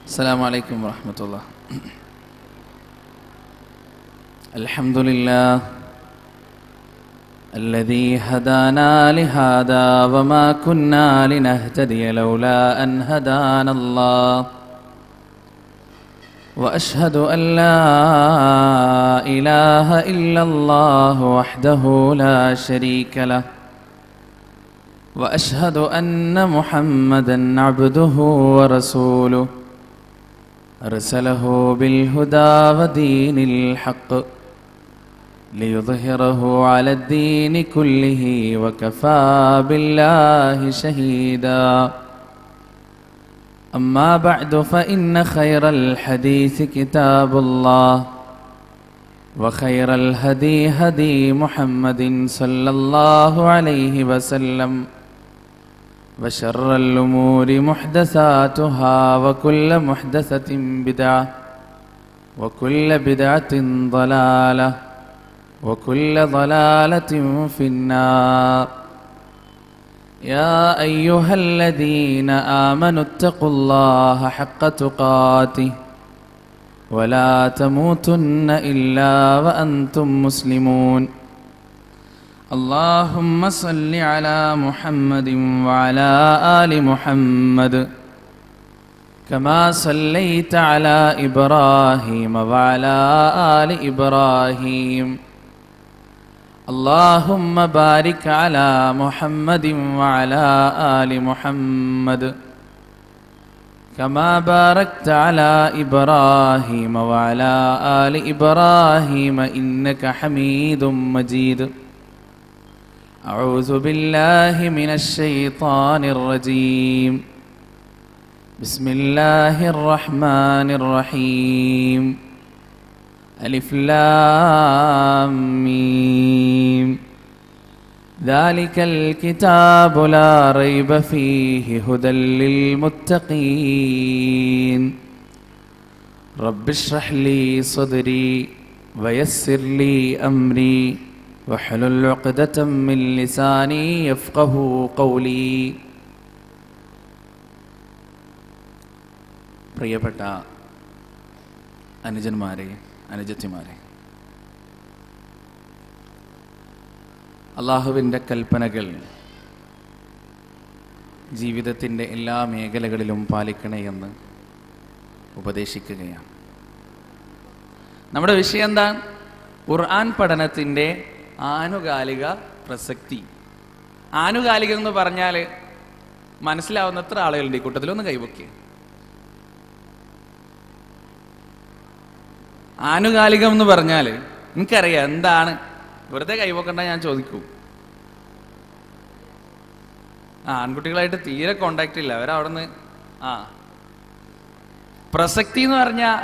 السلام عليكم ورحمة الله. الحمد لله الذي هدانا لهذا وما كنا لنهتدي لولا أن هدانا الله، وأشهد أن لا إله إلا الله وحده لا شريك له، وأشهد أن محمدًا عبده ورسوله أرسله بالهدى ودين الحق ليظهره على الدين كله وكفى بالله شهيدا. أما بعد فإن خير الحديث كتاب الله، وخير الهدي هدي محمد صلى الله عليه وسلم، وشر الأمور محدثاتها وكل محدثة بدعة وكل بدعة ضلالة وكل ضلالة في النار. يا أيها الذين آمنوا اتقوا الله حق تقاته ولا تموتن إلا وأنتم مسلمون. اللهم صل على محمد وعلى آل محمد كما صليت على إبراهيم وعلى آل إبراهيم. اللهم بارك على محمد وعلى آل محمد كما باركت على إبراهيم وعلى آل إبراهيم إنك حميد مجيد. أعوذ بالله من الشيطان الرجيم. بسم الله الرحمن الرحيم. ألف لام ميم. ذلك الكتاب لا ريب فيه هدى للمتقين. رب اشرح لي صدري ويسر لي أمري واحلل عقدة من لساني يفقه قولي. പ്രിയപ്പെട്ട അനുജന്മാരെ, അനുജത്തിമാരെ, അള്ളാഹുവിൻ്റെ കൽപ്പനകൾ ജീവിതത്തിൻ്റെ എല്ലാ മേഖലകളിലും പാലിക്കണേ എന്ന് ഉപദേശിക്കുകയാണ്. നമ്മുടെ വിഷയം എന്താ? ഖുർആൻ പഠനത്തിൻ്റെ ആനുകാലിക പ്രസക്തി. ആനുകാലികം എന്ന് പറഞ്ഞാൽ മനസ്സിലാവുന്നത്ര ആളുകളുണ്ട് ഈ കൂട്ടത്തിലൊന്ന് കൈവയ്ക്കുക. ആനുകാലികം എന്ന് പറഞ്ഞാൽ എനിക്കറിയാം എന്താണ്, വെറുതെ കൈവക്കണ്ട ഞാൻ ചോദിക്കൂ. ആൺകുട്ടികളായിട്ട് തീരെ കോണ്ടാക്ട് ഇല്ല, അവരവിടുന്ന് പ്രസക്തി എന്ന് പറഞ്ഞാൽ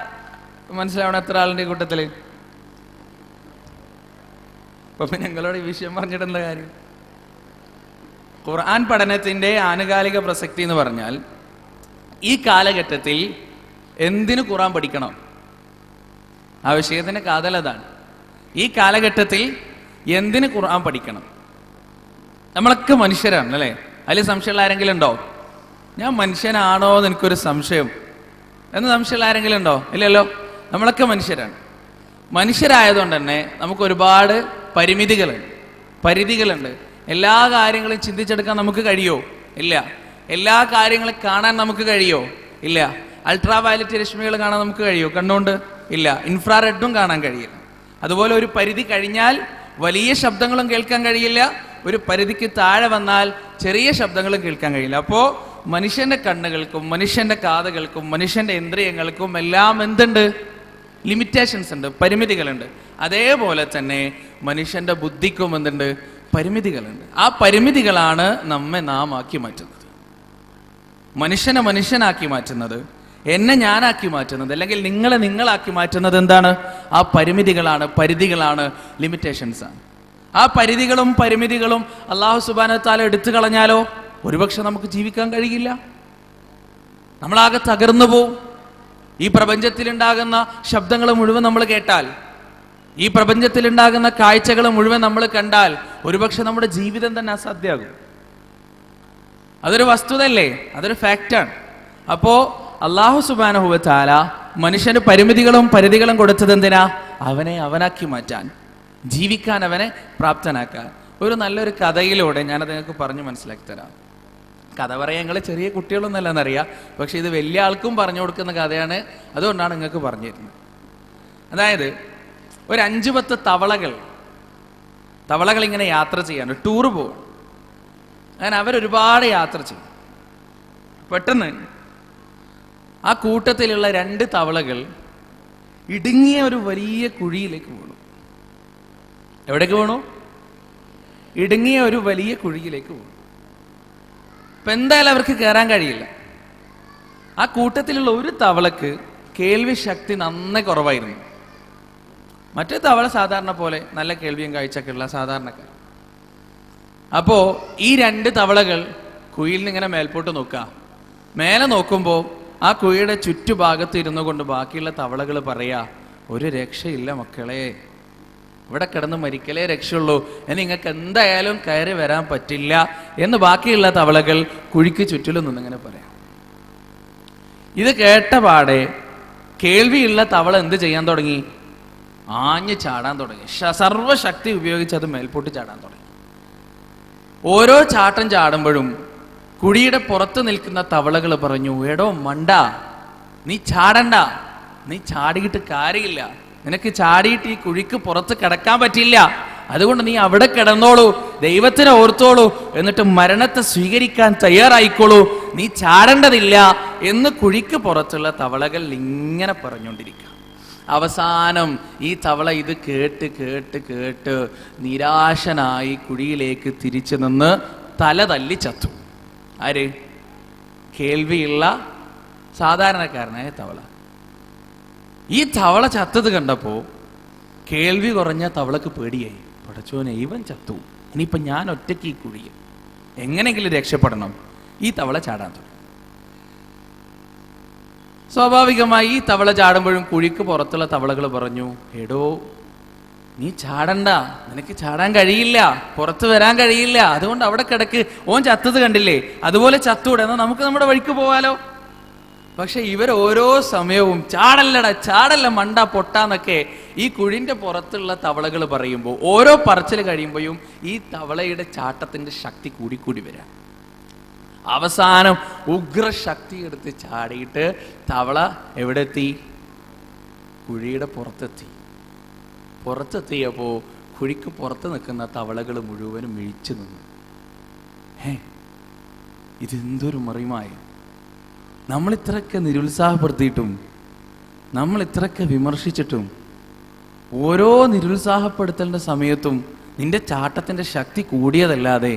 മനസ്സിലാവണം എത്ര ആളുണ്ട് ഈ കൂട്ടത്തില്? അപ്പൊ ഞങ്ങളോട് ഈ വിഷയം പറഞ്ഞിട്ട് എന്താ കാര്യം? ഖുർആൻ പഠനത്തിന്റെ ആനുകാലിക പ്രസക്തി എന്ന് പറഞ്ഞാൽ ഈ കാലഘട്ടത്തിൽ എന്തിനു ഖുർആൻ പഠിക്കണം? ആ വിഷയത്തിന്റെ കാതലതാണ്. ഈ കാലഘട്ടത്തിൽ എന്തിന് ഖുർആൻ പഠിക്കണം? നമ്മളൊക്കെ മനുഷ്യരാണ് അല്ലേ? അതിൽ സംശയമുള്ള ആരെങ്കിലും ഉണ്ടോ? ഞാൻ മനുഷ്യനാണോ എന്ന് എനിക്കൊരു സംശയം എന്ന് സംശയമുള്ള ആരെങ്കിലും ഉണ്ടോ? ഇല്ലല്ലോ. നമ്മളൊക്കെ മനുഷ്യരാണ്. മനുഷ്യരായതുകൊണ്ട് തന്നെ നമുക്ക് ഒരുപാട് പരിധികളുണ്ട്. എല്ലാ കാര്യങ്ങളും ചിന്തിച്ചെടുക്കാൻ നമുക്ക് കഴിയോ? ഇല്ല. എല്ലാ കാര്യങ്ങളും കാണാൻ നമുക്ക് കഴിയോ? ഇല്ല. അൾട്രാ വയലറ്റ് രശ്മികൾ കാണാൻ നമുക്ക് കഴിയോ കണ്ണുകൊണ്ട്? ഇല്ല. ഇൻഫ്രാറെഡും കാണാൻ കഴിയില്ല. അതുപോലെ ഒരു പരിധി കഴിഞ്ഞാൽ വലിയ ശബ്ദങ്ങളും കേൾക്കാൻ കഴിയില്ല. ഒരു പരിധിക്ക് താഴെ വന്നാൽ ചെറിയ ശബ്ദങ്ങളും കേൾക്കാൻ കഴിയില്ല. അപ്പോൾ മനുഷ്യന്റെ കണ്ണുകൾക്കും മനുഷ്യന്റെ കാതുകൾക്കും മനുഷ്യന്റെ ഇന്ദ്രിയങ്ങൾക്കും എല്ലാം എന്തുണ്ട്? ലിമിറ്റേഷൻസ് ഉണ്ട്, പരിമിതികളുണ്ട്. അതേപോലെ തന്നെ മനുഷ്യന്റെ ബുദ്ധിക്കും എന്തുണ്ട്? പരിമിതികളുണ്ട്. ആ പരിമിതികളാണ് നമ്മെ നാം ആക്കി മാറ്റുന്നത്. മനുഷ്യനെ മനുഷ്യനാക്കി മാറ്റുന്നത്, എന്നെ ഞാനാക്കി മാറ്റുന്നത്, അല്ലെങ്കിൽ നിങ്ങളെ നിങ്ങളാക്കി മാറ്റുന്നത് എന്താണ്? ആ പരിമിതികളാണ്, പരിധികളാണ്, ലിമിറ്റേഷൻസ് ആണ്. ആ പരിമിതികളും അല്ലാഹു സുബ്ഹാനഹു വ തആല എടുത്തു കളഞ്ഞാലോ ഒരുപക്ഷെ നമുക്ക് ജീവിക്കാൻ കഴിയില്ല. നമ്മളാകെ തകർന്നു പോവും. ഈ പ്രപഞ്ചത്തിലുണ്ടാകുന്ന ശബ്ദങ്ങൾ മുഴുവൻ നമ്മൾ കേട്ടാൽ, ഈ പ്രപഞ്ചത്തിലുണ്ടാകുന്ന കാഴ്ചകൾ മുഴുവൻ നമ്മൾ കണ്ടാൽ ഒരുപക്ഷെ നമ്മുടെ ജീവിതം തന്നെ അസാധ്യമാകും. അതൊരു വസ്തുതയല്ലേ? അതൊരു ഫാക്റ്റാണ്. അപ്പോൾ അല്ലാഹു സുബ്ഹാനഹു വ തആല മനുഷ്യന് പരിമിതികളും പരിധികളും കൊടുത്തത് എന്തിനാ? അവനെ അവനാക്കി മാറ്റാൻ, ജീവിക്കാൻ അവനെ പ്രാപ്തനാക്കാൻ. ഒരു നല്ലൊരു കഥയിലൂടെ ഞാനത് നിങ്ങൾക്ക് പറഞ്ഞു മനസ്സിലാക്കി തരാം. കഥ പറയാൻ നിങ്ങൾ ചെറിയ കുട്ടികളൊന്നല്ലെന്നറിയാം, പക്ഷെ ഇത് വലിയ ആൾക്കും പറഞ്ഞു കൊടുക്കുന്ന കഥയാണ്, അതുകൊണ്ടാണ് നിങ്ങൾക്ക് പറഞ്ഞു തരുന്നത്. അതായത് ഒരു 5-10 തവളകൾ ഇങ്ങനെ യാത്ര ചെയ്യാൻ ടൂറ് പോകും. അങ്ങനെ അവരൊരുപാട് യാത്ര ചെയ്യും. പെട്ടെന്ന് ആ കൂട്ടത്തിലുള്ള 2 തവളകൾ ഇടുങ്ങിയ ഒരു വലിയ കുഴിയിലേക്ക് വീണു. എവിടേക്ക് വീണു? ഇടുങ്ങിയ ഒരു വലിയ കുഴിയിലേക്ക് വീണു. ഇപ്പൊ എന്തായാലും അവർക്ക് കയറാൻ കഴിയില്ല. ആ കൂട്ടത്തിലുള്ള ഒരു തവളക്ക് കേൾവി ശക്തി നന്നേ കുറവായിരുന്നു. മറ്റേ തവള സാധാരണ പോലെ നല്ല കേൾവിയും കാഴ്ചയൊക്കെയുള്ള സാധാരണക്കാർ. അപ്പോ ഈ 2 തവളകൾ കുഴിയിൽ നിന്ന് ഇങ്ങനെ മേൽപോട്ട് നോക്കുക. മേലെ നോക്കുമ്പോൾ ആ കുഴിയുടെ ചുറ്റുഭാഗത്ത് ഇരുന്നു കൊണ്ട് ബാക്കിയുള്ള തവളകൾ പറയാ, ഒരു രക്ഷയില്ല മക്കളെ, ഇവിടെ കിടന്ന് മരിക്കലേ രക്ഷയുള്ളൂ, നിങ്ങൾക്ക് എന്തായാലും കയറി വരാൻ പറ്റില്ല എന്ന് ബാക്കിയുള്ള തവളകൾ കുഴിക്ക് ചുറ്റിലും നിന്നിങ്ങനെ പറയാം. ഇത് കേട്ട പാടെ കേൾവിയുള്ള തവള എന്ത് ചെയ്യാൻ തുടങ്ങി? ആഞ്ഞ് ചാടാൻ തുടങ്ങി. സർവശക്തി ഉപയോഗിച്ച് അത് മേൽപോട്ട് ചാടാൻ തുടങ്ങി. ഓരോ ചാട്ടം ചാടുമ്പോഴും കുഴിയുടെ പുറത്ത് നിൽക്കുന്ന തവളകൾ പറഞ്ഞു, എടോ മണ്ട, നീ ചാടണ്ട, നീ ചാടിയിട്ട് കാര്യമില്ല, നിനക്ക് ചാടിയിട്ട് ഈ കുഴിക്ക് പുറത്ത് കിടക്കാൻ പറ്റില്ല, അതുകൊണ്ട് നീ അവിടെ കിടന്നോളൂ, ദൈവത്തിനെ ഓർത്തോളൂ, എന്നിട്ട് മരണത്തെ സ്വീകരിക്കാൻ തയ്യാറായിക്കോളൂ, നീ ചാടേണ്ടതില്ല എന്ന് കുഴിക്ക് പുറത്തുള്ള തവളകൾ ഇങ്ങനെ പറഞ്ഞുകൊണ്ടിരിക്കുക. അവസാനം ഈ തവള ഇത് കേട്ട് കേട്ട് കേട്ട് നിരാശനായി കുഴിയിലേക്ക് തിരിച്ചു നിന്ന് തല തല്ലി ചത്തു. ആര്? കേൾവിയുള്ള സാധാരണക്കാരനായ തവള. ഈ തവള ചത്തത് കണ്ടപ്പോ കേൾവി കുറഞ്ഞ തവളക്ക് പേടിയായി. പടച്ചോനെ, ഇവൻ ചത്തു, ഇനിയിപ്പൊ ഞാൻ ഒറ്റയ്ക്ക് ഈ കുഴിയിൽ എങ്ങനെയെങ്കിലും രക്ഷപ്പെടണം. ഈ തവള ചാടാൻ തുടങ്ങി. സ്വാഭാവികമായി ഈ തവള ചാടുമ്പോഴും കുഴിക്ക് പുറത്തുള്ള തവളകൾ പറഞ്ഞു, എടോ നീ ചാടണ്ട, നിനക്ക് ചാടാൻ കഴിയില്ല, പുറത്ത് വരാൻ കഴിയില്ല, അതുകൊണ്ട് അവിടെ കിടക്ക്, ഓൻ ചത്തത് കണ്ടില്ലേ, അതുപോലെ ചത്തൂടെ, എന്നാൽ നമുക്ക് നമ്മുടെ വഴിക്ക് പോവാലോ. പക്ഷെ ഇവർ ഓരോ സമയവും ചാടല്ലടാ, ചാടല്ല മണ്ട പൊട്ടാന്നൊക്കെ ഈ കുഴിന്റെ പുറത്തുള്ള തവളകൾ പറയുമ്പോൾ ഓരോ പറച്ചിൽ കഴിയുമ്പോഴും ഈ തവളയുടെ ചാട്ടത്തിന്റെ ശക്തി കൂടിക്കൂടി വരാം. അവസാനം ഉഗ്രശക്തി എടുത്ത് ചാടിയിട്ട് തവള എവിടെ എത്തി? കുഴിയുടെ പുറത്തെത്തി. പുറത്തെത്തിയപ്പോ കുഴിക്ക് പുറത്ത് നിൽക്കുന്ന തവളകൾ മുഴുവനും മിഴിച്ചു നിന്നു. ഇതെന്തൊരു മറിമായി! നമ്മൾ ഇത്രയൊക്കെ നിരുത്സാഹപ്പെടുത്തിയിട്ടും നമ്മൾ ഇത്രയൊക്കെ വിമർശിച്ചിട്ടും ഓരോ നിരുത്സാഹപ്പെടുത്തലിന്റെ സമയത്തും നിന്റെ ചാട്ടത്തിന്റെ ശക്തി കൂടിയതല്ലാതെ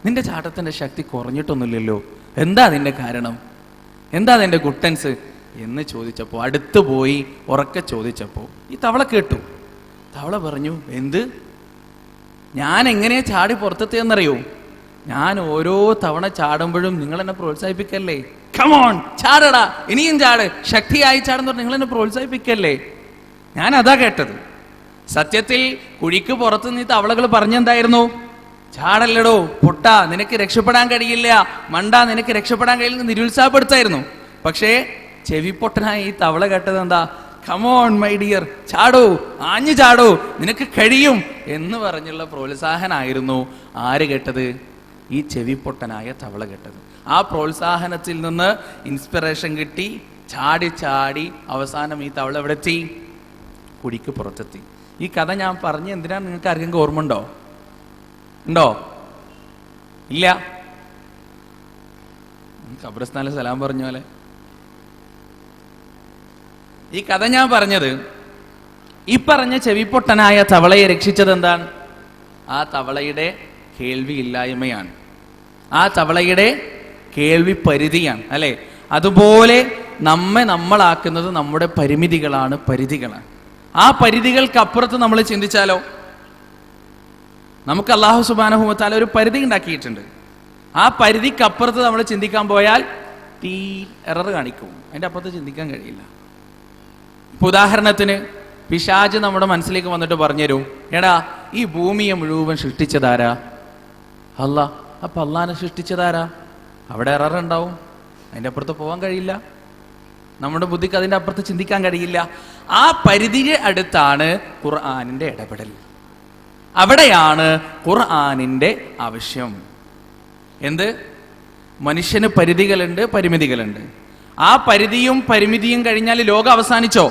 നിന്റെ ചാട്ടത്തിന്റെ ശക്തി കുറഞ്ഞിട്ടൊന്നുമില്ലല്ലോ. എന്താ അതിന്റെ കാരണം? എന്താ അതിന്റെ ഗുട്ടൻസ് എന്ന് ചോദിച്ചപ്പോൾ, അടുത്ത് പോയി ഉറക്കെ ചോദിച്ചപ്പോൾ ഈ തവള കേട്ടു. തവള പറഞ്ഞു, എന്ത്? ഞാൻ എങ്ങനെയാ ചാടി പുറത്തെത്തിയെന്നറിയോ? ഞാൻ ഓരോ തവണ ചാടുമ്പോഴും നിങ്ങൾ എന്നെ പ്രോത്സാഹിപ്പിക്കല്ലേ, കമോൺ ചാടടാ, ഇനിയും ചാട്, ശക്തിയായി ചാടുന്ന നിങ്ങൾ എന്നെ പ്രോത്സാഹിപ്പിക്കല്ലേ. ഞാൻ അതാ കേട്ടത്. സത്യത്തിൽ കുഴിക്ക് പുറത്ത് നീ തവളകൾ പറഞ്ഞെന്തായിരുന്നു? ചാടല്ലടോ പൊട്ടാ, നിനക്ക് രക്ഷപ്പെടാൻ കഴിയില്ല, മണ്ട നിനക്ക് രക്ഷപ്പെടാൻ കഴിയില്ല, നിരുത്സാഹപ്പെടുത്തായിരുന്നു. പക്ഷേ ചെവിപ്പൊട്ടനായി ഈ തവള കേട്ടത് എന്താ? കമോൺ മൈ ഡിയർ, ചാടൂ, ആഞ്ഞു ചാടൂ, നിനക്ക് കഴിയും എന്ന് പറഞ്ഞുള്ള പ്രോത്സാഹനായിരുന്നു ആര് കേട്ടത്? ഈ ചെവിപ്പൊട്ടനായ തവള കേട്ടത്. ആ പ്രോത്സാഹനത്തിൽ നിന്ന് ഇൻസ്പിറേഷൻ കിട്ടി, ചാടി ചാടി അവസാനം ഈ തവള എവിടെ എത്തി? കുഴിക്ക് പുറത്തെത്തി. ഈ കഥ ഞാൻ പറഞ്ഞ് എന്തിനാണ് നിങ്ങൾക്ക് ആർക്കെങ്കിലും ഓർമ്മ ഉണ്ടോ? ഇല്ല? ഖബർസ്ഥാനിൽ സലാം പറഞ്ഞ പോലെ ഈ കഥ ഞാൻ പറഞ്ഞത്, ഈ പറഞ്ഞ ചെവിപ്പൊട്ടനായ തവളയെ രക്ഷിച്ചത് എന്താണ്? ആ തവളയുടെ കേൾവി ഇല്ലായ്മയാണ്, ആ തവളയുടെ കേൾവി പരിധിയാണ്, അല്ലെ? അതുപോലെ നമ്മളാക്കുന്നത് നമ്മുടെ പരിമിതികളാണ്. ആ പരിധികൾക്കപ്പുറത്ത് നമ്മൾ ചിന്തിച്ചാലോ? നമുക്ക് അല്ലാഹു സുബ്ഹാനഹു വ തആല ഒരു പരിധി ഉണ്ടാക്കിയിട്ടുണ്ട്. ആ പരിധിക്കപ്പുറത്ത് നമ്മൾ ചിന്തിക്കാൻ പോയാൽ എറർ കാണിക്കും, അതിൻ്റെ അപ്പുറത്ത് ചിന്തിക്കാൻ കഴിയില്ല. ഇപ്പൊ ഉദാഹരണത്തിന് പിശാച് നമ്മുടെ മനസ്സിലേക്ക് വന്നിട്ട് പറഞ്ഞുതരും, എടാ ഈ ഭൂമിയെ മുഴുവൻ സൃഷ്ടിച്ചതാരാ? അല്ലാഹ്. അപ്പൊ അള്ളാഹിനെ സൃഷ്ടിച്ചതാരാ? അവിടെ എറർ ഉണ്ടാവും, അതിൻ്റെ അപ്പുറത്ത് പോകാൻ കഴിയില്ല. നമ്മുടെ ബുദ്ധിക്ക് അതിൻ്റെ അപ്പുറത്ത് ചിന്തിക്കാൻ കഴിയില്ല. ആ പരിധിയെ അടുത്താണ് ഖുർആനിൻ്റെ ഇടപെടൽ. അവിടെയാണ് ഖുർആനിൻ്റെ ആവശ്യം. എന്ത്? മനുഷ്യന് പരിധികളുണ്ട്, പരിമിതികളുണ്ട്. ആ പരിധിയും പരിമിതിയും കഴിഞ്ഞാൽ ലോകം അവസാനിച്ചോ?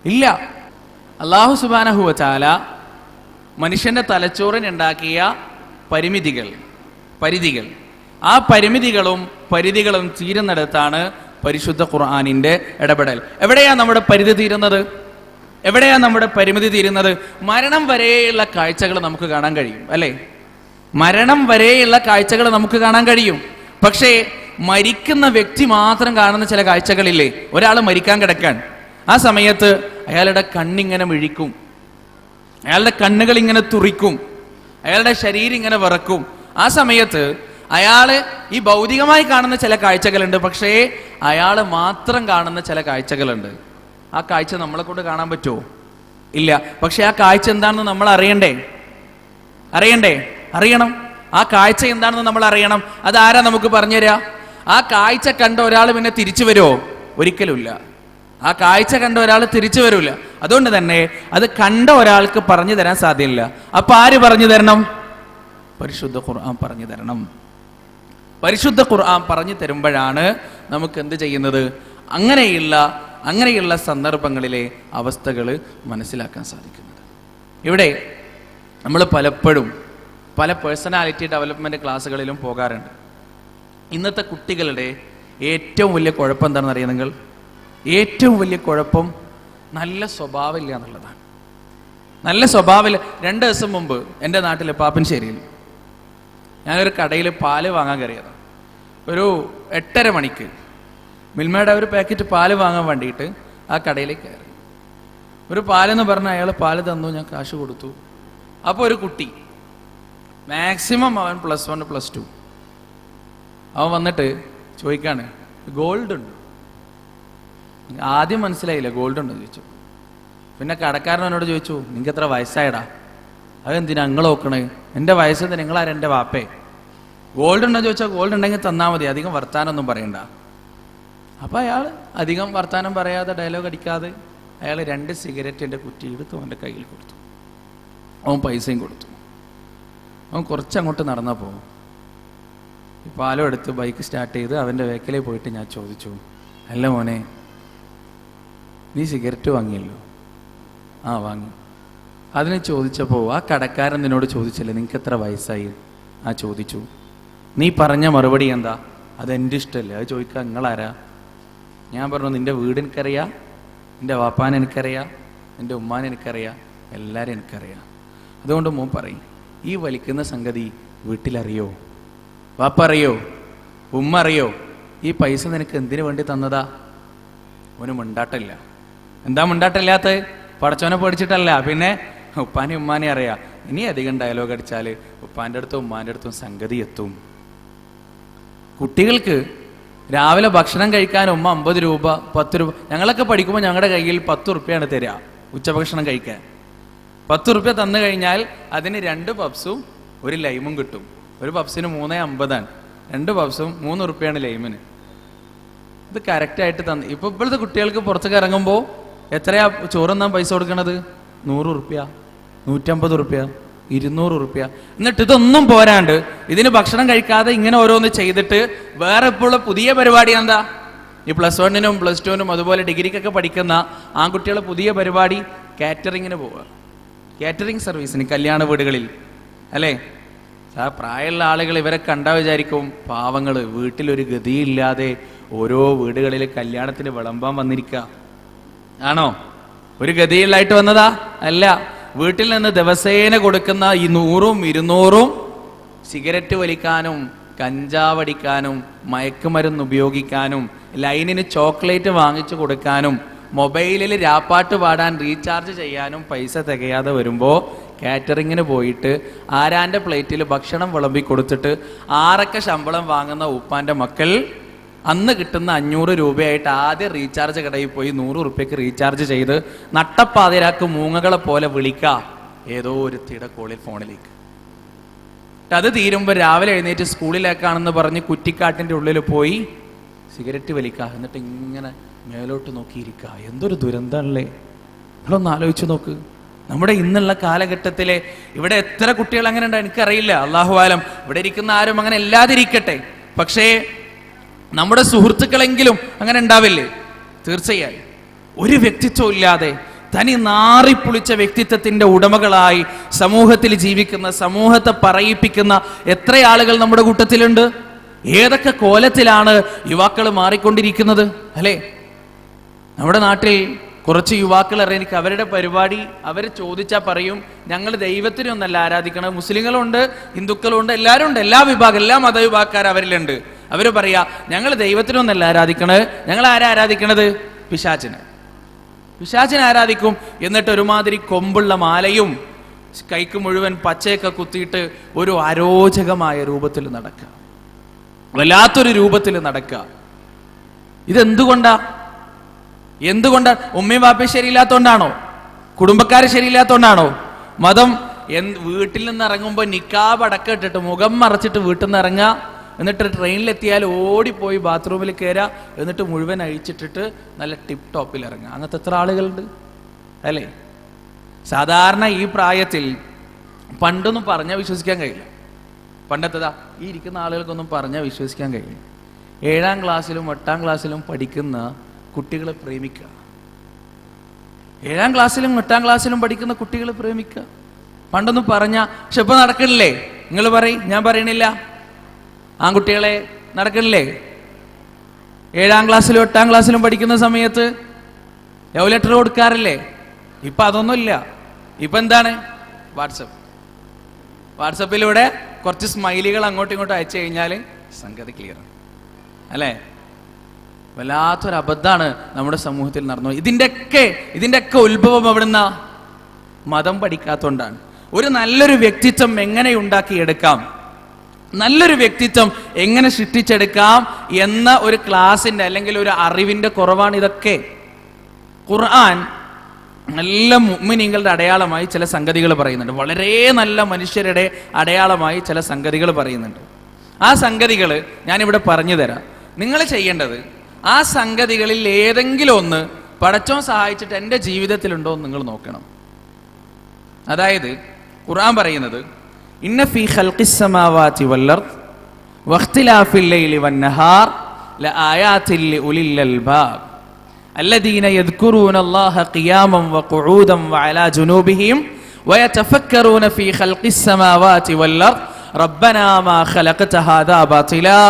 ഇല്ല. അല്ലാഹു സുബ്ഹാനഹു വ തആല മനുഷ്യന്റെ തലച്ചോറിനുണ്ടാക്കിയ പരിധികൾ, ആ പരിധികളും തീരുന്നിടത്താണ് പരിശുദ്ധ ഖുർആനിന്റെ ഇടപെടൽ. എവിടെയാ നമ്മുടെ പരിധി തീരുന്നത്? എവിടെയാ നമ്മുടെ പരിമിതി തീരുന്നത്? മരണം വരെയുള്ള കാഴ്ചകൾ നമുക്ക് കാണാൻ കഴിയും, അല്ലേ? മരണം വരെയുള്ള കാഴ്ചകൾ നമുക്ക് കാണാൻ കഴിയും. പക്ഷേ മരിക്കുന്ന വ്യക്തി മാത്രം കാണുന്ന ചില കാഴ്ചകളില്ലേ? ഒരാൾ മരിക്കാൻ കിടക്കാൻ, ആ സമയത്ത് അയാളുടെ കണ്ണിങ്ങനെ മിഴിക്കും, അയാളുടെ കണ്ണുകൾ ഇങ്ങനെ തുറിക്കും, അയാളുടെ ശരീരം ഇങ്ങനെ വിറക്കും. ആ സമയത്ത് അയാള് ഈ ഭൗതികമായി കാണുന്ന ചില കാഴ്ചകളുണ്ട്, പക്ഷേ അയാള് മാത്രം കാണുന്ന ചില കാഴ്ചകളുണ്ട്. ആ കാഴ്ച നമ്മളെ കൊണ്ട് കാണാൻ പറ്റുമോ? ഇല്ല. പക്ഷെ ആ കാഴ്ച എന്താണെന്ന് നമ്മൾ അറിയണം. ആ കാഴ്ച എന്താണെന്ന് നമ്മൾ അറിയണം. അതാരാ നമുക്ക് പറഞ്ഞു തരാ? ആ കാഴ്ച കണ്ട ഒരാൾ പിന്നെ തിരിച്ചു വരുമോ? ഒരിക്കലുമില്ല. ആ കാഴ്ച കണ്ട ഒരാൾ തിരിച്ചു വരില്ല. അതുകൊണ്ട് തന്നെ അത് കണ്ട ഒരാൾക്ക് പറഞ്ഞു തരാൻ സാധ്യമല്ല. അപ്പൊ ആര് പറഞ്ഞു തരണം? പരിശുദ്ധ ഖുർആൻ പറഞ്ഞു തരണം. പരിശുദ്ധ ഖുർആൻ പറഞ്ഞു തരുമ്പോഴാണ് നമുക്ക് എന്ത് ചെയ്യുന്നത്? അങ്ങനെയുള്ള സന്ദർഭങ്ങളിലെ അവസ്ഥകൾ മനസ്സിലാക്കാൻ സാധിക്കുന്നത്. ഇവിടെ നമ്മൾ പലപ്പോഴും പല പേഴ്സണാലിറ്റി ഡെവലപ്മെന്റ് ക്ലാസ്സുകളിലും പോകാറുണ്ട്. ഇന്നത്തെ കുട്ടികളുടെ ഏറ്റവും വലിയ കുഴപ്പം എന്താണെന്ന് അറിയാം നിങ്ങൾ? ഏറ്റവും വലിയ കുഴപ്പം നല്ല സ്വഭാവമില്ല എന്നുള്ളതാണ്. നല്ല സ്വഭാവമില്ല. 2 ദിവസം മുമ്പ് എൻ്റെ നാട്ടിൽ പാപ്പൻശ്ശേരിയിൽ ഞാനൊരു കടയിൽ പാല് വാങ്ങാൻ കയറിയതാണ്. ഒരു 8:30 മണിക്ക് മിൽമയുടെ ഒരു പാക്കറ്റ് പാല് വാങ്ങാൻ വേണ്ടിയിട്ട് ആ കടയിലേക്ക് കയറി. ഒരു പാലെന്ന് പറഞ്ഞ അയാൾ പാല് തന്നു, ഞാൻ കാശ് കൊടുത്തു. അപ്പോൾ ഒരു കുട്ടി, മാക്സിമം അവൻ +1 +2, അവൻ വന്നിട്ട് ചോദിക്കാണ്, ഗോൾഡ് ഉണ്ട്? ആദ്യം മനസ്സിലായില്ല ഗോൾഡ് ഉണ്ടെന്ന് ചോദിച്ചു. പിന്നെ കടക്കാരൻ എന്നോട് ചോദിച്ചു, നിങ്ങൾക്ക് എത്ര വയസ്സായടാ? അതെന്തിനാ നിങ്ങൾ നോക്കണേ? എൻ്റെ വയസ്സെന്താ? നിങ്ങളാരും എൻ്റെ വാപ്പേ? ഗോൾഡ് ഉണ്ടോ ചോദിച്ചാൽ ഗോൾഡ് ഉണ്ടെങ്കിൽ തന്നാൽ മതി, അധികം വർത്താനൊന്നും പറയണ്ട. അപ്പം അയാൾ അധികം വർത്താനം പറയാതെ, ഡയലോഗ് അടിക്കാതെ അയാൾ 2 സിഗരറ്റ് എൻ്റെ കുറ്റി എടുത്ത് അവൻ്റെ കയ്യിൽ കൊടുത്തു. അവൻ പൈസയും കൊടുത്തു. അവൻ കുറച്ചങ്ങോട്ട് നടന്നപ്പോൾ ഈ പാലം എടുത്ത് ബൈക്ക് സ്റ്റാർട്ട് ചെയ്ത് അവൻ്റെ വേക്കലേ പോയിട്ട് ഞാൻ ചോദിച്ചു, അല്ല മോനെ, നീ സിഗരറ്റ് വാങ്ങിയല്ലോ? ആ വാങ്ങി. അതിനെ ചോദിച്ചപ്പോൾ ആ കടക്കാരൻ നിന്നോട് ചോദിച്ചില്ലേ നിങ്ങൾക്ക് എത്ര വയസ്സായി? ആ ചോദിച്ചു. നീ പറഞ്ഞ മറുപടി എന്താ? അതെൻ്റെ ഇഷ്ടമല്ലേ, അത് ചോദിക്കാൻ നിങ്ങളാരാ? ഞാൻ പറഞ്ഞു, നിൻ്റെ വീട് എനിക്കറിയാം, നിൻ്റെ വാപ്പാനെ എനിക്കറിയാം, നിൻ്റെ ഉമ്മാനെ എനിക്കറിയാം, എല്ലാവരും എനിക്കറിയാം. അതുകൊണ്ട് മോൻ പറയും, ഈ വലിക്കുന്ന സംഗതി വീട്ടിലറിയോ? വാപ്പ അറിയോ? ഉമ്മ അറിയോ? ഈ പൈസ നിനക്ക് എന്തിനു വേണ്ടി തന്നതാ? ഓന് മിണ്ടാട്ടില്ല. എന്താ മിണ്ടാട്ടില്ലാത്ത? പടച്ചോനെ പേടിച്ചിട്ടല്ല, പിന്നെ ഉപ്പാനെ ഉമ്മാനെ അറിയാം. ഇനി അധികം ഡയലോഗ് അടിച്ചാൽ ഉപ്പാൻ്റെ അടുത്തും ഉമ്മാൻ്റെ അടുത്തും സംഗതി എത്തും. കുട്ടികൾക്ക് രാവിലെ ഭക്ഷണം കഴിക്കാൻ ഉമ്മ 50 രൂപ 10 രൂപ, ഞങ്ങളൊക്കെ പഠിക്കുമ്പോൾ ഞങ്ങളുടെ കയ്യിൽ 10 റുപ്യാണ് തരിക ഉച്ചഭക്ഷണം കഴിക്കാൻ. 10 റുപ്യ തന്നു കഴിഞ്ഞാൽ അതിന് 2 പപ്സും 1 ലൈമും കിട്ടും. ഒരു പപ്സിന് 3.50, 2 പപ്സും 3 റുപ്യാണ് ലൈമിന്. ഇത് കറക്റ്റായിട്ട് തന്നു. ഇപ്പോഴത്തെ കുട്ടികൾക്ക് പുറത്തേക്ക് ഇറങ്ങുമ്പോൾ എത്രയാ ചോറുന്നാൻ പൈസ കൊടുക്കണത്? 100 റുപ്യ, 150 റുപ്യ, 200 റുപ്യ. എന്നിട്ട് ഇതൊന്നും പോരാണ്ട് ഇതിന് ഭക്ഷണം കഴിക്കാതെ ഇങ്ങനെ ഓരോന്ന് ചെയ്തിട്ട് വേറെ ഇപ്പോൾ പുതിയ പരിപാടി എന്താ? ഈ +1-നും +2-നും അതുപോലെ ഡിഗ്രിക്കൊക്കെ പഠിക്കുന്ന ആൺകുട്ടികളെ പുതിയ പരിപാടി കാറ്ററിങ്ങിന് പോവുക. കാറ്ററിംഗ് സർവീസിന് കല്യാണ വീടുകളിൽ, അല്ലേ? ആ പ്രായമുള്ള ആളുകൾ ഇവരെ കണ്ടാ വിചാരിക്കും പാവങ്ങൾ, വീട്ടിലൊരു ഗതിയില്ലാതെ ഓരോ വീടുകളിൽ കല്യാണത്തിന് വിളമ്പാൻ വന്നിരിക്കുക. ആണോ? ഒരു ഗതിയിലായിട്ട് വന്നതാ? അല്ല. വീട്ടിൽ നിന്ന് ദിവസേന കൊടുക്കുന്ന ഈ 100-ഉം 200-ഉം സിഗരറ്റ് വലിക്കാനും കഞ്ചാവടിക്കാനും മയക്കുമരുന്ന് ഉപയോഗിക്കാനും ലൈനിന് ചോക്ലേറ്റ് വാങ്ങിച്ചു കൊടുക്കാനും മൊബൈലിൽ രാപ്പാട്ട് പാടാൻ റീചാർജ് ചെയ്യാനും പൈസ തികയാതെ വരുമ്പോൾ കാറ്ററിങ്ങിന് പോയിട്ട് ആരാൻ്റെ പ്ലേറ്റിൽ ഭക്ഷണം വിളമ്പി കൊടുത്തിട്ട് 6 ശമ്പളം വാങ്ങുന്ന ഉപ്പാൻ്റെ മക്കൾ അന്ന് കിട്ടുന്ന 500 രൂപയായിട്ട് ആദ്യം റീചാർജ് കടയിൽ പോയി 100 റുപ്യക്ക് റീചാർജ് ചെയ്ത് നട്ടപ്പാതിരാക്ക് മൂങ്ങകളെ പോലെ വിളിക്കുക ഏതോ ഒരു കോളിൽ ഫോണിലേക്ക്. അത് തീരുമ്പോൾ രാവിലെ എഴുന്നേറ്റ് സ്കൂളിലേക്കാണെന്ന് പറഞ്ഞ് കുറ്റിക്കാട്ടിൻ്റെ ഉള്ളിൽ പോയി സിഗരറ്റ് വലിക്കുക, എന്നിട്ട് ഇങ്ങനെ മേലോട്ട് നോക്കിയിരിക്കുക. എന്തൊരു ദുരന്തമല്ലേ! നിങ്ങളൊന്ന് ആലോചിച്ച് നോക്ക്. നമ്മുടെ ഇന്നുള്ള കാലഘട്ടത്തിലെ ഇവിടെ എത്ര കുട്ടികൾ അങ്ങനെ ഉണ്ട് എനിക്കറിയില്ല, അള്ളാഹു ആലം. ഇവിടെ ഇരിക്കുന്ന ആരും അങ്ങനെ അല്ലാതിരിക്കട്ടെ. പക്ഷേ നമ്മുടെ സുഹൃത്തുക്കളെങ്കിലും അങ്ങനെ ഉണ്ടാവില്ലേ? തീർച്ചയായും. ഒരു വ്യക്തിത്വം ഇല്ലാതെ തനി നാറിപ്പൊളിച്ച വ്യക്തിത്വത്തിന്റെ ഉടമകളായി സമൂഹത്തിൽ ജീവിക്കുന്ന, സമൂഹത്തെ പറയിപ്പിക്കുന്ന എത്ര ആളുകൾ നമ്മുടെ കൂട്ടത്തിലുണ്ട്. ഏതൊക്കെ കോലത്തിലാണ് യുവാക്കൾ മാറിക്കൊണ്ടിരിക്കുന്നത് അല്ലേ? നമ്മുടെ നാട്ടിൽ കുറച്ച് യുവാക്കൾ അറിയാം, അവരുടെ പരിപാടി അവർ ചോദിച്ചാൽ പറയും, ഞങ്ങൾ ദൈവത്തിനൊന്നല്ല ആരാധിക്കണം. മുസ്ലിങ്ങളുണ്ട്, ഹിന്ദുക്കളുണ്ട്, എല്ലാവരും ഉണ്ട്, എല്ലാ വിഭാഗം, എല്ലാ മതവിഭാഗക്കാർ അവരിലുണ്ട്. അവർ പറയാ, ഞങ്ങൾ ദൈവത്തിനൊന്നല്ല ആരാധിക്കണത്, ഞങ്ങൾ ആരാ ആരാധിക്കണത്? പിശാചിനെ ആരാധിക്കും. എന്നിട്ട് ഒരുമാതിരി കൊമ്പുള്ള മാലയും കൈക്ക് മുഴുവൻ പച്ചയൊക്കെ കുത്തിയിട്ട് ഒരു അരോചകമായ രൂപത്തിൽ നടക്കുക, വല്ലാത്തൊരു രൂപത്തിൽ നടക്കുക. ഇതെന്തുകൊണ്ടാ? ഉമ്മയും വാപ്പയും ശരിയില്ലാത്തോണ്ടാണോ? കുടുംബക്കാര് ശരിയില്ലാത്തോണ്ടാണോ? മതം വീട്ടിൽ നിന്ന് ഇറങ്ങുമ്പോൾ നിക്കാബ് അടക്കിട്ടിട്ട് മുഖം മറച്ചിട്ട് വീട്ടിൽ നിന്ന് ഇറങ്ങുക, എന്നിട്ട് ട്രെയിനിലെത്തിയാൽ ഓടിപ്പോയി ബാത്റൂമിൽ കയറുക, എന്നിട്ട് മുഴുവൻ അഴിച്ചിട്ടിട്ട് നല്ല ടിപ്പ് ടോപ്പിൽ ഇറങ്ങുക. അങ്ങനത്തെ എത്ര ആളുകളുണ്ട് അല്ലേ? സാധാരണ ഈ പ്രായത്തിൽ പണ്ടൊന്നും പറഞ്ഞാൽ വിശ്വസിക്കാൻ കഴിയില്ല. പണ്ടത്തേതാ ഈ ഇരിക്കുന്ന ആളുകൾക്കൊന്നും പറഞ്ഞാൽ വിശ്വസിക്കാൻ കഴിയില്ല. 7ാം ക്ലാസ്സിലും 8ാം ക്ലാസ്സിലും പഠിക്കുന്ന കുട്ടികളെ പ്രേമിക്കുക. 7ാം ക്ലാസ്സിലും 8ാം ക്ലാസ്സിലും പഠിക്കുന്ന കുട്ടികളെ പ്രേമിക്കുക. പണ്ടൊന്നും പറഞ്ഞ, പക്ഷെ ഇപ്പൊ നടക്കണില്ലേ? നിങ്ങൾ പറയും, ഞാൻ പറയണില്ല. ആൺകുട്ടികളെ നടക്കണില്ലേ? 7ാം ക്ലാസ്സിലും 8ാം ക്ലാസ്സിലും പഠിക്കുന്ന സമയത്ത് ലവ് ലെറ്റർ കൊടുക്കാറില്ലേ? ഇപ്പൊ അതൊന്നുമില്ല. ഇപ്പൊ എന്താണ്? വാട്സപ്പിലൂടെ കുറച്ച് സ്മൈലികൾ അങ്ങോട്ടും ഇങ്ങോട്ടും അയച്ചു കഴിഞ്ഞാൽ സംഗതി ക്ലിയർ അല്ലേ? വല്ലാത്തൊരു അബദ്ധമാണ് നമ്മുടെ സമൂഹത്തിൽ നടന്നു. ഇതിൻ്റെയൊക്കെ ഉത്ഭവം എവിടുന്ന? മതം പഠിക്കാത്തതുകൊണ്ടാണ്. ഒരു നല്ലൊരു വ്യക്തിത്വം എങ്ങനെ ഉണ്ടാക്കിയെടുക്കാം, നല്ലൊരു വ്യക്തിത്വം എങ്ങനെ സൃഷ്ടിച്ചെടുക്കാം എന്ന ഒരു ക്ലാസിന്റെ അല്ലെങ്കിൽ ഒരു അറിവിന്റെ കുറവാണ് ഇതൊക്കെ. ഖുർആൻ നല്ല മുഅ്മിനീങ്ങളുടെ അടയാളമായി ചില സംഗതികൾ പറയുന്നുണ്ട്. വളരെ നല്ല മനുഷ്യരുടെ അടയാളമായി ചില സംഗതികൾ പറയുന്നുണ്ട്. ആ സംഗതികൾ ഞാനിവിടെ പറഞ്ഞു തരാം. നിങ്ങൾ ചെയ്യേണ്ടത് ആ സംഗതികളിൽ ഏതെങ്കിലും ഒന്ന് പടച്ചോൻ സഹായിച്ചിട്ട് എൻ്റെ ജീവിതത്തിലുണ്ടോ എന്ന് നിങ്ങൾ നോക്കണം. അതായത് ഖുർആൻ പറയുന്നത്, ഇന്ന ഫീ ഖൽഖിസ് സമാവാതി വൽ അർദ് വഖ്തിലാഫിൽ ലൈലി വൻ നഹാർ ലആയാതിൻ ലിഉലിൽ അൽബാബ് الذين يذكرون الله قياما وقعودا وعلى جنوبهم ويتفكرون في خلق السماوات والأرض ربنا ما خلقت هذا باطلا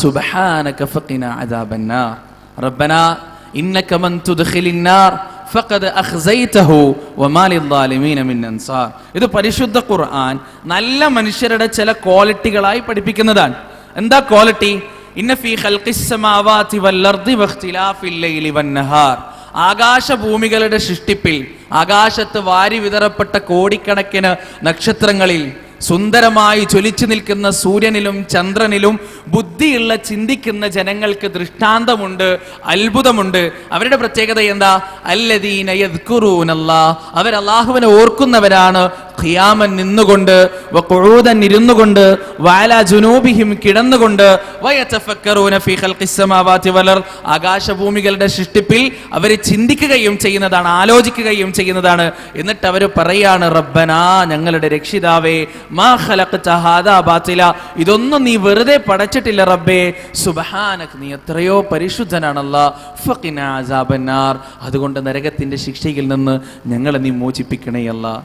سبحانك فقنا عذاب النار ربنا إنك من تدخل النار فقد أخزيته وما للظالمين من أنصار. ഇത് പരിശുദ്ധ ഖുർആൻ നല്ല മനുഷ്യരുടെ ചില ക്വാളിറ്റികളായി പഠിപ്പിക്കുന്നതാണ്. എന്താ ക്വാളിറ്റി? ഇന്ന ഫീ ഖൽഖിസ് സമാവാതി വൽ അർദി വഖ്തിലാഫിൽ ലൈലി വൻ നഹാർ. ആകാശഭൂമികളുടെ സൃഷ്ടിപ്പിൽ, ആകാശത്ത് വാരി വിതറപ്പെട്ട കോടിക്കണക്കിന് നക്ഷത്രങ്ങളിൽ, സുന്ദരമായി ജ്വലിച്ചു നിൽക്കുന്ന സൂര്യനിലും ചന്ദ്രനിലും ബുദ്ധിയുള്ള ചിന്തിക്കുന്ന ജനങ്ങൾക്ക് ദൃഷ്ടാന്തമുണ്ട്, അത്ഭുതമുണ്ട്. അവരുടെ പ്രത്യേകത എന്താ? അല്ലദീന യദ്കുറൂനല്ലാഹ്, അവർ അല്ലാഹുവിനെ ഓർക്കുന്നവരാണ്. ഖിയാമൻ നിന്നുകൊണ്ട്, വഖുഊദൻ ഇരുന്നുകൊണ്ട്, വഅലാ ജുനൂബിഹിം കിടന്നുകൊണ്ട്, വയതഫക്കറൂന ഫീ ഖൽഖിസ് സമാവാതി വൽ അർദ്, ആകാശഭൂമികളുടെ സൃഷ്ടിപ്പിൽ അവർ ചിന്തിക്കുകയും ചെയ്യുന്നതാണ്, ആലോചിക്കുകയും ചെയ്യുന്നതാണ്. എന്നിട്ട് അവർ പറയാണ്, റബ്ബനാ, ഞങ്ങളുടെ രക്ഷിതാവേ, മാ ഖലഖ്ത ഹാദാ ബാതില, ഇതൊന്നും നീ വെറുതെ പടച്ചിട്ടില്ല റബ്ബേ, സുബ്ഹാനക, നീ എത്രയോ പരിശുദ്ധനാണല്ലാ, ഫഖിനാ അസാബന്നാർ, അതുകൊണ്ട് നരകത്തിന്റെ ശിക്ഷയിൽ നിന്ന് ഞങ്ങളെ നീ മോചിപ്പിക്കണേ അല്ലാ.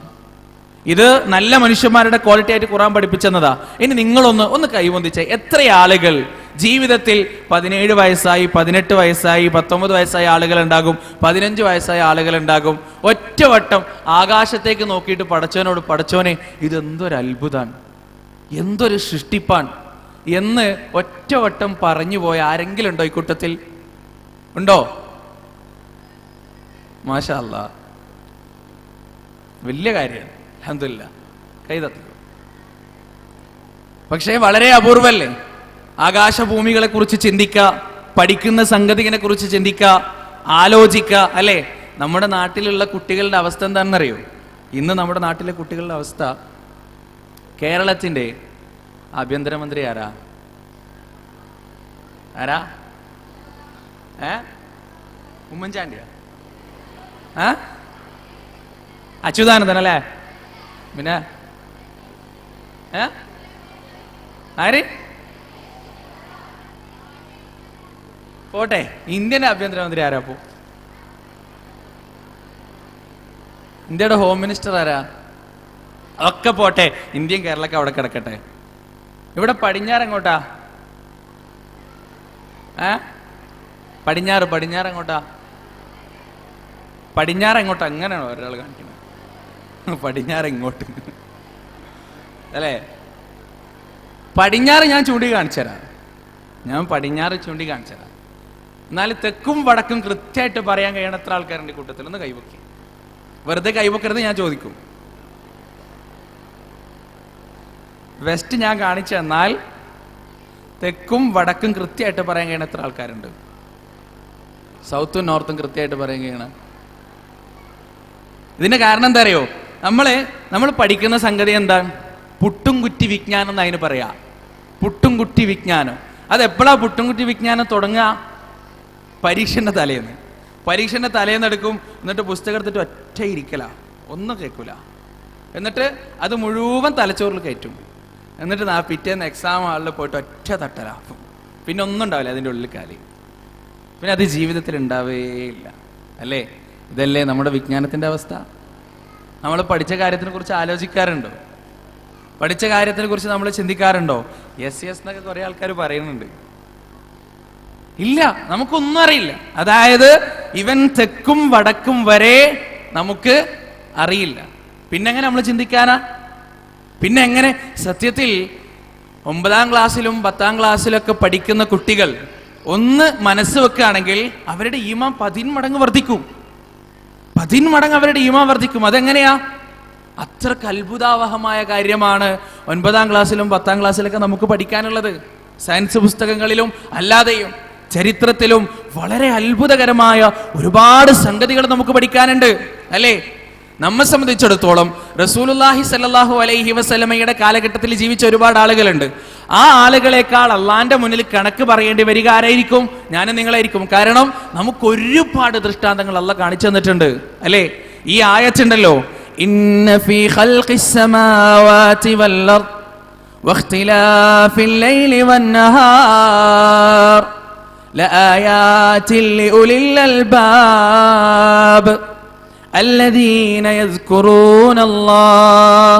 ഇത് നല്ല മനുഷ്യന്മാരുടെ ക്വാളിറ്റി ആയിട്ട് ഖുർആൻ പഠിപ്പിച്ചെന്നതാ. ഇനി നിങ്ങളൊന്ന് കൈവന്തിച്ച എത്ര ആളുകൾ ജീവിതത്തിൽ 17 വയസ്സായി, 18 വയസ്സായി, 19 വയസ്സായ ആളുകൾ ഉണ്ടാകും, 15 വയസ്സായ ആളുകൾ ഉണ്ടാകും. ഒറ്റവട്ടം ആകാശത്തേക്ക് നോക്കിയിട്ട് പടച്ചവനോട്, പടച്ചോനെ ഇതെന്തൊരു അത്ഭുതമാണ്, എന്തൊരു സൃഷ്ടിപ്പാൻ എന്ന് ഒറ്റവട്ടം പറഞ്ഞു പോയ ആരെങ്കിലും ഉണ്ടോ? ഈ കൂട്ടത്തിൽ ഉണ്ടോ? മാഷാ അല്ലാഹ്, വലിയ കാര്യമാണ്. അൽഹംദുലില്ലാഹ്, കൈതട്ടി. പക്ഷേ വളരെ അപൂർവല്ലേ ആകാശഭൂമികളെ കുറിച്ച് ചിന്തിക്കുക, പഠിക്കുന്ന സംഗതികളെ കുറിച്ച് ചിന്തിക്കുക, ആലോചിക്കുക അല്ലേ? നമ്മുടെ നാട്ടിലുള്ള കുട്ടികളുടെ അവസ്ഥ എന്താണെന്നറിയോ? ഇന്ന് നമ്മുടെ നാട്ടിലെ കുട്ടികളുടെ അവസ്ഥ, കേരളത്തിന്റെ ആഭ്യന്തരമന്ത്രി ആരാ? ഉമ്മൻചാണ്ടിയാ? അച്യുതാനന്ദൻ അല്ലേ? പിന്നെ ആര്? പോട്ടെ, ഇന്ത്യൻ ആഭ്യന്തരമന്ത്രി ആരാ? പോ, ഇന്ത്യയുടെ ഹോം മിനിസ്റ്റർ ആരാ? ഒക്കെ പോട്ടെ, ഇന്ത്യയും കേരളമൊക്കെ അവിടെ കിടക്കട്ടെ. ഇവിടെ പടിഞ്ഞാറ് എങ്ങോട്ടാ? പടിഞ്ഞാറ് എങ്ങോട്ടാ? പടിഞ്ഞാറ് എങ്ങോട്ടാ? അങ്ങനെയാണോ ഒരാൾ കാണിക്കുന്നത്? പടിഞ്ഞാറ് എങ്ങോട്ട് അല്ലേ? പടിഞ്ഞാറ് ഞാൻ കാണിച്ചു തരാം. പടിഞ്ഞാറ് കാണിച്ചു തരാം. എന്നാലും തെക്കും വടക്കും കൃത്യമായിട്ട് പറയാൻ കഴിയണ എത്ര ആൾക്കാരുടെ കൂട്ടത്തിൽ ഒന്ന് കൈവക്കി. വെറുതെ കൈവക്കരുത്, ഞാൻ ചോദിക്കും. വെസ്റ്റ് ഞാൻ കാണിച്ചു തന്നാൽ തെക്കും വടക്കും കൃത്യമായിട്ട് പറയാൻ കഴിയണ എത്ര ആൾക്കാരുണ്ട്? സൗത്തും നോർത്തും കൃത്യമായിട്ട് പറയാൻ കഴിയണം. ഇതിന്റെ കാരണം എന്താ അറിയോ? നമ്മൾ പഠിക്കുന്ന സംഗതി എന്താണ്? പുട്ടും കുറ്റി വിജ്ഞാനം എന്ന് അതിന് പറയാ. പുട്ടും കുറ്റി വിജ്ഞാനം. അതെപ്പോഴാ പുട്ടും കുറ്റി വിജ്ഞാനം തുടങ്ങുക? പരീക്ഷന്റെ തലേന്ന് എടുക്കും. എന്നിട്ട് പുസ്തകം എടുത്തിട്ട് ഒറ്റ ഇരിക്കല, ഒന്നും കേൾക്കൂല. എന്നിട്ട് അത് മുഴുവൻ തലച്ചോറിൽ കയറ്റും. എന്നിട്ട് പിറ്റേന്ന് എക്സാം ഹാളിൽ പോയിട്ട് ഒറ്റ തട്ടല. പിന്നെ ഒന്നും ഉണ്ടാവില്ല അതിൻ്റെ ഉള്ളിൽ കാലി. പിന്നെ അത് ജീവിതത്തിൽ ഉണ്ടാവേയില്ല. അല്ലേ? ഇതല്ലേ നമ്മുടെ വിജ്ഞാനത്തിന്റെ അവസ്ഥ? നമ്മൾ പഠിച്ച കാര്യത്തിനെ കുറിച്ച് ആലോചിക്കാറുണ്ടോ? പഠിച്ച കാര്യത്തിനെ കുറിച്ച് നമ്മൾ ചിന്തിക്കാറുണ്ടോ? യെസ് എന്നൊക്കെ കുറെ ആൾക്കാർ പറയുന്നുണ്ട്. ഇല്ല, നമുക്കൊന്നും അറിയില്ല. അതായത് ഇവൻ തെക്കും വടക്കും വരെ നമുക്ക് അറിയില്ല. പിന്നെങ്ങനെ നമ്മൾ ചിന്തിക്കാനാ? പിന്നെ എങ്ങനെ? സത്യത്തിൽ 9ാം ക്ലാസ്സിലും 10ാം ക്ലാസ്സിലൊക്കെ പഠിക്കുന്ന കുട്ടികൾ ഒന്ന് മനസ്സ് വെക്കുകയാണെങ്കിൽ അവരുടെ ഈമാൻ 10 മടങ്ങ് വർദ്ധിക്കും. 10 മടങ്ങ് അവരുടെ ഈമാൻ വർദ്ധിക്കും. അതെങ്ങനെയാ? അത്രക്ക് അത്ഭുതാവഹമായ കാര്യമാണ് 9ാം ക്ലാസ്സിലും 10ാം ക്ലാസ്സിലൊക്കെ നമുക്ക് പഠിക്കാനുള്ളത്. സയൻസ് പുസ്തകങ്ങളിലും അല്ലാതെയും ചരിത്രത്തിലും വളരെ അത്ഭുതകരമായ ഒരുപാട് സംഗതികൾ നമുക്ക് പഠിക്കാനുണ്ട്. അല്ലേ? നമ്മെ സംബന്ധിച്ചിടത്തോളം റസൂലുള്ളാഹി സ്വല്ലല്ലാഹു അലൈഹി വസല്ലമയുടെ കാലഘട്ടത്തിൽ ജീവിച്ച ഒരുപാട് ആളുകളുണ്ട്. ആ ആളുകളെക്കാൾ അള്ളാന്റെ മുന്നിൽ കണക്ക് പറയേണ്ടി വരിക ആരായിരിക്കും? ഞാനും നിങ്ങളായിരിക്കും. കാരണം നമുക്ക് ഒരുപാട് ദൃഷ്ടാന്തങ്ങൾ അള്ളാഹ് കാണിച്ചു തന്നിട്ടുണ്ട്. അല്ലേ? ഈ ആയത്തുണ്ടല്ലോ, ഇന്ന ഫീ ഖൽഖിസ് സമാവാതി വൽ അർദ് വഖ്തിലാഫിൽ ലൈലി വന്നഹാർ ലആയാതിൻ ലിഉലിൽ അൽബാബ് الذين يذكرون الله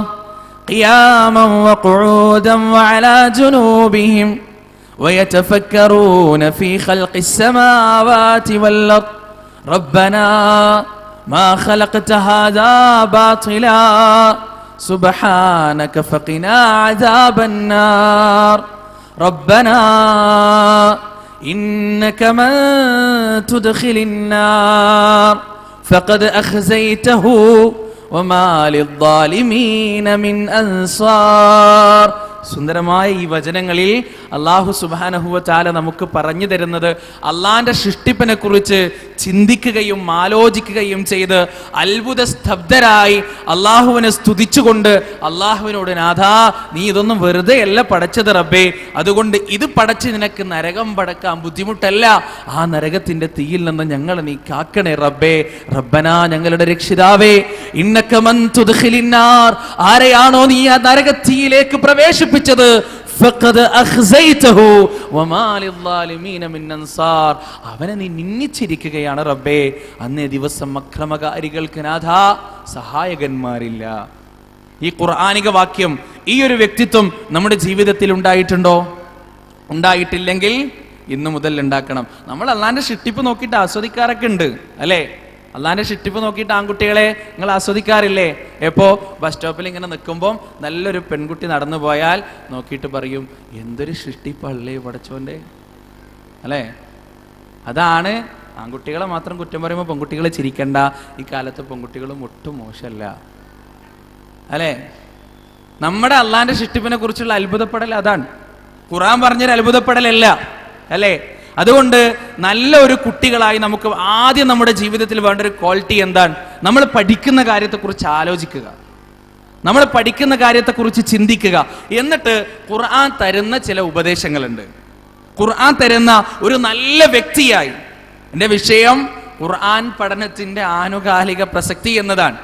قياما وقعودا وعلى جنوبهم ويتفكرون في خلق السماوات والأرض ربنا ما خلقت هذا باطلا سبحانك فقنا عذاب النار ربنا إنك من تدخل النار فقد أخزيته وما للظالمين من أنصار. സുന്ദരമായ ഈ വചനങ്ങളിൽ അല്ലാഹു സുബ്ഹാനഹു വ തആല നമുക്ക് പറഞ്ഞു തരുന്നത് അള്ളാന്റെ സൃഷ്ടിപ്പിനെ കുറിച്ച് ചിന്തിക്കുകയും ആലോചിക്കുകയും ചെയ്ത് അത്ഭുത സ്തബ്ധരായി അള്ളാഹുവിനെ സ്തുതിച്ചുകൊണ്ട് അള്ളാഹുവിനോട്, നാഥാ, നീ ഇതൊന്നും വെറുതെ അല്ല പടച്ചത് റബ്ബേ, അതുകൊണ്ട് ഇത് പടച്ച് നിനക്ക് നരകം പടക്കാൻ ബുദ്ധിമുട്ടല്ല, ആ നരകത്തിന്റെ തീയിൽ നിന്ന് ഞങ്ങളെ നീ കാക്കണേ റബ്ബേ. റബ്ബനാ, ഞങ്ങളുടെ രക്ഷിതാവേ, ഇന്നക മൻ തുദ്ഖിലിൻ നാർ, ആരെയാണോ നീ ആ നരകത്തീയിലേക്ക് പ്രവേശിപ്പിച്ചത്, അവനെ നീ നിന്ദിച്ചിരിക്കുകയാണ് റബ്ബേ. അന്നേ ദിവസം അക്രമകാരികൾക്ക് നാഥാ സഹായകന്മാരില്ല. ഈ ഖുർആനിക വാക്യം, ഈ ഒരു വ്യക്തിത്വം നമ്മുടെ ജീവിതത്തിൽ ഉണ്ടായിട്ടുണ്ടോ? ഉണ്ടായിട്ടില്ലെങ്കിൽ ഇന്നു മുതൽ ഉണ്ടാക്കണം. നമ്മൾ അള്ളാന്റെ സൃഷ്ടിപ്പ് നോക്കിയിട്ട് ആസ്വദിക്കാറൊക്കെ ഉണ്ട്. അല്ലേ? അള്ളാന്റെ സൃഷ്ടിപ്പ് നോക്കിയിട്ട് ആൺകുട്ടികളെ നിങ്ങൾ ആസ്വദിക്കാറില്ലേ? എപ്പോ ബസ് സ്റ്റോപ്പിൽ ഇങ്ങനെ നിൽക്കുമ്പോൾ നല്ലൊരു പെൺകുട്ടി നടന്നു പോയാൽ നോക്കിയിട്ട് പറയും, എന്തൊരു സൃഷ്ടിപ്പല്ലേ പടച്ചോന്റെ. അല്ലേ? അതാണ് ആൺകുട്ടികളെ മാത്രം കുറ്റം പറയുമ്പോൾ പെൺകുട്ടികളെ ചിരിക്കണ്ട. ഈ കാലത്ത് പെൺകുട്ടികളും ഒട്ടും മോശമല്ല. അല്ലേ? നമ്മുടെ അള്ളാന്റെ സൃഷ്ടിപ്പിനെ കുറിച്ചുള്ള അത്ഭുതപ്പെടൽ അതാണ്. ഖുർആൻ പറഞ്ഞൊരു അത്ഭുതപ്പെടലല്ല. അല്ലേ? അതുകൊണ്ട് നല്ല ഒരു കുട്ടികളായി നമുക്ക് ആദ്യം നമ്മുടെ ജീവിതത്തിൽ വേണ്ട ഒരു ക്വാളിറ്റി എന്താണ്? നമ്മൾ പഠിക്കുന്ന കാര്യത്തെക്കുറിച്ച് ആലോചിക്കുക, നമ്മൾ പഠിക്കുന്ന കാര്യത്തെക്കുറിച്ച് ചിന്തിക്കുക. എന്നിട്ട് ഖുർആൻ തരുന്ന ചില ഉപദേശങ്ങളുണ്ട്. ഖുർആൻ തരുന്ന ഒരു നല്ല വ്യക്തിയായി, എൻ്റെ വിഷയം ഖുർആൻ പഠനത്തിന്റെ ആനുകാലിക പ്രസക്തി എന്നതാണ്.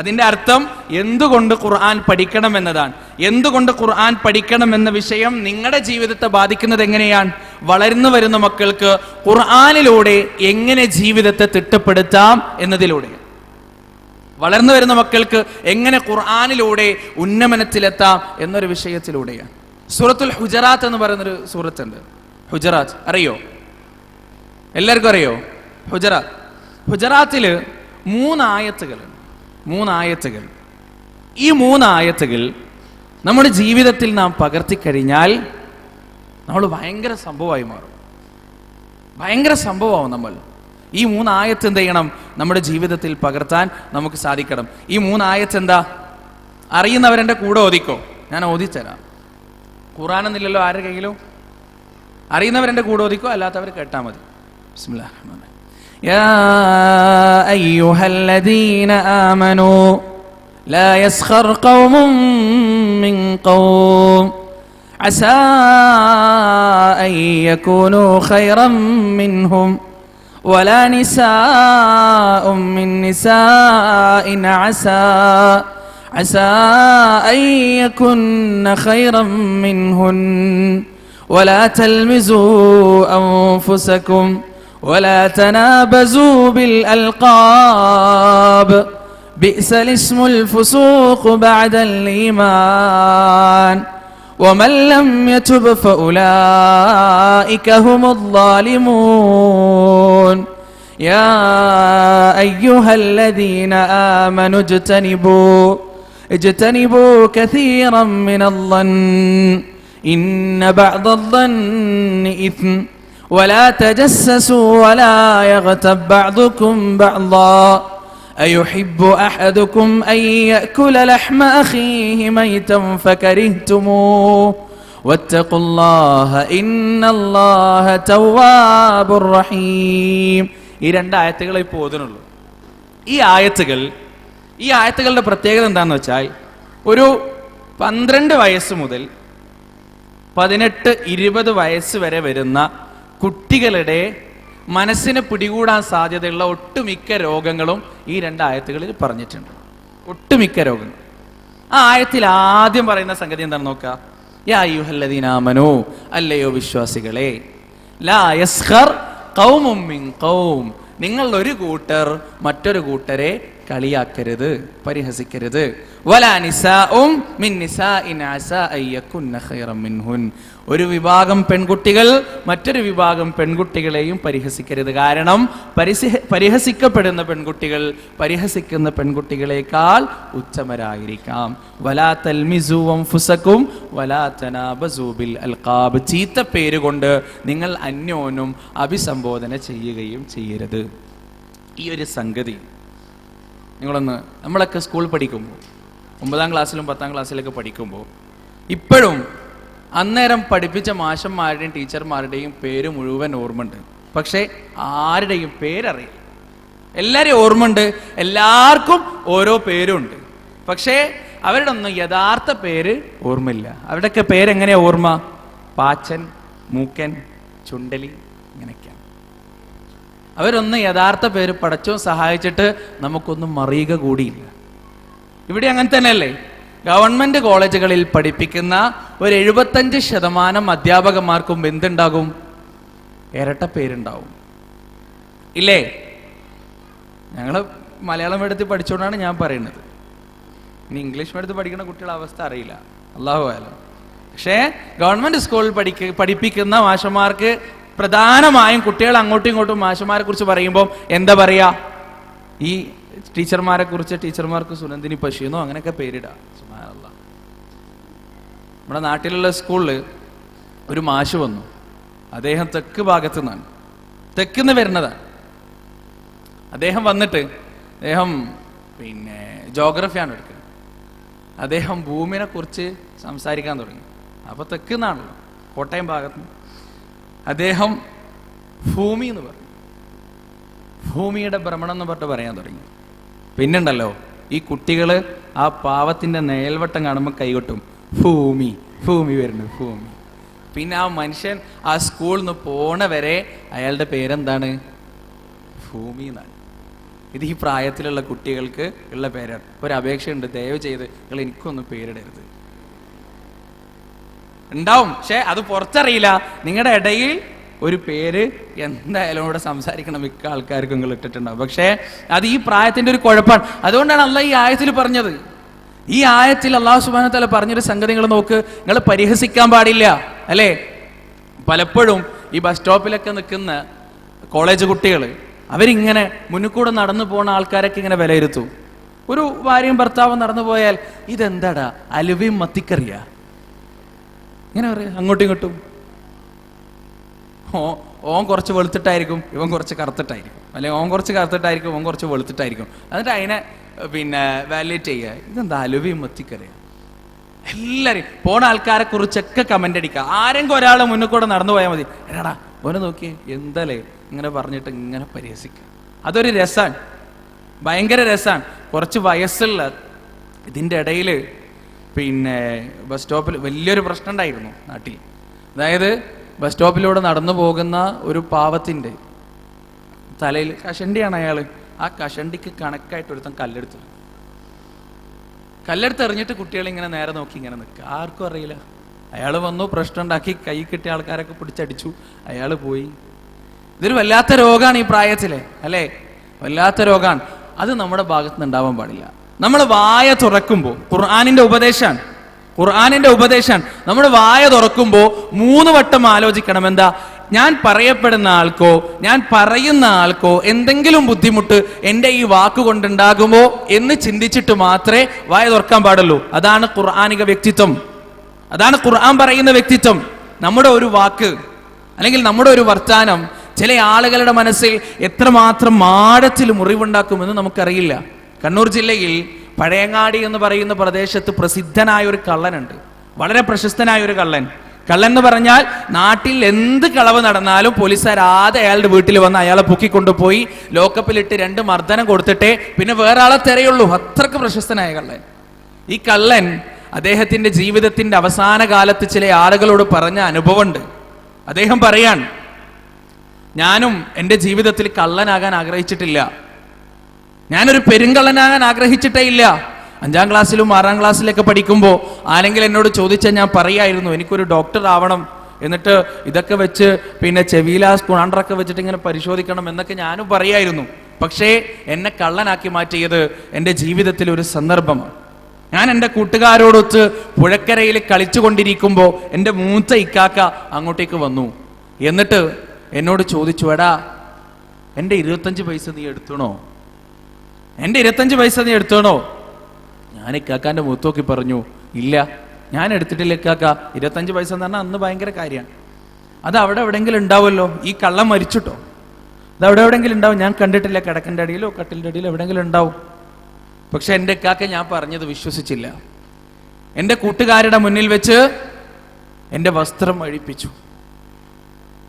അതിൻ്റെ അർത്ഥം എന്തുകൊണ്ട് ഖുർആൻ പഠിക്കണം എന്നതാണ്. എന്തുകൊണ്ട് ഖുർആൻ പഠിക്കണം എന്ന വിഷയം നിങ്ങളുടെ ജീവിതത്തെ ബാധിക്കുന്നത് എങ്ങനെയാണ്? വളർന്നു വരുന്ന മക്കൾക്ക് ഖുർആനിലൂടെ എങ്ങനെ ജീവിതത്തെ തിട്ടപ്പെടുത്താം എന്നതിലൂടെ, വളർന്നു വരുന്ന മക്കൾക്ക് എങ്ങനെ ഖുർആനിലൂടെ ഉന്നമനത്തിലെത്താം എന്നൊരു വിഷയത്തിലൂടെയാണ്. സൂറത്തുൽ ഹുജറാത്ത് എന്ന് പറയുന്നൊരു സൂറത്തുണ്ട്. ഹുജറാത്ത് അറിയോ? എല്ലാവർക്കും അറിയോ? ഹുജറാത്തില് 3 ആയത്തുകളുണ്ട്. 3 ആയത്തുകൾ. ഈ 3 ആയത്തുകൾ നമ്മുടെ ജീവിതത്തിൽ നാം പകർത്തിക്കഴിഞ്ഞാൽ നമ്മൾ ഭയങ്കര സംഭവമായി മാറും. ഭയങ്കര സംഭവമാവും. നമ്മൾ ഈ 3 ആയത്ത് എന്ത് ചെയ്യണം? നമ്മുടെ ജീവിതത്തിൽ പകർത്താൻ നമുക്ക് സാധിക്കണം. ഈ 3 ആയത്ത് എന്താ? അറിയുന്നവരെൻ്റെ കൂടെ ഓതിക്കോ, ഞാൻ ഓതിത്തരാം. ഖുർആനൊന്നുമില്ലല്ലോ ആരുടെ കയ്യിലും. അറിയുന്നവരെൻ്റെ കൂടെ ഓതിക്കോ, അല്ലാത്തവർ കേട്ടാൽ മതി. ബിസ്മില്ലാഹിർ റഹ്മാനിർ റഹീം. യാ അയ്യുഹല്ലദീന ആമനൂ ലാ യസ്ഖർ ഖൗമും മിൻ ഖൗം അസാ അൻ യകൂനൂ ഖൈറൻ മിൻഹും വലാ നിസാഉം മിൻ നിസാഇൻ عسى أن يكن خيرا منهن ولا تلمزوا أنفسكم ولا تنابزوا بالألقاب بئس الاسم الفسوق بعد الإيمان ومن لم يتب فأولئك هم الظالمون يا أيها الذين آمنوا اجتنبوا كثيرا من الظن إن بعض الظن إثم ولا تجسسوا ولا يغتب بعضكم بعضا أيحب أحدكم أن يأكل لحم أخيه ميتا فكرهتموه واتقوا الله إن الله تواب رحيم. ഈ 2 ആയത്തുകളെ ഇപ്പോൾ ഓതുന്നുള്ളൂ. ഈ ആയത്തുകളുടെ പ്രത്യേകത എന്താണെന്ന് വെച്ചാൽ, ഒരു 12 വയസ്സ് മുതൽ 18-20 വയസ്സ് വരെ വരുന്ന കുട്ടികളുടെ മനസ്സിനെ പിടികൂടാൻ സാധ്യതയുള്ള ഒട്ടുമിക്ക രോഗങ്ങളും ഈ 2 ആയത്തുകളിൽ പറഞ്ഞിട്ടുണ്ട്. ഒട്ടുമിക്ക രോഗങ്ങൾ. ആ ആയത്തിൽ ആദ്യം പറയുന്ന സംഗതി എന്താണെന്ന് നോക്കുക. യാ അയ്യുഹല്ലദീന ആമനൂ, അല്ലയോ വിശ്വാസികളെ, ലാ യസ്ഖർ ഖൗമും മിൻ ഖൗം, നിങ്ങൾ ഒരു കൂട്ടർ മറ്റൊരു കൂട്ടരെ കളിയാക്കരുത്, പരിഹസിക്കരുത്. വലാ നിസാഉം മിൻ നിസാഇൻ അസാ അൻ യകുന്ന ഖൈറൻ മിൻഹുൻ, ഒരു വിഭാഗം പെൺകുട്ടികൾ മറ്റൊരു വിഭാഗം പെൺകുട്ടികളെയും പരിഹസിക്കരുത്. കാരണം പരിഹസിക്കപ്പെടുന്ന പെൺകുട്ടികൾ പരിഹസിക്കുന്ന പെൺകുട്ടികളെക്കാൾ ഉത്തമരായിരിക്കാം. വലാ തൽമിസു അൻഫുസകും വലാ തനാബസു ബിൽ അൽഖാബ്, ചീത്ത പേരുകൊണ്ട് നിങ്ങൾ അന്യോന്യം അഭിസംബോധന ചെയ്യുകയും ചെയ്യരുത്. ഈ ഒരു സംഗതി നമ്മളൊക്കെ സ്കൂൾ പഠിക്കുമ്പോൾ, 9ാം ക്ലാസ്സിലും 10ാം ക്ലാസ്സിലൊക്കെ പഠിക്കുമ്പോൾ, ഇപ്പോഴും അന്നേരം പഠിപ്പിച്ച മാഷന്മാരുടെയും ടീച്ചർമാരുടെയും പേര് മുഴുവൻ ഓർമ്മയുണ്ട്. പക്ഷേ ആരുടെയും പേരറിയില്ല. എല്ലാവരെയും ഓർമ്മയുണ്ട്, എല്ലാവർക്കും ഓരോ പേരുണ്ട്. പക്ഷേ അവരുടെ ഒന്നും യഥാർത്ഥ പേര് ഓർമ്മയില്ല. അവരുടെയൊക്കെ പേരെങ്ങനെയാ ഓർമ്മ? പാച്ചൻ, മൂക്കൻ, ചുണ്ടലി, ഇങ്ങനെയൊക്കെയാണ്. അവരൊന്നും യഥാർത്ഥ പേര് പടച്ചോ സഹായിച്ചിട്ട് നമുക്കൊന്നും അറിയുക കൂടിയില്ല. ഇവിടെ അങ്ങനെ തന്നെയല്ലേ? ഗവൺമെന്റ് കോളേജുകളിൽ പഠിപ്പിക്കുന്ന ഒരു 75% അധ്യാപകന്മാർക്കും എന്തുണ്ടാകും? ഇരട്ട പേരുണ്ടാവും, ഇല്ലേ? ഞങ്ങൾ മലയാളം മീഡിയത്തിൽ പഠിച്ചുകൊണ്ടാണ് ഞാൻ പറയുന്നത്. ഇനി ഇംഗ്ലീഷ് മീഡിയത്തിൽ പഠിക്കുന്ന കുട്ടികളുടെ അവസ്ഥ അറിയില്ല, അല്ലാഹു ആലം. പക്ഷേ ഗവൺമെന്റ് സ്കൂളിൽ പഠിപ്പിക്കുന്ന മാഷന്മാർക്ക് പ്രധാനമായും കുട്ടികൾ അങ്ങോട്ടും ഇങ്ങോട്ടും മാഷന്മാരെ കുറിച്ച് പറയുമ്പോൾ എന്താ പറയാ? ഈ ടീച്ചർമാരെ കുറിച്ച് ടീച്ചർമാർക്ക് സുനന്ദിനി പശുന്നോ അങ്ങനെയൊക്കെ പേരിടാം. സുബ്ഹാനല്ലാഹ്. നമ്മുടെ നാട്ടിലുള്ള സ്കൂളിൽ ഒരു മാഷ് വന്നു. അദ്ദേഹം തെക്ക് ഭാഗത്തു നിന്നാണ്, തെക്കുന്ന് വരുന്നതാണ്. അദ്ദേഹം വന്നിട്ട് അദ്ദേഹം ജോഗ്രഫിയാണ് എടുക്കുന്നത്. അദ്ദേഹം ഭൂമിനെ കുറിച്ച് സംസാരിക്കാൻ തുടങ്ങി. അപ്പൊ തെക്കുന്നാണല്ലോ, കോട്ടയം ഭാഗത്ത്. അദ്ദേഹം ഭൂമി എന്ന് പറഞ്ഞു, ഭൂമിയുടെ ഭ്രമണം എന്ന് പറഞ്ഞിട്ട് പറയാൻ തുടങ്ങി. പിന്നുണ്ടല്ലോ ഈ കുട്ടികള് ആ പാവത്തിന്റെ നേൽവട്ടം കാണുമ്പോൾ കൈകൊട്ടും, ഭൂമി ഭൂമി വരുന്നു ഭൂമി. പിന്നെ ആ മനുഷ്യൻ ആ സ്കൂളിൽ നിന്ന് പോണ വരെ അയാളുടെ പേരെന്താണ്? ഭൂമി എന്നാണ്. ഇത് ഈ പ്രായത്തിലുള്ള കുട്ടികൾക്ക് ഉള്ള പേരാണ്. ഒരു അപേക്ഷയുണ്ട്, ദയവ് ചെയ്ത് നിങ്ങൾ എനിക്കൊന്നും പേരിടരുത്. ഉണ്ടാവും, പക്ഷെ അത് പുറത്തറിയില്ല. നിങ്ങളുടെ ഇടയിൽ ഒരു പേര് എന്തായാലും ഇവിടെ സംസാരിക്കണം, മിക്ക ആൾക്കാർക്കും നിങ്ങൾ ഇട്ടിട്ടുണ്ടാവും. പക്ഷേ അത് ഈ പ്രായത്തിന്റെ ഒരു കുഴപ്പമാണ്. അതുകൊണ്ടാണ് അള്ളാഹ് ഈ ആയത്തിൽ പറഞ്ഞത്. ഈ ആയത്തിൽ അള്ളാഹു സുബ്ഹാനഹു വ തആല പറഞ്ഞൊരു സംഗതി നിങ്ങൾ നോക്ക്, നിങ്ങൾ പരിഹസിക്കാൻ പാടില്ല അല്ലേ? പലപ്പോഴും ഈ ബസ് സ്റ്റോപ്പിലൊക്കെ നിൽക്കുന്ന കോളേജ് കുട്ടികൾ അവരിങ്ങനെ മുന്നിൽ കൂടെ നടന്നു പോകുന്ന ആൾക്കാരൊക്കെ ഇങ്ങനെ വിലയിരുത്തും. ഒരു ഭാര്യയും ഭർത്താവും നടന്നു പോയാൽ ഇതെന്താടാ അലുവയും മത്തിക്കറിയാ, ഇങ്ങനെ പറയാം അങ്ങോട്ടും ഇങ്ങോട്ടും. ഓൻ കുറച്ച് വെളുത്തിട്ടായിരിക്കും, ഇവൻ കുറച്ച് കറുത്തിട്ടായിരിക്കും, അല്ലെങ്കിൽ ഓൻ കുറച്ച് കറുത്തിട്ടായിരിക്കും, ഓൻ കുറച്ച് വെളുത്തിട്ടായിരിക്കും. എന്നിട്ട് അതിനെ വാലിഡേറ്റ് ചെയ്യുക, ഇതെന്താ അലുവയും മത്തിക്കറിയാ. എല്ലാവരും പോണ ആൾക്കാരെ കുറിച്ചൊക്കെ കമന്റ് അടിക്കുക. ആരെങ്കിലും ഒരാളെ മുന്നിൽ കൂടെ നടന്നു പോയാൽ മതി, എടാ ഓനെ നോക്കിയേ എന്തല്ലേ ഇങ്ങനെ പറഞ്ഞിട്ട് ഇങ്ങനെ പരിഹസിക്കുക. അതൊരു രസാണ്, ഭയങ്കര രസാണ്. കുറച്ച് വയസ്സുള്ള ഇതിൻ്റെ ഇടയിൽ ബസ് സ്റ്റോപ്പിൽ വലിയൊരു പ്രശ്നം ഉണ്ടായിരുന്നു നാട്ടിൽ. അതായത് ബസ് സ്റ്റോപ്പിലൂടെ നടന്നു പോകുന്ന ഒരു പാവത്തിൻ്റെ തലയിൽ കഷണ്ടിയാണ് അയാൾ. ആ കഷണ്ടിക്ക് കണക്കായിട്ട് ഒരുത്തൻ കല്ലെടുത്ത് എറിഞ്ഞിട്ട് കുട്ടികളിങ്ങനെ നേരെ നോക്കി ഇങ്ങനെ നിൽക്കുക. ആർക്കും അറിയില്ല. അയാൾ വന്നു, പ്രശ്നം ഉണ്ടാക്കി, കൈ കിട്ടിയ ആൾക്കാരൊക്കെ പിടിച്ചടിച്ചു, അയാൾ പോയി. ഇതൊരു വല്ലാത്ത രോഗമാണ് ഈ പ്രായത്തിലെ, അല്ലേ? വല്ലാത്ത രോഗമാണ്. അത് നമ്മുടെ ഭാഗത്ത് നിന്ന് ഉണ്ടാവാൻ പാടില്ല. നമ്മൾ വായ തുറക്കുമ്പോൾ ഖുർആനിന്റെ ഉപദേശം നമ്മൾ വായ തുറക്കുമ്പോൾ 3 വട്ടം ആലോചിക്കണം. എന്താ, ഞാൻ പറയപ്പെടുന്ന ആൾക്കോ ഞാൻ പറയുന്ന ആൾക്കോ എന്തെങ്കിലും ബുദ്ധിമുട്ട് എൻ്റെ ഈ വാക്കുകൊണ്ടുണ്ടാകുമോ എന്ന് ചിന്തിച്ചിട്ട് മാത്രമേ വായ തുറക്കാൻ പാടുള്ളൂ. അതാണ് ഖുർആനിക വ്യക്തിത്വം, അതാണ് ഖുർആൻ പറയുന്ന വ്യക്തിത്വം. നമ്മുടെ ഒരു വാക്ക് അല്ലെങ്കിൽ നമ്മുടെ ഒരു വർത്താനം ചില ആളുകളുടെ മനസ്സിൽ എത്രമാത്രം ആഴത്തിൽ മുറിവുണ്ടാക്കുമെന്ന് നമുക്കറിയില്ല. കണ്ണൂർ ജില്ലയിൽ പഴയങ്ങാടി എന്ന് പറയുന്ന പ്രദേശത്ത് പ്രസിദ്ധനായ ഒരു കള്ളനുണ്ട്, വളരെ പ്രശസ്തനായ ഒരു കള്ളൻ എന്ന് പറഞ്ഞാൽ നാട്ടിൽ എന്ത് കളവ് നടന്നാലും പോലീസുകാർ ആദ്യം അയാളുടെ വീട്ടിൽ വന്ന് അയാളെ പൊക്കിക്കൊണ്ടുപോയി ലോക്കപ്പിലിട്ട് 2 മർദ്ദനം കൊടുത്തിട്ടേ പിന്നെ വേറെ ആളെ തിരയുള്ളൂ. അത്രക്ക് പ്രശസ്തനായ കള്ളൻ. ഈ കള്ളൻ അദ്ദേഹത്തിന്റെ ജീവിതത്തിന്റെ അവസാന കാലത്ത് ചില ആളുകളോട് പറഞ്ഞ അനുഭവമുണ്ട്. അദ്ദേഹം പറയാൻ, ഞാനും എൻ്റെ ജീവിതത്തിൽ കള്ളനാകാൻ ആഗ്രഹിച്ചിട്ടില്ല, ഞാനൊരു പെരുങ്കള്ളനാകാൻ ആഗ്രഹിച്ചിട്ടേ ഇല്ല. 5ാം ക്ലാസ്സിലും 6ാം ക്ലാസ്സിലൊക്കെ പഠിക്കുമ്പോൾ ആരെങ്കിലും എന്നോട് ചോദിച്ചാൽ ഞാൻ പറയായിരുന്നു എനിക്കൊരു ഡോക്ടർ ആവണം, എന്നിട്ട് ഇതൊക്കെ വെച്ച് ചെവിയില സ്കൂണാണ്ടറൊക്കെ വെച്ചിട്ട് ഇങ്ങനെ പരിശോധിക്കണം എന്നൊക്കെ ഞാനും പറയായിരുന്നു. പക്ഷേ എന്നെ കള്ളനാക്കി മാറ്റിയത് എൻ്റെ ജീവിതത്തിൽ ഒരു സന്ദർഭമാണ്. ഞാൻ എൻ്റെ കൂട്ടുകാരോടൊത്ത് പുഴക്കരയിൽ കളിച്ചു കൊണ്ടിരിക്കുമ്പോൾ എൻ്റെ മൂത്ത ഇക്കാക്ക അങ്ങോട്ടേക്ക് വന്നു. എന്നിട്ട് എന്നോട് ചോദിച്ചു, എടാ എൻ്റെ 25 പൈസ നീ എടുത്തണോ, എൻ്റെ 25 പൈസ നീ എടുത്തണോ? ഞാൻ ഇക്കാക്കാൻ്റെ മുഖത്ത് നോക്കി പറഞ്ഞു, ഇല്ല ഞാൻ എടുത്തിട്ടില്ല ഇക്കാക്ക. 25 പൈസ എന്ന് പറഞ്ഞാൽ അന്ന് ഭയങ്കര കാര്യമാണ്. അത് അവിടെ എവിടെയെങ്കിലും ഉണ്ടാവുമല്ലോ, ഈ കള്ളം മരിച്ചിട്ടോ, അത് അവിടെ എവിടെയെങ്കിലും ഉണ്ടാവും, ഞാൻ കണ്ടിട്ടില്ല. കിടക്കിൻ്റെ അടിയിലോ കട്ടിലിൻ്റെ അടിയിലോ എവിടെയെങ്കിലും ഉണ്ടാവും. പക്ഷെ എൻ്റെ ഇക്കാക്ക ഞാൻ പറഞ്ഞത് വിശ്വസിച്ചില്ല. എൻ്റെ കൂട്ടുകാരുടെ മുന്നിൽ വെച്ച് എൻ്റെ വസ്ത്രം അഴിപ്പിച്ചു,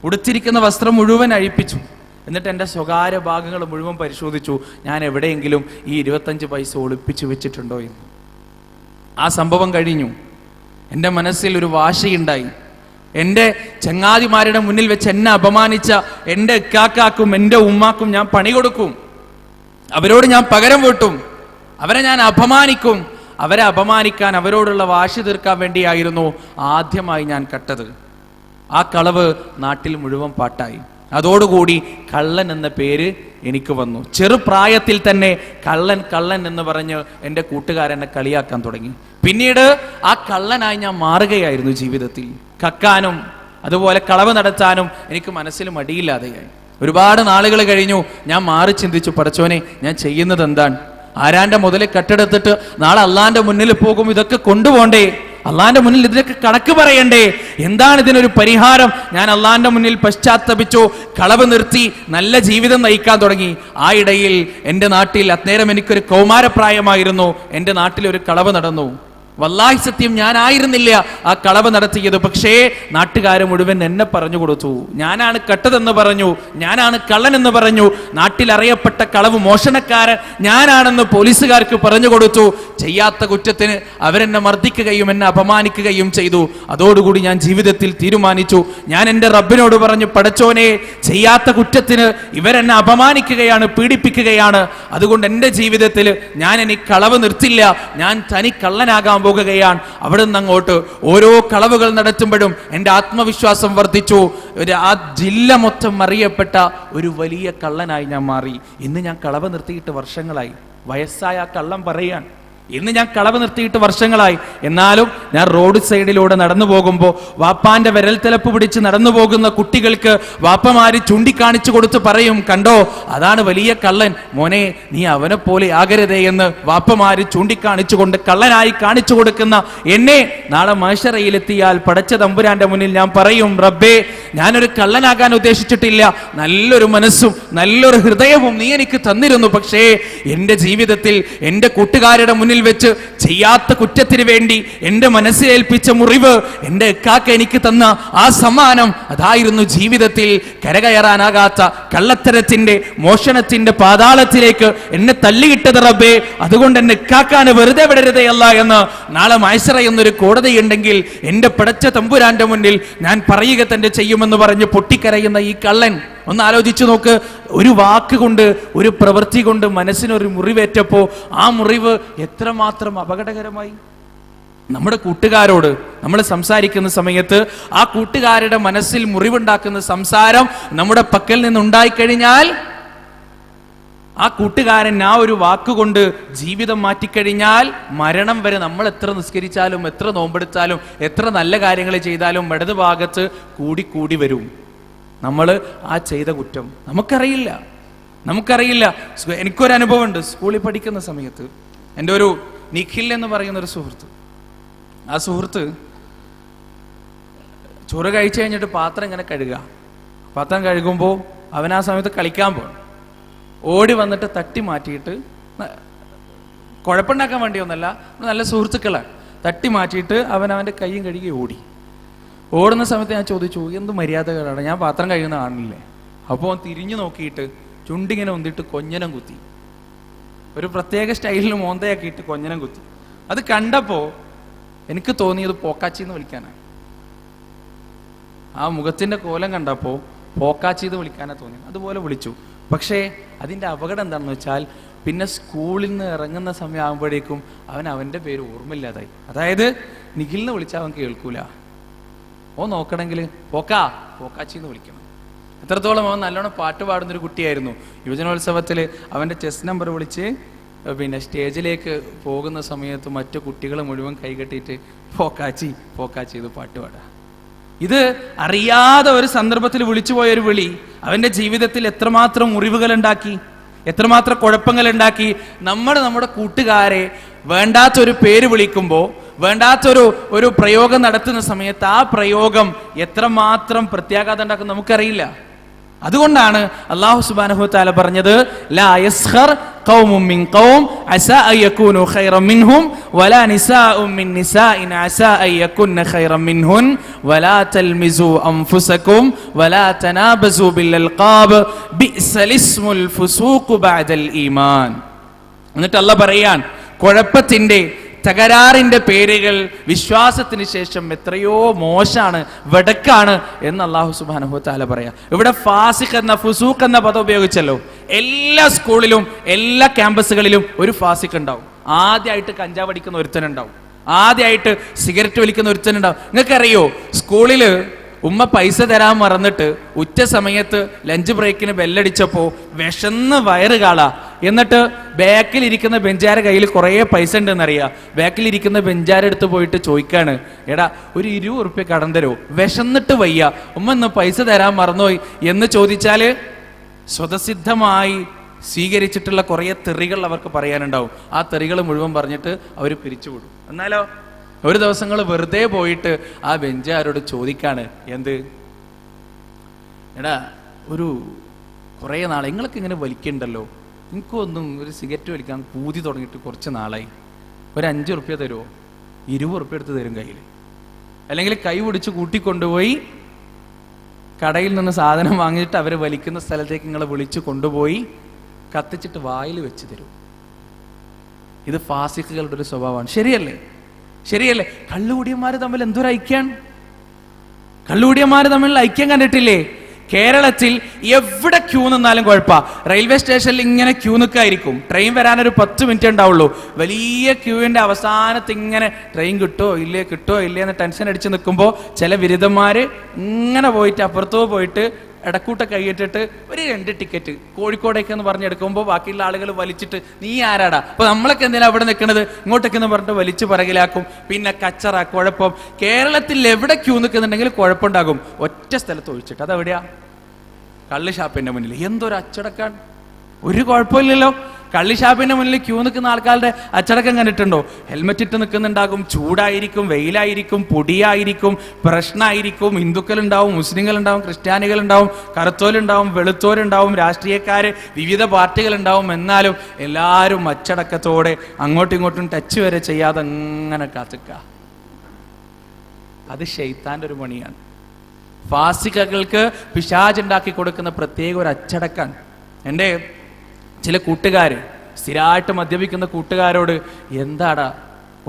ഉടുത്തിരിക്കുന്ന വസ്ത്രം മുഴുവൻ അഴിപ്പിച്ചു. എന്നിട്ട് എൻ്റെ സ്വകാര്യ ഭാഗങ്ങൾ മുഴുവൻ പരിശോധിച്ചു, ഞാൻ എവിടെയെങ്കിലും ഈ 25 പൈസ ഒളിപ്പിച്ചു വെച്ചിട്ടുണ്ടോ എന്ന്. ആ സംഭവം കഴിഞ്ഞു. എൻ്റെ മനസ്സിൽ ഒരു വാശിയുണ്ടായി. എൻ്റെ ചങ്ങാതിമാരുടെ മുന്നിൽ വെച്ച് എന്നെ അപമാനിച്ച എൻ്റെ ഇക്കാക്കാക്കും എൻ്റെ ഉമ്മാക്കും ഞാൻ പണി കൊടുക്കും, അവരോട് ഞാൻ പകരം വീട്ടും, അവരെ ഞാൻ അപമാനിക്കും. അവരെ അപമാനിക്കാൻ, അവരോടുള്ള വാശി തീർക്കാൻ വേണ്ടിയായിരുന്നു ആദ്യമായി ഞാൻ കട്ടത്. ആ കളവ് നാട്ടിൽ മുഴുവൻ പാട്ടായി. അതോടുകൂടി കള്ളൻ എന്ന പേര് എനിക്ക് വന്നു. ചെറുപ്രായത്തിൽ തന്നെ കള്ളൻ എന്ന് പറഞ്ഞ് എൻ്റെ കൂട്ടുകാരെന്നെ കളിയാക്കാൻ തുടങ്ങി. പിന്നീട് ആ കള്ളനായി ഞാൻ മാറുകയായിരുന്നു. ജീവിതത്തിൽ കക്കാനും അതുപോലെ കളവ് നടത്താനും എനിക്ക് മനസ്സിൽ മടിയില്ലാതെയായി. ഒരുപാട് നാളുകൾ കഴിഞ്ഞു. ഞാൻ മാറി ചിന്തിച്ചു, പടച്ചോനെ ഞാൻ ചെയ്യുന്നത് എന്താണ്? ആരാന്റെ മുതൽ കെട്ടെടുത്തിട്ട് നാളെ അള്ളാന്റെ മുന്നിൽ പോകും, ഇതൊക്കെ കൊണ്ടുപോണ്ടേ? അള്ളാന്റെ മുന്നിൽ ഇതിനൊക്കെ കണക്ക് പറയണ്ടേ? എന്താണ് ഇതിനൊരു പരിഹാരം? ഞാൻ അള്ളാന്റെ മുന്നിൽ പശ്ചാത്തപിച്ചു, കളവ് നിർത്തി നല്ല ജീവിതം നയിക്കാൻ തുടങ്ങി. ആ ഇടയിൽ എൻ്റെ നാട്ടിൽ, അന്നേരം എനിക്കൊരു കൗമാരപ്രായമായിരുന്നു, എൻ്റെ നാട്ടിൽ ഒരു കളവ് നടന്നു. വല്ലാഹി സത്യം ഞാനായിരുന്നില്ല ആ കളവ് നടത്തിയത്. പക്ഷേ നാട്ടുകാരെ മുഴുവൻ എന്നെ പറഞ്ഞു കൊടുത്തു. ഞാനാണ് കട്ടതെന്ന് പറഞ്ഞു, ഞാനാണ് കള്ളനെന്ന് പറഞ്ഞു. നാട്ടിൽ അറിയപ്പെട്ട കളവ് മോഷണക്കാരൻ ഞാനാണെന്ന് പോലീസുകാർക്ക് പറഞ്ഞു കൊടുത്തു. ചെയ്യാത്ത കുറ്റത്തിന് അവരെന്നെ മർദ്ദിക്കുകയും എന്നെ അപമാനിക്കുകയും ചെയ്തു. അതോടുകൂടി ഞാൻ ജീവിതത്തിൽ തീരുമാനിച്ചു, ഞാൻ എൻ്റെ റബ്ബിനോട് പറഞ്ഞു, പടച്ചോനെ, ചെയ്യാത്ത കുറ്റത്തിന് ഇവരെന്നെ അപമാനിക്കുകയാണ്, പീഡിപ്പിക്കുകയാണ്. അതുകൊണ്ട് എൻ്റെ ജീവിതത്തിൽ ഞാൻ ഇനി കളവ് നിർത്തില്ല, ഞാൻ തനി കള്ളനാകാൻ പോകുകയാണ്. അവിടെ നിന്ന് അങ്ങോട്ട് ഓരോ കളവുകൾ നടത്തുമ്പോഴും എൻ്റെ ആത്മവിശ്വാസം വർദ്ധിച്ചു. ആ ജില്ല മൊത്തം അറിയപ്പെട്ട ഒരു വലിയ കള്ളനായി ഞാൻ മാറി. ഇന്ന് ഞാൻ കളവ് നിർത്തിയിട്ട് വർഷങ്ങളായി. വയസ്സായ ആ കള്ളം പറയാൻ ഇന്ന് ഞാൻ കളവ് നിർത്തിയിട്ട് വർഷങ്ങളായി. എന്നാലും ഞാൻ റോഡ് സൈഡിലൂടെ നടന്നു പോകുമ്പോൾ വാപ്പാന്റെ വിരൽ തലപ്പ് പിടിച്ച് നടന്നു പോകുന്ന കുട്ടികൾക്ക് വാപ്പമാര് ചൂണ്ടിക്കാണിച്ചു കൊടുത്ത് പറയും, കണ്ടോ അതാണ് വലിയ കള്ളൻ, മോനെ നീ അവനെ പോലെ ആകരുതേ എന്ന് വാപ്പമാര് ചൂണ്ടിക്കാണിച്ചുകൊണ്ട് കള്ളനായി കാണിച്ചു കൊടുക്കുന്ന എന്നെ നാളെ മഹ്ശറയിലെത്തിയാൽ പടച്ച തമ്പുരാന്റെ മുന്നിൽ ഞാൻ പറയും, റബ്ബേ ഞാനൊരു കള്ളനാകാൻ ഉദ്ദേശിച്ചിട്ടില്ല, നല്ലൊരു മനസ്സും നല്ലൊരു ഹൃദയവും നീ എനിക്ക് തന്നിരുന്നു. പക്ഷേ എൻ്റെ ജീവിതത്തിൽ എൻ്റെ കൂട്ടുകാരുടെ മുന്നിൽ വെച്ച് ചെയ്യാത്ത കുറ്റത്തിന് വേണ്ടി എൻ്റെ മനസ്സിലേൽപ്പിച്ച മുറിവ്, എൻ്റെ എക്കാക്ക എനിക്ക് തന്ന ആ സമ്മാനം, അതായിരുന്നു ജീവിതത്തിൽ കരകയറാനാകാത്ത കള്ളത്തരത്തിന്റെ മോഷണത്തിന്റെ പാതാളത്തിലേക്ക് എന്നെ തള്ളിയിട്ടത് റബ്ബേ. അതുകൊണ്ട് എന്നെ എക്കാക്കാന് വെറുതെ വിടരുതേ അല്ല എന്ന് നാളെ മഹ്ശറ എന്നൊരു കോടതി ഉണ്ടെങ്കിൽ എൻ്റെ പടച്ച തമ്പുരാന്റെ മുന്നിൽ ഞാൻ പറയുക തന്നെ ചെയ്യുമെന്ന് പറഞ്ഞ് പൊട്ടിക്കരയുന്ന ഈ കള്ളൻ, ഒന്ന് ആലോചിച്ചു നോക്ക്. ഒരു വാക്ക് കൊണ്ട്, ഒരു പ്രവൃത്തി കൊണ്ട് മനസ്സിനൊരു മുറിവേറ്റപ്പോ ആ മുറിവ് എത്രമാത്രം അപകടകരമായി. നമ്മുടെ കൂട്ടുകാരോട് നമ്മൾ സംസാരിക്കുന്ന സമയത്ത് ആ കൂട്ടുകാരുടെ മനസ്സിൽ മുറിവുണ്ടാക്കുന്ന സംസാരം നമ്മുടെ പക്കൽ നിന്നുണ്ടായിക്കഴിഞ്ഞാൽ ആ കൂട്ടുകാരൻ ആ ഒരു വാക്കുകൊണ്ട് ജീവിതം മാറ്റിക്കഴിഞ്ഞാൽ മരണം വരെ നമ്മൾ എത്ര നിസ്കരിച്ചാലും എത്ര നോമ്പെടുത്താലും എത്ര നല്ല കാര്യങ്ങൾ ചെയ്താലും ഇടത് ഭാഗത്ത് കൂടി വരും നമ്മൾ ആ ചെയ്ത കുറ്റം. നമുക്കറിയില്ല. എനിക്കൊരു അനുഭവം ഉണ്ട്. സ്കൂളിൽ പഠിക്കുന്ന സമയത്ത് എൻ്റെ ഒരു നിഖിൽ എന്ന് പറയുന്ന ഒരു സുഹൃത്ത്, ആ സുഹൃത്ത് ചോറ് കഴിച്ചു കഴിഞ്ഞിട്ട് പാത്രം ഇങ്ങനെ പാത്രം കഴുകുമ്പോൾ അവൻ ആ സമയത്ത് കളിക്കാൻ പോകും. ഓടി വന്നിട്ട് തട്ടി മാറ്റിയിട്ട്, കുഴപ്പമുണ്ടാക്കാൻ വേണ്ടിയൊന്നല്ല, നല്ല സുഹൃത്തുക്കളാണ്, തട്ടി മാറ്റിയിട്ട് അവൻ്റെ കൈയും കഴുകി ഓടുന്ന സമയത്ത് ഞാൻ ചോദിച്ചു, എന്ത് മര്യാദകളാണ്, ഞാൻ പാത്രം കഴുകുന്ന കാണില്ലേ? അപ്പോൾ അവൻ തിരിഞ്ഞു നോക്കിയിട്ട് ചുണ്ടിങ്ങനെ ഒന്നിട്ട് കൊഞ്ഞനം കുത്തി, ഒരു പ്രത്യേക സ്റ്റൈലിൽ മോന്തയാക്കിയിട്ട് കൊഞ്ഞനം കുത്തി. അത് കണ്ടപ്പോൾ എനിക്ക് തോന്നിയത് പോക്കാച്ചി എന്ന് വിളിക്കാനാണ്. ആ മുഖത്തിന്റെ കോലം കണ്ടപ്പോൾ പോക്കാച്ചി എന്ന് വിളിക്കാനാണ് തോന്നി. അതുപോലെ വിളിച്ചു. പക്ഷേ അതിൻ്റെ അപകടം എന്താണെന്ന് വെച്ചാൽ പിന്നെ സ്കൂളിൽ നിന്ന് ഇറങ്ങുന്ന സമയം ആകുമ്പോഴേക്കും അവൻ്റെ പേര് ഓർമ്മയില്ലാതായി. അതായത് നിഖിലിനെ വിളിച്ചാൽ അവൻ കേൾക്കൂല. നോക്കണമെങ്കിൽ പോക്കാച്ചി എന്ന് വിളിക്കണം. എത്രത്തോളം അവൻ നല്ലോണം പാട്ട് പാടുന്നൊരു കുട്ടിയായിരുന്നു. യുവജനോത്സവത്തിൽ അവൻ്റെ ചെസ് നമ്പർ വിളിച്ച് പിന്നെ സ്റ്റേജിലേക്ക് പോകുന്ന സമയത്ത് മറ്റു കുട്ടികൾ മുഴുവൻ കൈകെട്ടിയിട്ട് പോക്കാച്ചി ഇത് പാട്ട് പാടുക. ഇത് അറിയാതെ ഒരു സന്ദർഭത്തിൽ വിളിച്ചു പോയൊരു വിളി അവൻ്റെ ജീവിതത്തിൽ എത്രമാത്രം മുറിവുകൾ ഉണ്ടാക്കി, എത്രമാത്രം കുഴപ്പങ്ങൾ ഉണ്ടാക്കി. നമ്മുടെ കൂട്ടുകാരെ വേണ്ടാത്തൊരു പേര് വിളിക്കുമ്പോൾ, വേണ്ടാത്തൊരു പ്രയോഗം നടത്തുന്ന സമയത്ത് ആ പ്രയോഗം എത്രമാത്രം പ്രത്യാഘാതം ഉണ്ടാക്കും നമുക്കറിയില്ല. അതുകൊണ്ടാണ് അല്ലാഹു സുബ്ഹാനഹു വ തആല പറഞ്ഞത്, ലാ യസ്ഖർ ഖൗമും മിൻ ഖൗം അസാ അൻ യകൂനു ഖൈറൻ മിൻഹും വലാ നിസാഉം മിൻ നിസാഇൻ അസാ അൻ യകുന്ന ഖൈറൻ മിൻഹുൻ വലാ തൽമിസു അൻഫുസകും വലാ തനാബസു ബിൽ അൽഖാബ് ബിഅ്സൽ ഇസ്മുൽ ഫുസൂഖ് ബഅദൽ ഈമാൻ. എന്നിട്ട് അല്ലാഹ് പറയാൻ, കുഴപ്പത്തിന്റെ തകരാറിന്റെ പേരുകൾ വിശ്വാസത്തിന് ശേഷം എത്രയോ മോശാണ്, വെടക്കാണ് എന്ന് അല്ലാഹു സുബ്ഹാനഹു വ തആല പറയാം. ഇവിടെ ഫാസിഖ് എന്ന, ഫുസൂഖ് എന്ന പദം ഉപയോഗിച്ചല്ലോ. എല്ലാ സ്കൂളിലും എല്ലാ ക്യാമ്പസുകളിലും ഒരു ഫാസിഖ് ഉണ്ടാവും. ആദ്യമായിട്ട് കഞ്ചാവ് അടിക്കുന്ന ഒരുത്തനുണ്ടാവും, ആദ്യമായിട്ട് സിഗരറ്റ് വലിക്കുന്ന ഒരുത്തനുണ്ടാവും. നിങ്ങൾക്കറിയോ, സ്കൂളില് ഉമ്മ പൈസ തരാൻ മറന്നിട്ട് ഉച്ച സമയത്ത് ലഞ്ച് ബ്രേക്കിന് ബെല്ലടിച്ചപ്പോൾ വിശന്ന് വയറ് കാളാ. എന്നിട്ട് ബാക്കിലിരിക്കുന്ന ബെഞ്ചാരെ കയ്യിൽ കുറേ പൈസ ഉണ്ടെന്നറിയാം. ബാക്കിലിരിക്കുന്ന ബെഞ്ചാരെടുത്ത് പോയിട്ട് ചോദിക്കാണ്, എടാ ഒരു 20 ഉറുപ്പ്യ കടം തരോ, വിശന്നിട്ട് വയ്യ, ഉമ്മ ഇന്ന് പൈസ തരാൻ മറന്നുപോയി എന്ന് ചോദിച്ചാല് സ്വതസിദ്ധമായി സ്വീകരിച്ചിട്ടുള്ള കുറേ തെറികൾ അവർക്ക് പറയാനുണ്ടാവും. ആ തെറികൾ മുഴുവൻ പറഞ്ഞിട്ട് അവർ പിരിച്ചുവിടും. എന്നാലോ ഒരു ദിവസങ്ങൾ വെറുതെ പോയിട്ട് ആ ബെഞ്ചാരോട് ചോദിക്കാണ്, എന്ത് എടാ ഒരു കുറേ നാളെ നിങ്ങൾക്ക് ഇങ്ങനെ വലിക്കണ്ടല്ലോ, എനിക്കൊന്നും ഒരു സിഗരറ്റ് വലിക്കാൻ പൂതി തുടങ്ങിയിട്ട് കുറച്ച് നാളായി, ഒരു 5 ഉറുപ്പ്യ തരുമോ? 20 എടുത്ത് തരും കയ്യിൽ. അല്ലെങ്കിൽ കൈ പിടിച്ച് കൂട്ടിക്കൊണ്ടുപോയി കടയിൽ നിന്ന് സാധനം വാങ്ങിയിട്ട് അവർ വലിക്കുന്ന സ്ഥലത്തേക്ക് നിങ്ങളെ വിളിച്ചു കൊണ്ടുപോയി കത്തിച്ചിട്ട് വായിൽ വെച്ച് തരും. ഇത് ഫാസിഖുകളുടെ ഒരു സ്വഭാവമാണ്. ശരിയല്ലേ? ശരിയല്ലേ? കള്ളുകുടിയന്മാര് തമ്മിൽ എന്തൊരു ഐക്യാണ്! കള്ളുകുടിയന്മാര് തമ്മിലുള്ള ഐക്യം കണ്ടിട്ടില്ലേ? കേരളത്തിൽ എവിടെ ക്യൂ നിന്നാലും കുഴപ്പ. റെയിൽവേ സ്റ്റേഷനിൽ ഇങ്ങനെ ക്യൂ നിൽക്കായിരിക്കും. ട്രെയിൻ വരാനൊരു 10 മിനിറ്റ് ഉണ്ടാവുള്ളൂ. വലിയ ക്യൂവിന്റെ അവസാനത്ത് ഇങ്ങനെ ട്രെയിൻ കിട്ടോ ഇല്ലേ എന്ന് ടെൻഷൻ അടിച്ച് നിൽക്കുമ്പോൾ ചില ബിരുദന്മാര് ഇങ്ങനെ പോയിട്ട് അപ്പുറത്തോ പോയിട്ട് ഇടക്കൂട്ട കൈയിട്ടിട്ട് ഒരു 2 ടിക്കറ്റ് കോഴിക്കോടേക്ക് എന്ന് പറഞ്ഞെടുക്കുമ്പോൾ ബാക്കിയുള്ള ആളുകൾ വലിച്ചിട്ട് നീ ആരാടാ, അപ്പൊ നമ്മളൊക്കെ എന്തിനാ അവിടെ നിൽക്കുന്നത് ഇങ്ങോട്ടേക്ക് എന്ന് പറഞ്ഞിട്ട് വലിച്ചു പറകിലാക്കും. പിന്നെ കച്ചറ, കുഴപ്പം. കേരളത്തിൽ എവിടെ ക്യൂ നിൽക്കുന്നുണ്ടെങ്കിൽ കുഴപ്പമുണ്ടാകും. ഒറ്റ സ്ഥലത്ത് ഒഴിച്ചിട്ട്. അതെവിടെയാ? കള്ള് ഷാപ്പിന്റെ മുന്നിൽ. എന്തൊരു അച്ചടക്കാൻ! ഒരു കുഴപ്പമില്ലല്ലോ. കള്ളി ഷാപ്പിന്റെ മുന്നിൽ ക്യൂ നിൽക്കുന്ന ആൾക്കാരുടെ അച്ചടക്കം കണ്ടിട്ടുണ്ടോ? ഹെൽമെറ്റ് ഇട്ട് നിൽക്കുന്നുണ്ടാകും. ചൂടായിരിക്കും, വെയിലായിരിക്കും, പൊടിയായിരിക്കും, പ്രശ്നമായിരിക്കും. ഹിന്ദുക്കളുണ്ടാവും, മുസ്ലിങ്ങളുണ്ടാവും, ക്രിസ്ത്യാനികളുണ്ടാവും, കറുത്തോലുണ്ടാവും, വെളുത്തോലുണ്ടാവും, രാഷ്ട്രീയക്കാര്, വിവിധ പാർട്ടികളുണ്ടാവും. എന്നാലും എല്ലാവരും അച്ചടക്കത്തോടെ അങ്ങോട്ടും ഇങ്ങോട്ടും ടച്ച് വരെ ചെയ്യാതെ അങ്ങനെ കാത്തുക. അത് ശൈത്താന്റെ ഒരു പണിയാണ്. ഫാസിഖുകൾക്ക് പിശാചുണ്ടാക്കി കൊടുക്കുന്ന പ്രത്യേക ഒരു അച്ചടക്കാണ്. എൻ്റെ ചില കൂട്ടുകാർ, സ്ഥിരമായിട്ട് മദ്യപിക്കുന്ന കൂട്ടുകാരോട് എന്താടാ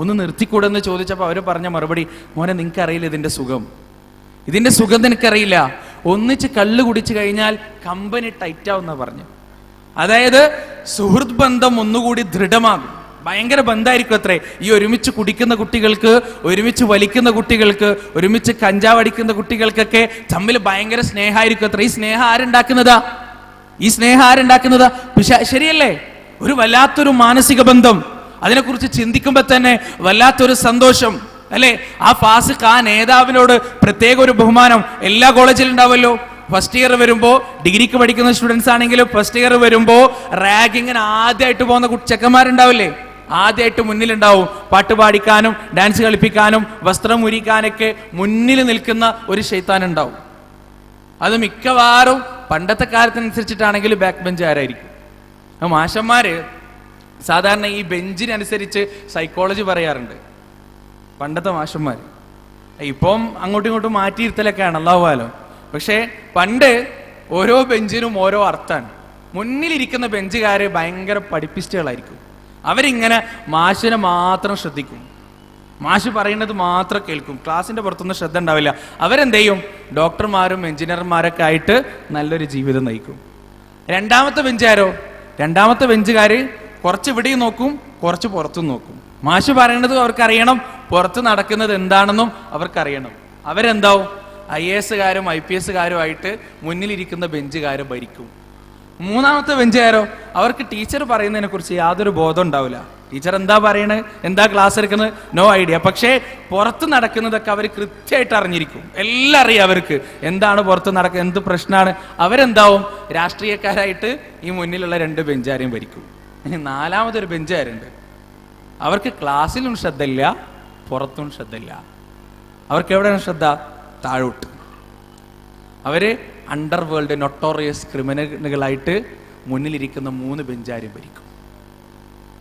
ഒന്ന് നിർത്തിക്കൂടെന്ന് ചോദിച്ചപ്പോൾ അവർ പറഞ്ഞ മറുപടി, മോനെ നിനക്കറിയില്ല ഇതിന്റെ സുഖം നിനക്കറിയില്ല. ഒന്നിച്ച് കള്ളു കുടിച്ചു കഴിഞ്ഞാൽ കമ്പനി ടൈറ്റ് ആവുന്ന പറഞ്ഞു. അതായത് സുഹൃത്ത് ബന്ധം ഒന്നുകൂടി ദൃഢമാകും. ഭയങ്കര ബന്ധമായിരിക്കും അത്രേ. ഈ ഒരുമിച്ച് കുടിക്കുന്ന കുട്ടികൾക്ക്, ഒരുമിച്ച് വലിക്കുന്ന കുട്ടികൾക്ക്, ഒരുമിച്ച് കഞ്ചാവ് അടിക്കുന്ന കുട്ടികൾക്കൊക്കെ തമ്മിൽ ഭയങ്കര സ്നേഹമായിരിക്കും അത്ര. ഈ സ്നേഹം ആരുണ്ടാക്കുന്നതാ? ശരിയല്ലേ? ഒരു വല്ലാത്തൊരു മാനസിക ബന്ധം. അതിനെക്കുറിച്ച് ചിന്തിക്കുമ്പോൾ തന്നെ വല്ലാത്തൊരു സന്തോഷം അല്ലെ? ആ ഫാസിഖ്, ആ നേതാവിനോട് പ്രത്യേക ഒരു ബഹുമാനം എല്ലാ കോളേജിലും ഉണ്ടാവുമല്ലോ. ഫസ്റ്റ് ഇയർ വരുമ്പോൾ, ഡിഗ്രിക്ക് പഠിക്കുന്ന സ്റ്റുഡൻസ് ആണെങ്കിലും ഫസ്റ്റ് ഇയർ വരുമ്പോൾ റാഗിങ്ങിന് ആദ്യമായിട്ട് പോകുന്ന ചെക്കന്മാരുണ്ടാവില്ലേ? ആദ്യമായിട്ട് മുന്നിലുണ്ടാവും. പാട്ട് പാടിക്കാനും ഡാൻസ് കളിപ്പിക്കാനും വസ്ത്രം ഉരിക്കാനൊക്കെ മുന്നിൽ നിൽക്കുന്ന ഒരു ശൈത്താൻ ഉണ്ടാവും. അത് മിക്കവാറും പണ്ടത്തെ കാലത്തിനനുസരിച്ചിട്ടാണെങ്കിൽ ബാക്ക് ബെഞ്ചുകാരായിരിക്കും. മാഷന്മാര് സാധാരണ ഈ ബെഞ്ചിനനുസരിച്ച് സൈക്കോളജി പറയാറുണ്ട്. പണ്ടത്തെ മാഷന്മാർ ഇപ്പം അങ്ങോട്ടും ഇങ്ങോട്ടും മാറ്റിയിരുത്തലൊക്കെയാണ്, അല്ലാഹുവാലോ. പക്ഷേ പണ്ട് ഓരോ ബെഞ്ചിനും ഓരോ അർത്ഥമാണ്. മുന്നിലിരിക്കുന്ന ബെഞ്ചുകാര് ഭയങ്കര പഠിപ്പിസ്റ്റുകളായിരിക്കും. അവരിങ്ങനെ മാഷിനെ മാത്രം ശ്രദ്ധിക്കും, മാഷ് പറയുന്നത് മാത്രം കേൾക്കും. ക്ലാസ്സിന്റെ പുറത്തൊന്നും ശ്രദ്ധ ഉണ്ടാവില്ല. അവരെന്ത് ചെയ്യും? ഡോക്ടർമാരും എഞ്ചിനീയർമാരൊക്കെ ആയിട്ട് നല്ലൊരു ജീവിതം നയിക്കും. രണ്ടാമത്തെ ബെഞ്ചുകാര് കുറച്ച് ഇവിടെയും നോക്കും, കുറച്ച് പുറത്തും നോക്കും. മാഷ് പറയണത് അവർക്കറിയണം, പുറത്ത് നടക്കുന്നത് എന്താണെന്നും അവർക്കറിയണം. അവരെന്താവും? IAS കാരും IPS കാരുമായിട്ട് മുന്നിലിരിക്കുന്ന ബെഞ്ചുകാരും ഭരിക്കും. മൂന്നാമത്തെ ബെഞ്ചുകാരോ, അവർക്ക് ടീച്ചർ പറയുന്നതിനെ കുറിച്ച് യാതൊരു ബോധം ഉണ്ടാവില്ല. ടീച്ചർ എന്താ പറയണത്, എന്താ ക്ലാസ് എടുക്കുന്നത്, നോ ഐഡിയ. പക്ഷേ പുറത്ത് നടക്കുന്നതൊക്കെ അവർ കൃത്യമായിട്ട് അറിഞ്ഞിരിക്കും. എല്ലാം അറിയാം അവർക്ക്, എന്താണ് പുറത്ത് നടക്കുന്നത്, എന്ത് പ്രശ്നമാണ്. അവരെന്താവും? രാഷ്ട്രീയക്കാരായിട്ട് ഈ മുന്നിലുള്ള 2 ബെഞ്ചുകാരെയും ഭരിക്കും. ഇനി നാലാമതൊരു ബെഞ്ചുകാരുണ്ട്. അവർക്ക് ക്ലാസ്സിലും ശ്രദ്ധയില്ല, പുറത്തും ശ്രദ്ധയില്ല. അവർക്ക് എവിടെയാണ് ശ്രദ്ധ? താഴോട്ട്. അവര് അണ്ടർ വേൾഡ് നൊട്ടോറിയസ് ക്രിമിനലുകളായിട്ട് മുന്നിലിരിക്കുന്ന 3 ബെഞ്ചുകാരെയും ഭരിക്കും.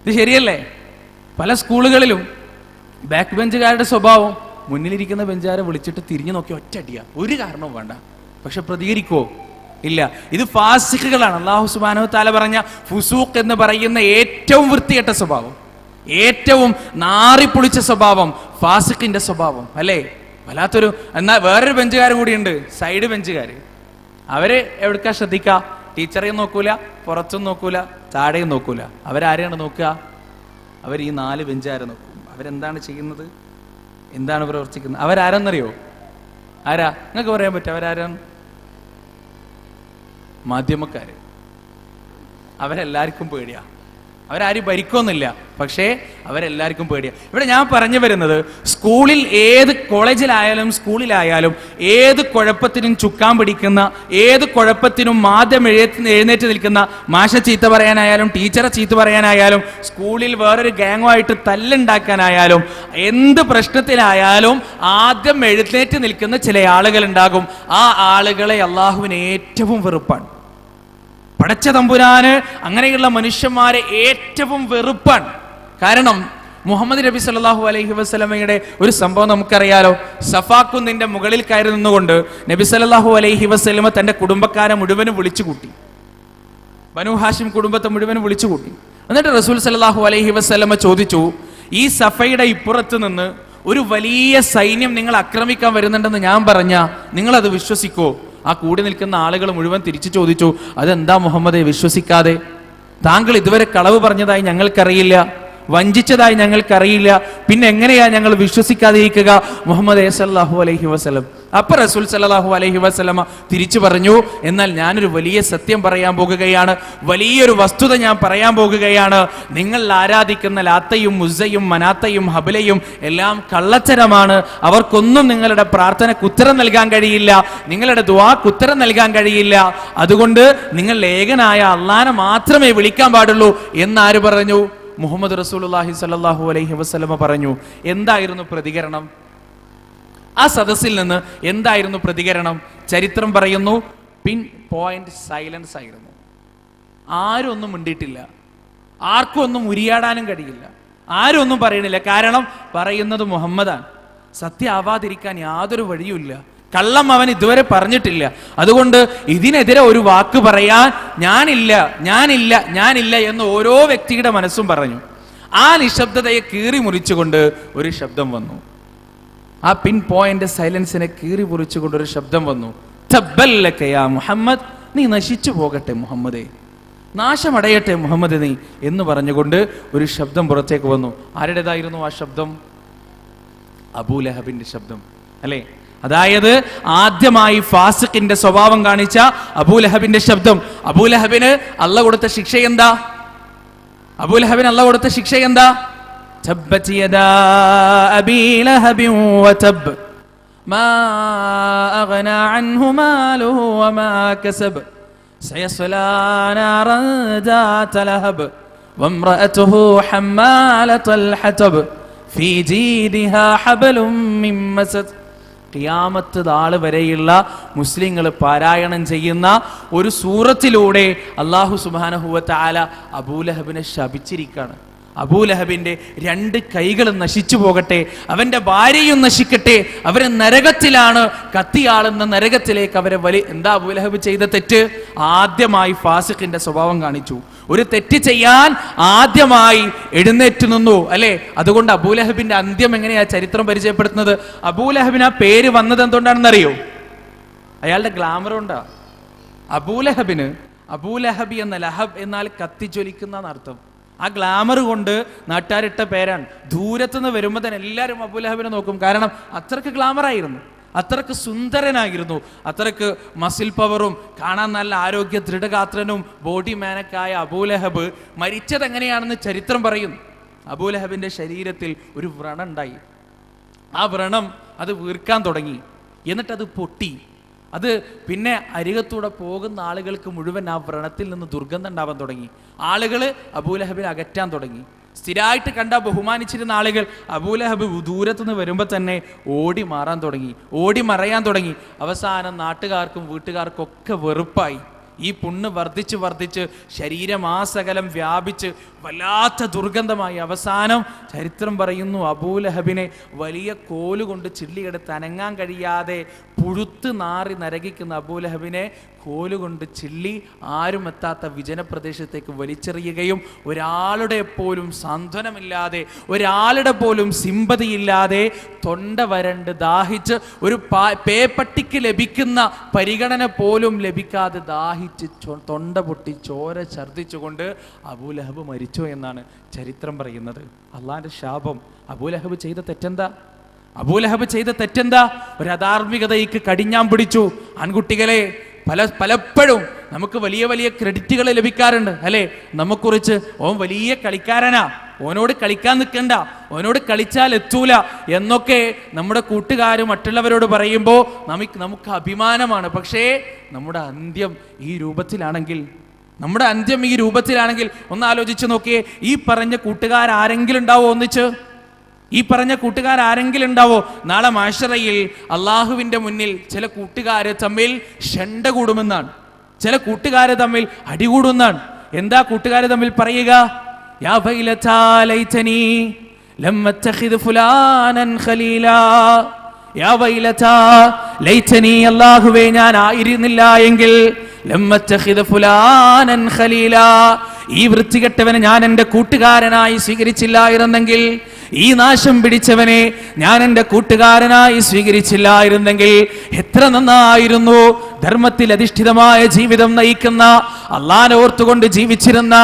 ഇത് ശരിയല്ലേ? പല സ്കൂളുകളിലും ബാക്ക് ബെഞ്ചുകാരുടെ സ്വഭാവം മുന്നിലിരിക്കുന്ന ബെഞ്ചുകാരെ വിളിച്ചിട്ട് തിരിഞ്ഞു നോക്കി ഒറ്റയടിയാ, ഒരു കാരണവും വേണ്ട. പക്ഷെ പ്രതികരിക്കുവോ? ഇല്ല. ഇത് ഫാസിഖുകളാണ്. അല്ലാഹു സുബ്ഹാനഹു വ തആല പറഞ്ഞ ഫുസൂഖ് എന്ന് പറയുന്ന ഏറ്റവും വൃത്തികെട്ട സ്വഭാവം, ഏറ്റവും നാറിപ്പൊളിച്ച സ്വഭാവം ഫാസിഖിന്റെ സ്വഭാവം അല്ലേ? വല്ലാത്തൊരു. എന്നാൽ വേറൊരു ബെഞ്ചുകാരും കൂടിയുണ്ട്, സൈഡ് ബെഞ്ചുകാര്. അവര് എവിടേക്കാ ശ്രദ്ധിക്കുക? ടീച്ചറെയും നോക്കൂല, പുറത്തും നോക്കൂല, താഴെയും നോക്കൂല. അവരാരെയാണ് നോക്കുക? അവർ ഈ 4 ബെഞ്ചുകാരെ നോക്കും. അവരെന്താണ് ചെയ്യുന്നത്, എന്താണ് പ്രവർത്തിക്കുന്നത്? അവരാരെന്നറിയോ? ആരാ? നിങ്ങൾക്ക് പറയാൻ പറ്റും അവരാരാണ്? മാധ്യമക്കാര്. അവരെല്ലാവർക്കും പേടിയാ. അവരാരും ഭരിക്കൊന്നുമില്ല, പക്ഷേ അവരെല്ലാവർക്കും പേടിയാ. ഇവിടെ ഞാൻ പറഞ്ഞു വരുന്നത്, സ്കൂളിൽ ഏത് കോളേജിലായാലും സ്കൂളിലായാലും ഏത് കുഴപ്പത്തിനും ചുക്കാൻ പിടിക്കുന്ന, ഏത് കുഴപ്പത്തിനും മാധ്യം എഴുന്നേറ്റ് നിൽക്കുന്ന, മാഷ ചീത്ത പറയാനായാലും ടീച്ചറെ ചീത്ത പറയാനായാലും സ്കൂളിൽ വേറൊരു ഗ്യാങ്ങുമായിട്ട് തല്ലുണ്ടാക്കാനായാലും എന്ത് പ്രശ്നത്തിലായാലും ആദ്യം എഴുന്നേറ്റ് നിൽക്കുന്ന ചില ആളുകൾ ഉണ്ടാകും. ആ ആളുകളെ അള്ളാഹുവിന് ഏറ്റവും വെറുപ്പാണ്. പടച്ച തമ്പുരാന് അങ്ങനെയുള്ള മനുഷ്യന്മാരെ ഏറ്റവും വെറുപ്പാണ്. കാരണം മുഹമ്മദ് നബി സല്ലല്ലാഹു അലൈഹി വസല്ലമയുടെ ഒരു സംഭവം നമുക്കറിയാലോ. സഫാ കുന്നിന്റെ മുകളിൽ കയറി നിന്നുകൊണ്ട് നബി സല്ലല്ലാഹു അലൈഹി വസല്ലമ തന്റെ കുടുംബക്കാരെ മുഴുവനും വിളിച്ചുകൂട്ടി, ബനു ഹാഷിം കുടുംബത്തെ മുഴുവനും വിളിച്ചുകൂട്ടി. എന്നിട്ട് റസൂൽ സല്ലല്ലാഹു അലൈഹി വസല്ലമ ചോദിച്ചു, ഈ സഫയുടെ ഇപ്പുറത്ത് നിന്ന് ഒരു വലിയ സൈന്യം നിങ്ങൾ ആക്രമിക്കാൻ വരുന്നുണ്ടെന്ന് ഞാൻ പറഞ്ഞ നിങ്ങളത് വിശ്വസിക്കോ? ആ കൂടി നിൽക്കുന്ന ആളുകൾ മുഴുവൻ തിരിച്ചു ചോദിച്ചു, അതെന്താ മുഹമ്മദെ വിശ്വസിക്കാതെ? താങ്കൾ ഇതുവരെ കളവ് പറഞ്ഞതായി ഞങ്ങൾക്കറിയില്ല, വഞ്ചിച്ചതായി ഞങ്ങൾക്കറിയില്ല, പിന്നെ എങ്ങനെയാ ഞങ്ങൾ വിശ്വസിക്കാതിരിക്കുക മുഹമ്മദ് സല്ലല്ലാഹു അലൈഹി വസല്ലം? അപ്പൊ റസൂൽ സല്ലല്ലാഹു അലൈഹി വസല്ലമ തിരിച്ചു പറഞ്ഞു, എന്നാൽ ഞാനൊരു വലിയ സത്യം പറയാൻ പോകുകയാണ്, വലിയൊരു വസ്തുത ഞാൻ പറയാൻ പോകുകയാണ്. നിങ്ങൾ ആരാധിക്കുന്ന ലാത്തയും മുസ്സയും മനാത്തയും ഹബലയും എല്ലാം കള്ളത്തരമാണ്. അവർക്കൊന്നും നിങ്ങളുടെ പ്രാർത്ഥനയ്ക്ക് ഉത്തരം നൽകാൻ കഴിയില്ല, നിങ്ങളുടെ ദുആക്ക് ഉത്തരം നൽകാൻ കഴിയില്ല. അതുകൊണ്ട് നിങ്ങൾ ഏകനായ അല്ലാഹനെ മാത്രമേ വിളിക്കാൻ പാടുള്ളൂ എന്നാര് പറഞ്ഞു? മുഹമ്മദ് റസൂലുള്ളാഹി സ്വല്ലല്ലാഹു അലൈഹി വസല്ലമ പറഞ്ഞു. എന്തായിരുന്നു പ്രതികരണം? ആ സദസ്സിൽ നിന്ന് എന്തായിരുന്നു പ്രതികരണം? ചരിത്രം പറയുന്നു, പിൻ പോയിന്റ് സൈലൻസ് ആയിരുന്നു. ആരും ഒന്നും മിണ്ടിയിട്ടില്ല, ആർക്കും ഒന്നും ഉരിയാടാനും കഴിയില്ല, ആരും ഒന്നും പറയണില്ല. കാരണം പറയുന്നത് മുഹമ്മദാണ്. സത്യം ആവാതിരിക്കാൻ യാതൊരു വഴിയുമില്ല. കള്ളം അവൻ ഇതുവരെ പറഞ്ഞിട്ടില്ല. അതുകൊണ്ട് ഇതിനെതിരെ ഒരു വാക്ക് പറയാൻ ഞാനില്ല, ഞാനില്ല, ഞാനില്ല എന്ന് ഓരോ വ്യക്തിയുടെ മനസ്സും പറഞ്ഞു. ആ നിശബ്ദതയെ കീറി മുറിച്ചുകൊണ്ട് ഒരു ശബ്ദം വന്നു. ആ പിൻ പോയിന്റ് സൈലൻസിനെ കീറി മുറിച്ചുകൊണ്ട് ഒരു ശബ്ദം വന്നു. തബ്ബല്ലക യാ മുഹമ്മദ്, നീ നശിച്ചു പോകട്ടെ മുഹമ്മദേ, നാശമടയട്ടെ മുഹമ്മദ് നീ എന്ന് പറഞ്ഞുകൊണ്ട് ഒരു ശബ്ദം പുറത്തേക്ക് വന്നു. ആരുടേതായിരുന്നു ആ ശബ്ദം? അബൂലഹബിന്റെ ശബ്ദം, അല്ലേ? അതായത് ആദ്യമായി ഫാസിഖിന്റെ സ്വഭാവം കാണിച്ച അബൂലഹബിന്റെ ശബ്ദം. അബൂലഹബിന് അല്ലാഹു കൊടുത്ത ശിക്ഷ എന്താ? അബൂലഹബിന് അല്ലാഹു കൊടുത്ത ശിക്ഷ എന്താ? തബ്ബത് യദാ അബീ ലഹബിൻ വതബ് മാ അഗ്നാ അൻഹു മാലുഹു വമാ കസബ് സയസ്ലാ നാറൻ ദാത ലഹബ് വംറഅതുഹു ഹമ്മാലത്തുൽ ഹതബ് ഫീ ജീദിഹാ ഹബ്ലും മിൻ മസദ്. ഖിയാമത്ത് നാൾ വരെയുള്ള മുസ്ലിങ്ങൾ പാരായണം ചെയ്യുന്ന ഒരു സൂറത്തിലൂടെ അല്ലാഹു സുബ്ഹാനഹു വ തആല അബൂലഹബിനെ ശപിച്ചിരിക്കുകയാണ്. അബൂലഹബിന്റെ 2 കൈകളും നശിച്ചു പോകട്ടെ, അവന്റെ ഭാര്യയും നശിക്കട്ടെ, അവരെ നരകത്തിലാണ്, കത്തിയാളുന്ന നരകത്തിലേക്ക് അവരെ എന്താ അബൂലഹബ് ചെയ്ത തെറ്റ്? ആദ്യമായി ഫാസിഖിന്റെ സ്വഭാവം കാണിച്ചു. ഒരു തെറ്റ് ചെയ്യാൻ ആദ്യമായി എഴുന്നേറ്റ് നിന്നു, അല്ലെ? അതുകൊണ്ട് അബൂലഹബിന്റെ അന്ത്യം എങ്ങനെയാ ചരിത്രം പരിചയപ്പെടുത്തുന്നത്? അബൂലഹബിന് ആ പേര് വന്നത് എന്തുകൊണ്ടാണെന്നറിയോ? അയാളുടെ ഗ്ലാമർ കൊണ്ടാ. അബൂലഹബിന് അബൂലഹബി എന്ന ലഹബ് എന്നാൽ കത്തിജ്വലിക്കുന്ന എന്നർത്ഥം. ആ ഗ്ലാമർ കൊണ്ട് നാട്ടുകാരിട്ട പേരാണ്. ദൂരത്തുനിന്ന് വരുമ്പോൾ തന്നെ എല്ലാവരും അബൂലഹബിനെ നോക്കും. കാരണം അത്രക്ക് ഗ്ലാമറായിരുന്നു, അത്രക്ക് സുന്ദരനായിരുന്നു, അത്രക്ക് മസിൽ പവറും കാണാൻ നല്ല ആരോഗ്യ ദൃഢഗാത്രനും ബോഡി മാനക്കായ അബൂലഹബ് മരിച്ചത് എങ്ങനെയാണെന്ന് ചരിത്രം പറയുന്നു. അബൂലഹബിന്റെ ശരീരത്തിൽ ഒരു വ്രണം ഉണ്ടായി. ആ വ്രണം അത് വീർക്കാൻ തുടങ്ങി, എന്നിട്ടത് പൊട്ടി. അത് പിന്നെ അരികത്തൂടെ പോകുന്ന ആളുകൾക്ക് മുഴുവൻ ആ വ്രണത്തിൽ നിന്ന് ദുർഗന്ധം ഉണ്ടാവാൻ തുടങ്ങി. ആളുകൾ അബൂലഹബിനെ അകറ്റാൻ തുടങ്ങി. സ്ഥിരമായിട്ട് കണ്ട ബഹുമാനിച്ചിരുന്ന ആളുകൾ അബൂലഹബ് ദൂരത്തുനിന്ന് വരുമ്പോൾ തന്നെ ഓടി മാറാൻ തുടങ്ങി, ഓടി മറയാൻ തുടങ്ങി. അവസാനം നാട്ടുകാർക്കും വീട്ടുകാർക്കും ഒക്കെ വെറുപ്പായി. ഈ പുണ്ണ് വർദ്ധിച്ച് വർദ്ധിച്ച് ശരീരമാസകലം വ്യാപിച്ച് വല്ലാത്ത ദുർഗന്ധമായി. അവസാനം ചരിത്രം പറയുന്നു, അബൂലഹബിനെ വലിയ കോലുകൊണ്ട് ചില്ലിയെടുത്ത് അനങ്ങാൻ കഴിയാതെ പുഴുത്ത് നാറി നരകിക്കുന്ന അബൂലഹബിനെ കോലുകൊണ്ട് ചില്ലി ആരും എത്താത്ത വിജനപ്രദേശത്തേക്ക് വലിച്ചെറിയുകയും ഒരാളുടെ പോലും സാന്ത്വനമില്ലാതെ, ഒരാളുടെ പോലും സിമ്പതിയില്ലാതെ, തൊണ്ട വരണ്ട് ദാഹിച്ച് ഒരു പേപ്പട്ടിക്ക് ലഭിക്കുന്ന പരിഗണന പോലും ലഭിക്കാതെ ദാഹിച്ച് തൊണ്ട പൊട്ടി ചോര ഛർദ്ദിച്ചുകൊണ്ട് അബൂലഹബ് മരിച്ചു എന്നാണ് ചരിത്രം പറയുന്നത്. അള്ളാന്റെ ശാപം. അബൂലഹബ് ചെയ്ത തെറ്റെന്താ? അബൂലഹബ് ചെയ്ത തെറ്റെന്താ? ഒരു അധാർമികതയ്ക്ക് കടിഞ്ഞാൻ പിടിച്ചു. ആൺകുട്ടികളെ, പലപ്പോഴും നമുക്ക് വലിയ വലിയ ക്രെഡിറ്റുകൾ ലഭിക്കാറുണ്ട്, അല്ലെ? നമുക്കുറിച്ച് ഓൻ വലിയ കളിക്കാരനാ, ഓനോട് കളിക്കാൻ നിൽക്കണ്ട, ഓനോട് കളിച്ചാൽ എത്തൂല എന്നൊക്കെ നമ്മുടെ കൂട്ടുകാരും മറ്റുള്ളവരോട് പറയുമ്പോൾ നമുക്ക് അഭിമാനമാണ്. പക്ഷേ നമ്മുടെ അന്ത്യം ഈ രൂപത്തിലാണെങ്കിൽ, നമ്മുടെ അന്ത്യം ഈ രൂപത്തിലാണെങ്കിൽ ഒന്ന് ആലോചിച്ച് നോക്കിയേ. ഈ പറഞ്ഞ കൂട്ടുകാരെങ്കിലും ഉണ്ടാവോ ഒന്നിച്ച്? ഈ പറഞ്ഞ കൂട്ടുകാരെങ്കിലും ഉണ്ടാവോ? നാളെ മാശറയിൽ അള്ളാഹുവിന്റെ മുന്നിൽ ചില കൂട്ടുകാര് തമ്മിൽ ഷണ്ട കൂടുമെന്നാണ്, ചില കൂട്ടുകാര് തമ്മിൽ അടികൂടുമെന്നാണ്. എന്താ കൂട്ടുകാര് തമ്മിൽ പറയുക? യാ വൈലതാ ലൈതനി ലം അത്തഖിദ് ഫുലാനൻ ഖലീലാ യാ വൈലതാ ലൈതനി, അല്ലാഹുവേ ഞാൻ ആയിരുന്നില്ല എങ്കിൽ ലം അത്തഖിദ് ഫുലാനൻ ഖലീലാ, ഈ വൃത്തികെട്ടവനെ ഞാൻ എൻ്റെ കൂട്ടുകാരനായി സ്വീകരിച്ചില്ലായിരുന്നെങ്കിൽ, ഈ നാശം പിടിച്ചവനെ ഞാൻ എൻ്റെ കൂട്ടുകാരനായി സ്വീകരിച്ചില്ലായിരുന്നെങ്കിൽ എത്ര നന്നായിരുന്നു. ധർമ്മത്തിൽ അധിഷ്ഠിതമായ ജീവിതം നയിക്കുന്ന, അള്ളാനെ ഓർത്തുകൊണ്ട് ജീവിച്ചിരുന്ന,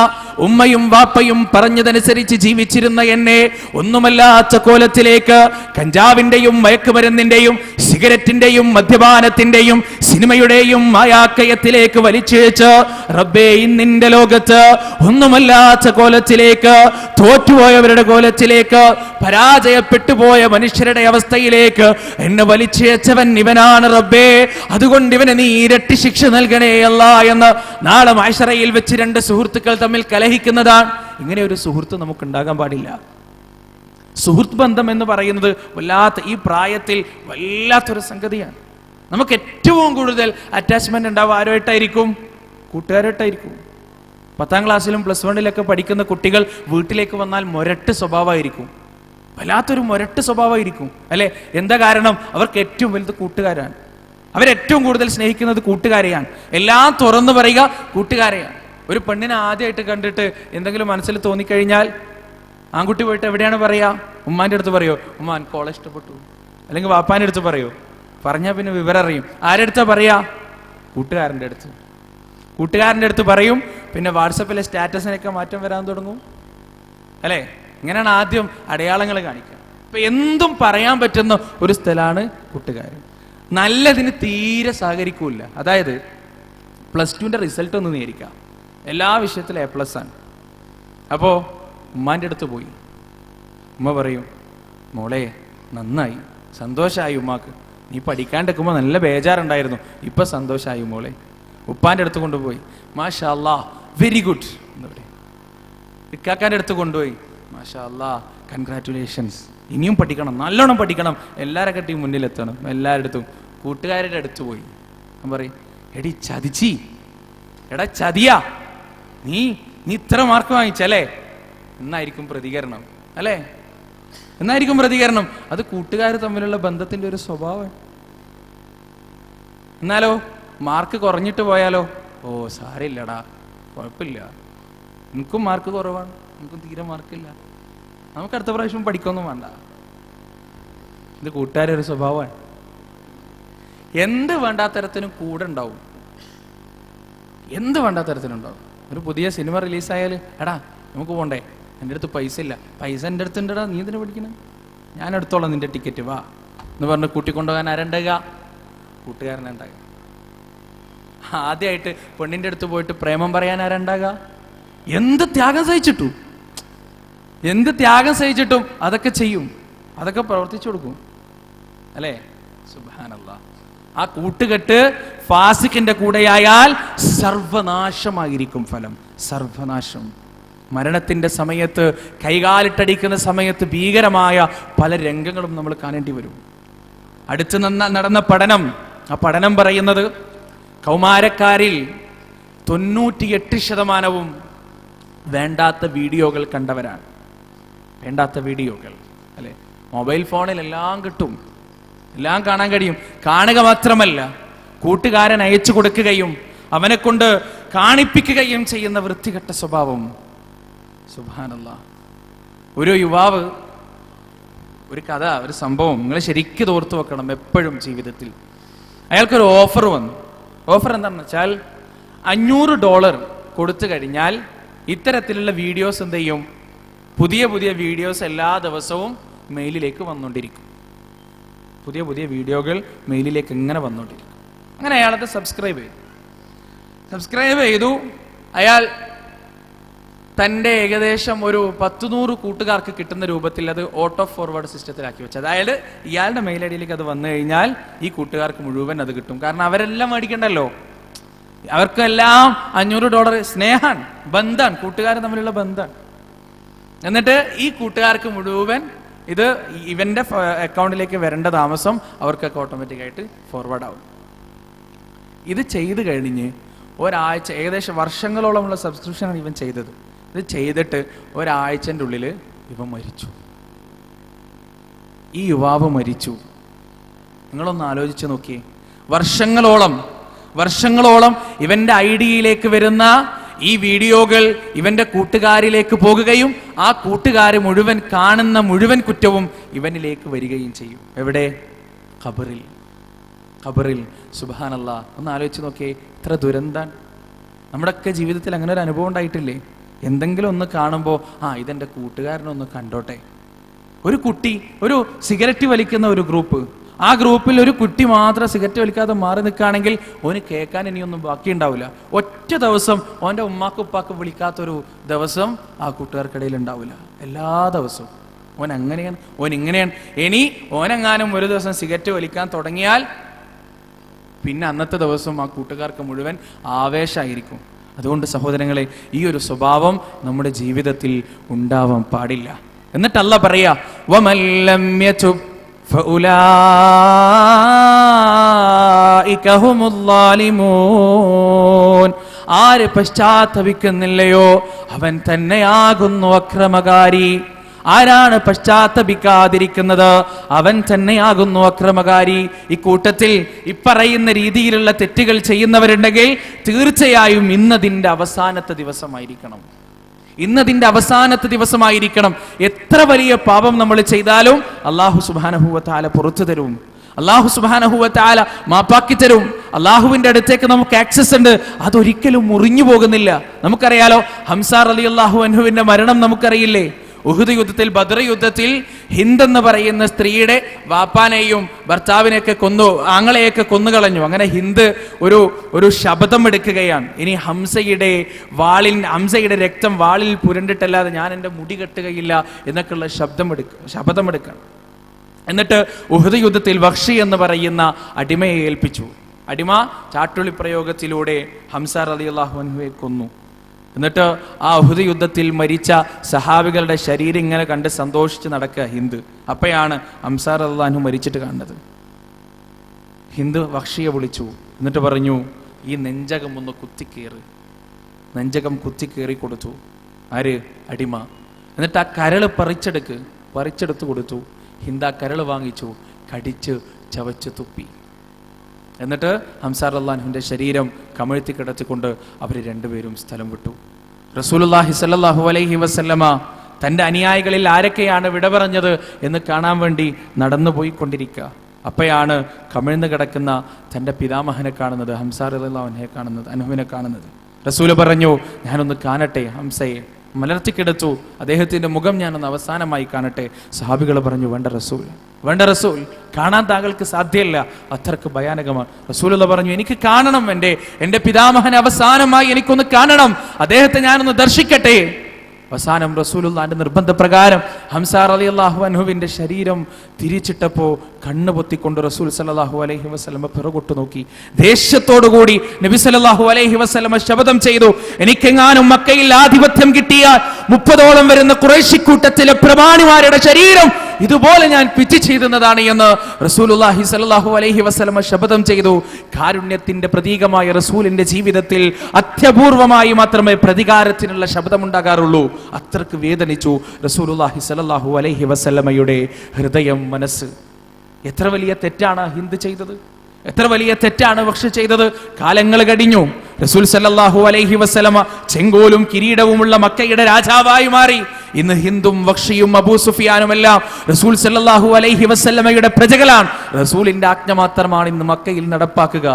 ഉമ്മയും വാപ്പയും പറഞ്ഞതനുസരിച്ച് ജീവിച്ചിരുന്ന എന്നെ ഒന്നുമല്ലാത്ത കോലത്തിലേക്ക് കഞ്ചാവിന്റെയും മയക്കുമരുന്നിന്റെയും സിഗരറ്റിന്റെയും മദ്യപാനത്തിന്റെയും സിനിമയുടെയും മായാക്കയത്തിലേക്ക് വലിച്ചിഴച്ച് റബ്ബേ ഇന്നിന്റെ ലോകത്ത് ഒന്നുമല്ലാത്ത കോലത്തിലേക്ക്, തോറ്റുപോയവരുടെ കോലത്തിലേക്ക്, പരാജയപ്പെട്ടുപോയ മനുഷ്യരുടെ അവസ്ഥയിലേക്ക് എന്നെ വലിച്ചിഴച്ചവൻ ഇവനാണ് റബ്ബേ. അതുകൊണ്ട് ഇവനെ നീ ഇരട്ടി ശിക്ഷ നൽകണേ അല്ലാ എന്ന് നാളെ മഹ്ശറയിൽ വെച്ച് രണ്ട് സുഹൃത്തുക്കൾ തമ്മിൽ കലഹിക്കുന്നതാണ്. ഇങ്ങനെ ഒരു സുഹൃത്ത് നമുക്ക് ഉണ്ടാകാൻ പാടില്ല. സുഹൃത്ത് ബന്ധം എന്ന് പറയുന്നത് ഈ പ്രായത്തിൽ വല്ലാത്തൊരു സംഗതിയാണ്. നമുക്ക് ഏറ്റവും കൂടുതൽ അറ്റാച്ച്മെന്റ് ഉണ്ടാവുക ആരുമായിട്ടായിരിക്കും? കൂട്ടുകാരായിട്ടായിരിക്കും. 10ാം ക്ലാസ്സിലും +1 പഠിക്കുന്ന കുട്ടികൾ വീട്ടിലേക്ക് വന്നാൽ മുരട്ട് സ്വഭാവമായിരിക്കും, വല്ലാത്തൊരു മുരട്ട് സ്വഭാവമായിരിക്കും അല്ലെ? എന്താ കാരണം? അവർക്ക് ഏറ്റവും വലുത് കൂട്ടുകാരാണ്. അവരേറ്റവും കൂടുതൽ സ്നേഹിക്കുന്നത് കൂട്ടുകാരെയാണ്. എല്ലാം തുറന്നു പറയുക കൂട്ടുകാരെയാണ്. ഒരു പെണ്ണിനെ ആദ്യമായിട്ട് കണ്ടിട്ട് എന്തെങ്കിലും മനസ്സിൽ തോന്നിക്കഴിഞ്ഞാൽ ആൺകുട്ടി പോയിട്ട് എവിടെയാണ് പറയാ? ഉമ്മാന്റെ അടുത്ത് പറയോ? ഉമ്മ എനിക്ക് ഓളെ ഇഷ്ടപ്പെട്ടു. അല്ലെങ്കിൽ വാപ്പാന്റെ അടുത്ത് പറയോ? പറഞ്ഞാൽ പിന്നെ വിവരം അറിയും. ആരുടെ അടുത്താ പറയാ? കൂട്ടുകാരൻ്റെ അടുത്ത്. കൂട്ടുകാരൻ്റെ അടുത്ത് പറയും. പിന്നെ വാട്സപ്പിലെ സ്റ്റാറ്റസിനൊക്കെ മാറ്റം വരാൻ തുടങ്ങും അല്ലെ? ഇങ്ങനെയാണ് ആദ്യം അടയാളങ്ങൾ കാണിക്കുക. ഇപ്പൊ എന്തും പറയാൻ പറ്റുന്ന ഒരു സ്ഥലമാണ് കൂട്ടുകാർ. നല്ലതിന് തീരെ സഹകരിക്കൂല. അതായത് +2ന്റെ റിസൾട്ട് ഒന്ന് നേരിക്കാം, എല്ലാ വിഷയത്തിലും A+ ആണ്. അപ്പോ ഉമ്മാന്റെ അടുത്ത് പോയി. ഉമ്മ പറയും, മോളെ നന്നായി, സന്തോഷമായി ഉമ്മാക്ക്, നീ പഠിക്കാണ്ടിരിക്കുമ്പോൾ നല്ല ബേജാറുണ്ടായിരുന്നു, ഇപ്പൊ സന്തോഷമായി മോളെ. ഉപ്പാന്റെ അടുത്ത് കൊണ്ടുപോയി, മാഷാ അല്ലാ വെരി ഗുഡ് എന്ന് പറയും. ഇക്കാക്കാന്റെ അടുത്ത് കൊണ്ടുപോയി, മാഷാ അല്ലാ കൺഗ്രാറ്റുലേഷൻസ്, ഇനിയും പഠിക്കണം, നല്ലോണം പഠിക്കണം, എല്ലാവരെക്കാട്ടിയും മുന്നിലെത്തണം. എല്ലാവരുടെ കൂട്ടുകാരുടെ അടുത്ത് പോയി ഞാൻ പറയും, എടി ചതിച്ചി, എടാ ചതിയാ, നീ ഇത്ര മാർക്ക് വാങ്ങിച്ചല്ലേ എന്നായിരിക്കും പ്രതികരണം അല്ലേ? എന്നായിരിക്കും പ്രതികരണം. അത് കൂട്ടുകാർ തമ്മിലുള്ള ബന്ധത്തിന്റെ ഒരു സ്വഭാവമാണ്. എന്നാലോ മാർക്ക് കുറഞ്ഞിട്ട് പോയാലോ, ഓ സാരമില്ലടാ, കുഴപ്പമില്ല, എനിക്കും മാർക്ക് കുറവാണ്, എനിക്കും തീരെ മാർക്കില്ല, നമുക്ക് അടുത്ത പ്രാവശ്യം പഠിക്കൊന്നും വേണ്ട. ഇത് കൂട്ടുകാരുടെ ഒരു സ്വഭാവമാണ്. എന്ത് വേണ്ടാത്തരത്തിനും കൂടെ ഉണ്ടാവും, എന്ത് വേണ്ടാത്തരത്തിനുണ്ടാവും. ഒരു പുതിയ സിനിമ റിലീസായാൽ എടാ നമുക്ക് പോണ്ടേ, എൻ്റെ അടുത്ത് പൈസ ഇല്ല, പൈസ എൻ്റെ അടുത്ത് ഉണ്ടടാ, നീ എന്തിനാ പഠിക്കണം, ഞാൻ എടുത്തോളാം നിന്റെ ടിക്കറ്റ്, വാ എന്ന് പറഞ്ഞ് കൂട്ടിക്കൊണ്ടുപോകാൻ ആരുണ്ടാകുക? കൂട്ടുകാരനെ ഉണ്ടാകുക. ആദ്യമായിട്ട് പെണ്ണിൻ്റെ അടുത്ത് പോയിട്ട് പ്രേമം പറയാൻ ആരുണ്ടാകുക? എന്ത് ത്യാഗം സഹിച്ചിട്ടും അതൊക്കെ ചെയ്യും, അതൊക്കെ പ്രവർത്തിച്ചു കൊടുക്കും അല്ലേ? സുബ്ഹാനല്ലാഹ്. ആ കൂട്ടുകെട്ട് ഫാസിക്കിന്റെ കൂടെയായാൽ സർവനാശമായിരിക്കും ഫലം, സർവനാശം. മരണത്തിന്റെ സമയത്ത്, കൈകാലിട്ടടിക്കുന്ന സമയത്ത് ഭീകരമായ പല രംഗങ്ങളും നമ്മൾ കാണേണ്ടി വരും. അടുത്ത് നടന്ന പഠനം, ആ പഠനം പറയുന്നത് കൗമാരക്കാരിൽ 98% വേണ്ടാത്ത വീഡിയോകൾ കണ്ടവരാണ്. വേണ്ടാത്ത വീഡിയോകൾ അല്ലെ? മൊബൈൽ ഫോണിൽ എല്ലാം കിട്ടും, എല്ലാം കാണാൻ കഴിയും. കാണുക മാത്രമല്ല, കൂട്ടുകാരൻ അയച്ചു കൊടുക്കുകയും അവനെ കൊണ്ട് കാണിപ്പിക്കുകയും ചെയ്യുന്ന വൃത്തികെട്ട സ്വഭാവം. സുബ്ഹാനല്ലാഹ്. ഒരു യുവാവ്, ഒരു കഥ, ഒരു സംഭവം നിങ്ങൾ ശരിക്കും ഓർത്തു വെക്കണം എപ്പോഴും ജീവിതത്തിൽ. അയാൾക്കൊരു ഓഫർ വന്നു. ഓഫർ എന്താണെന്ന് വെച്ചാൽ $500 കൊടുത്തു കഴിഞ്ഞാൽ ഇത്തരത്തിലുള്ള വീഡിയോസ് എന്ത് ചെയ്യും? പുതിയ പുതിയ വീഡിയോസ് എല്ലാ ദിവസവും മെയിലിലേക്ക് വന്നുകൊണ്ടിരിക്കും. പുതിയ പുതിയ വീഡിയോകൾ മെയിലിലേക്ക് ഇങ്ങനെ വന്നുകൊണ്ടിരിക്കും. അങ്ങനെ അയാളത് സബ്സ്ക്രൈബ് ചെയ്തു. അയാൾ തൻ്റെ ഏകദേശം ഒരു 100 കൂട്ടുകാർക്ക് കിട്ടുന്ന രൂപത്തിൽ അത് ഓട്ടോ ഫോർവേഡ് സിസ്റ്റത്തിലാക്കി വെച്ചു. അതായത് ഇയാളുടെ മെയിൽ ഐ ഡിയിലേക്ക് അത് വന്നു കഴിഞ്ഞാൽ ഈ കൂട്ടുകാർക്ക് മുഴുവൻ അത് കിട്ടും. കാരണം അവരെല്ലാം മേടിക്കണ്ടല്ലോ, അവർക്കെല്ലാം $500 സ്നേഹാൻ, ബന്ധാൻ, കൂട്ടുകാർ തമ്മിലുള്ള ബന്ധാൻ. എന്നിട്ട് ഈ കൂട്ടുകാർക്ക് മുഴുവൻ ഇത് ഇവന്റെ അക്കൗണ്ടിലേക്ക് വരേണ്ട താമസം അവർക്കൊക്കെ ഓട്ടോമാറ്റിക്കായിട്ട് ഫോർവേഡ് ആവും. ഇത് ചെയ്ത് കഴിഞ്ഞ് ഒരാഴ്ച, ഏകദേശം വർഷങ്ങളോളമുള്ള സബ്സ്ക്രിപ്ഷനാണ് ഇവൻ ചെയ്തത്. ഇത് ചെയ്തിട്ട് ഒരാഴ്ചൻ്റെ ഉള്ളിൽ ഇവൻ മരിച്ചു. ഈ യുവാവ് മരിച്ചു. നിങ്ങളൊന്ന് ആലോചിച്ച് നോക്കിയേ. വർഷങ്ങളോളം ഇവന്റെ ഐഡിയയിലേക്ക് വരുന്ന ഈ വീഡിയോകൾ ഇവന്റെ കൂട്ടുകാരിലേക്ക് പോകുകയും ആ കൂട്ടുകാര് മുഴുവൻ കാണുന്ന മുഴുവൻ കുറ്റവും ഇവനിലേക്ക് വരികയും ചെയ്യും. എവിടെ? ഖബറിൽ. സുബ്ഹാനല്ലാഹ്. ഒന്ന് ആലോചിച്ച് നോക്കിയേ, ഇത്ര ദുരന്താണ്. നമ്മുടെയൊക്കെ ജീവിതത്തിൽ അങ്ങനെ ഒരു അനുഭവം ഉണ്ടായിട്ടില്ലേ? എന്തെങ്കിലും ഒന്ന് കാണുമ്പോൾ ഇതെന്റെ കൂട്ടുകാരനൊന്ന് കണ്ടോട്ടെ. ഒരു കുട്ടി ഒരു സിഗരറ്റ് വലിക്കുന്ന ഒരു ഗ്രൂപ്പ്, ആ ഗ്രൂപ്പിൽ ഒരു കുട്ടി മാത്രം സിഗരറ്റ് വലിക്കാതെ മാറി നിൽക്കുകയാണെങ്കിൽ ഓന് കേൾക്കാൻ ഇനിയൊന്നും ബാക്കിയുണ്ടാവില്ല. ഒറ്റ ദിവസം ഓൻ്റെ ഉമ്മാക്കും ഉപ്പാക്കും വിളിക്കാത്തൊരു ദിവസം ആ കൂട്ടുകാർക്കിടയിൽ ഉണ്ടാവില്ല. എല്ലാ ദിവസവും ഓൻ അങ്ങനെയാണ്, ഓൻ ഇങ്ങനെയാണ്. ഇനി ഓനെങ്ങാനും ഒരു ദിവസം സിഗരറ്റ് വലിക്കാൻ തുടങ്ങിയാൽ പിന്നെ അന്നത്തെ ദിവസം ആ കൂട്ടുകാർക്ക് മുഴുവൻ ആവേശമായിരിക്കും. അതുകൊണ്ട് സഹോദരങ്ങളെ, ഈ ഒരു സ്വഭാവം നമ്മുടെ ജീവിതത്തിൽ ഉണ്ടാവാൻ പാടില്ല. എന്നിട്ട് അല്ലാഹ് പറയാ, വമല്ലം യതുബ് ഫഉലൈക ഹുമുൽ ളാലിമൂൻ. ആര് പശ്ചാത്തപിക്കുന്നില്ലയോ അവൻ തന്നെയാകുന്നു അക്രമകാരി. ആരാണ് പശ്ചാത്തപിക്കാതിരിക്കുന്നത് അവൻ തന്നെയാകുന്നു അക്രമകാരി. ഇക്കൂട്ടത്തിൽ ഇപ്പറയുന്ന രീതിയിലുള്ള തെറ്റുകൾ ചെയ്യുന്നവരുണ്ടെങ്കിൽ തീർച്ചയായും ഇന്നതിൻ്റെ അവസാനത്തെ ദിവസമായിരിക്കണം. എത്ര വലിയ പാപം നമ്മൾ ചെയ്താലും അല്ലാഹു സുബ്ഹാനഹു വ തആല പുറത്തു തരും. അല്ലാഹു സുബ്ഹാനഹു വ തആല മാപ്പാക്കി തരും. അല്ലാഹുവിന്റെ അടുത്തേക്ക് നമുക്ക് ആക്സസ് ഉണ്ട്. അതൊരിക്കലും മുറിഞ്ഞു പോകുന്നില്ല. നമുക്കറിയാലോ, ഹംസ റളിയല്ലാഹു അൻഹുവിന്റെ മരണം നമുക്കറിയില്ലേ? ഉഹുദ് യുദ്ധത്തിൽ, ബദർ യുദ്ധത്തിൽ ഹിന്ദ് എന്ന് പറയുന്ന സ്ത്രീയുടെ വാപ്പാനെയും ഭർത്താവിനെയൊക്കെ ആങ്ങളെയൊക്കെ കൊന്നുകളഞ്ഞു. അങ്ങനെ ഹിന്ദ് ഒരു ശപഥം എടുക്കുകയാണ്. ഇനി ഹംസയുടെ രക്തം വാളിൽ പുരണ്ടിട്ടല്ലാതെ ഞാൻ എൻ്റെ മുടി കെട്ടുകയില്ല എന്നൊക്കെയുള്ള ശപഥമെടുക്കണം. എന്നിട്ട് ഉഹുദ് യുദ്ധത്തിൽ വഹ്ഷി എന്ന് പറയുന്ന അടിമയെ ഏൽപ്പിച്ചു. അടിമ ചാട്ടുളി പ്രയോഗത്തിലൂടെ ഹംസ റളിയല്ലാഹു അൻഹുവെ കൊന്നു. എന്നിട്ട് ആ ഉഹുദ് യുദ്ധത്തിൽ മരിച്ച സഹാബികളുടെ ശരീരം ഇങ്ങനെ കണ്ട് സന്തോഷിച്ച് നടക്കുക ഹിന്ദ്. അപ്പോഴാണ് ഹംസ റളിയല്ലാഹു അൻഹു മരിച്ചിട്ട് കാണുന്നത്. ഹിന്ദ് വഹ്ഷിയെ വിളിച്ചു. എന്നിട്ട് പറഞ്ഞു, ഈ നെഞ്ചകം ഒന്ന് നെഞ്ചകം കുത്തിക്കേറി കൊടുത്തു. ആര്? അടിമ. എന്നിട്ട് ആ കരള് പറിച്ചെടുത്ത് കൊടുത്തു. ഹിന്ദ് ആ കരള് വാങ്ങിച്ചു, കടിച്ച് ചവച്ച് തുപ്പി. എന്നിട്ട് ഹംസ റളിയല്ലാഹു അൻഹുവിന്റെ ശരീരം കമഴ്ത്തി കിടത്തിക്കൊണ്ട് അവർ രണ്ടുപേരും സ്ഥലം വിട്ടു. റസൂലുള്ളാഹി സ്വല്ലല്ലാഹു അലൈഹി വസല്ലമ തൻ്റെ അനുയായികളിൽ ആരൊക്കെയാണ് വിട പറഞ്ഞത് എന്ന് കാണാൻ വേണ്ടി നടന്നു പോയിക്കൊണ്ടിരിക്കുക. അപ്പോഴാണ് കമിഴ്ന്ന് കിടക്കുന്ന തൻ്റെ പിതാമഹനെ കാണുന്നത്, ഹംസ റളിയല്ലാഹു അൻഹുവിനെ കാണുന്നത്. റസൂല് പറഞ്ഞു, ഞാനൊന്ന് കാണട്ടെ ഹംസയെ. മലർത്തിക്കിടത്തു. അദ്ദേഹത്തിന്റെ മുഖം ഞാനൊന്ന് അവസാനമായി കാണട്ടെ. സഹാബികൾ പറഞ്ഞു, വേണ്ട റസൂൽ, കാണാൻ താങ്കൾക്ക് സാധ്യമല്ല, അത്രക്ക് ഭയാനകമാണ്. റസൂലുള്ള പറഞ്ഞു, എനിക്ക് കാണണം, എൻ്റെ പിതാമഹനെ അവസാനമായി എനിക്കൊന്ന് കാണണം, അദ്ദേഹത്തെ ഞാനൊന്ന് ദർശിക്കട്ടെ. അവസാനം റസൂലുള്ളാഹിന്റെ നിർബന്ധപ്രകാരം ഹംസ റളിയല്ലാഹു അൻഹുവിന്റെ ശരീരം തിരിച്ചിട്ടപ്പോൾ കണ്ണ് പൊത്തിക്കൊണ്ട് റസൂൽ സല്ലല്ലാഹു അലൈഹി വസല്ലമ പിറകോട്ട് നോക്കി. ദേഷ്യത്തോടുകൂടി നബി സല്ലല്ലാഹു അലൈഹി വസല്ലമ ശപഥം ചെയ്തു, എനിക്കെങ്ങാനും മക്കയിൽ ആധിപത്യം കിട്ടിയാൽ 30ഓളം വരുന്ന ഖുറൈശി കൂട്ടത്തിലെ പ്രമാണിമാരുടെ ശരീരം ഇതുപോലെ ഞാൻ പിച്ച് ചെയ്തുന്നതാണ് എന്ന് റസൂലുള്ളാഹി സ്വല്ലല്ലാഹു അലൈഹി വസല്ലമ ശപഥം ചെയ്തു. കാരുണ്യത്തിന്റെ പ്രതീകമായ റസൂലിന്റെ ജീവിതത്തിൽ അത്യപൂർവമായി മാത്രമേ പ്രതികാരത്തിനുള്ള ശബ്ദമുണ്ടാകാറുള്ളൂ. അത്രക്ക് വേദനിച്ചു റസൂലുള്ളാഹി സ്വല്ലല്ലാഹു അലൈഹി വസല്ലമയുടെ ഹൃദയം, മനസ്സ്. എത്ര വലിയ തെറ്റാണ് ഹിന്ദ് ചെയ്തത്, എത്ര വലിയ തെറ്റാണ് വഹ്ഷി ചെയ്തത്. കാലങ്ങൾ കഴിഞ്ഞു. റസൂൽ സല്ലല്ലാഹു അലൈഹി വസല്ലമ ചെങ്കോലും കിരീടവുമുള്ള മക്കയുടെ രാജാവായി മാറി. ഇന്ന് ഹിന്ദും വഹ്ഷിയും അബൂ സുഫിയാനും എല്ലാം റസൂൽ സല്ലല്ലാഹു അലൈഹി വസല്ലമയുടെ പ്രജകളാണ്. റസൂലിന്റെ ആജ്ഞ മാത്രമാണ് ഇന്ന് മക്കയിൽ നടപ്പാക്കുക.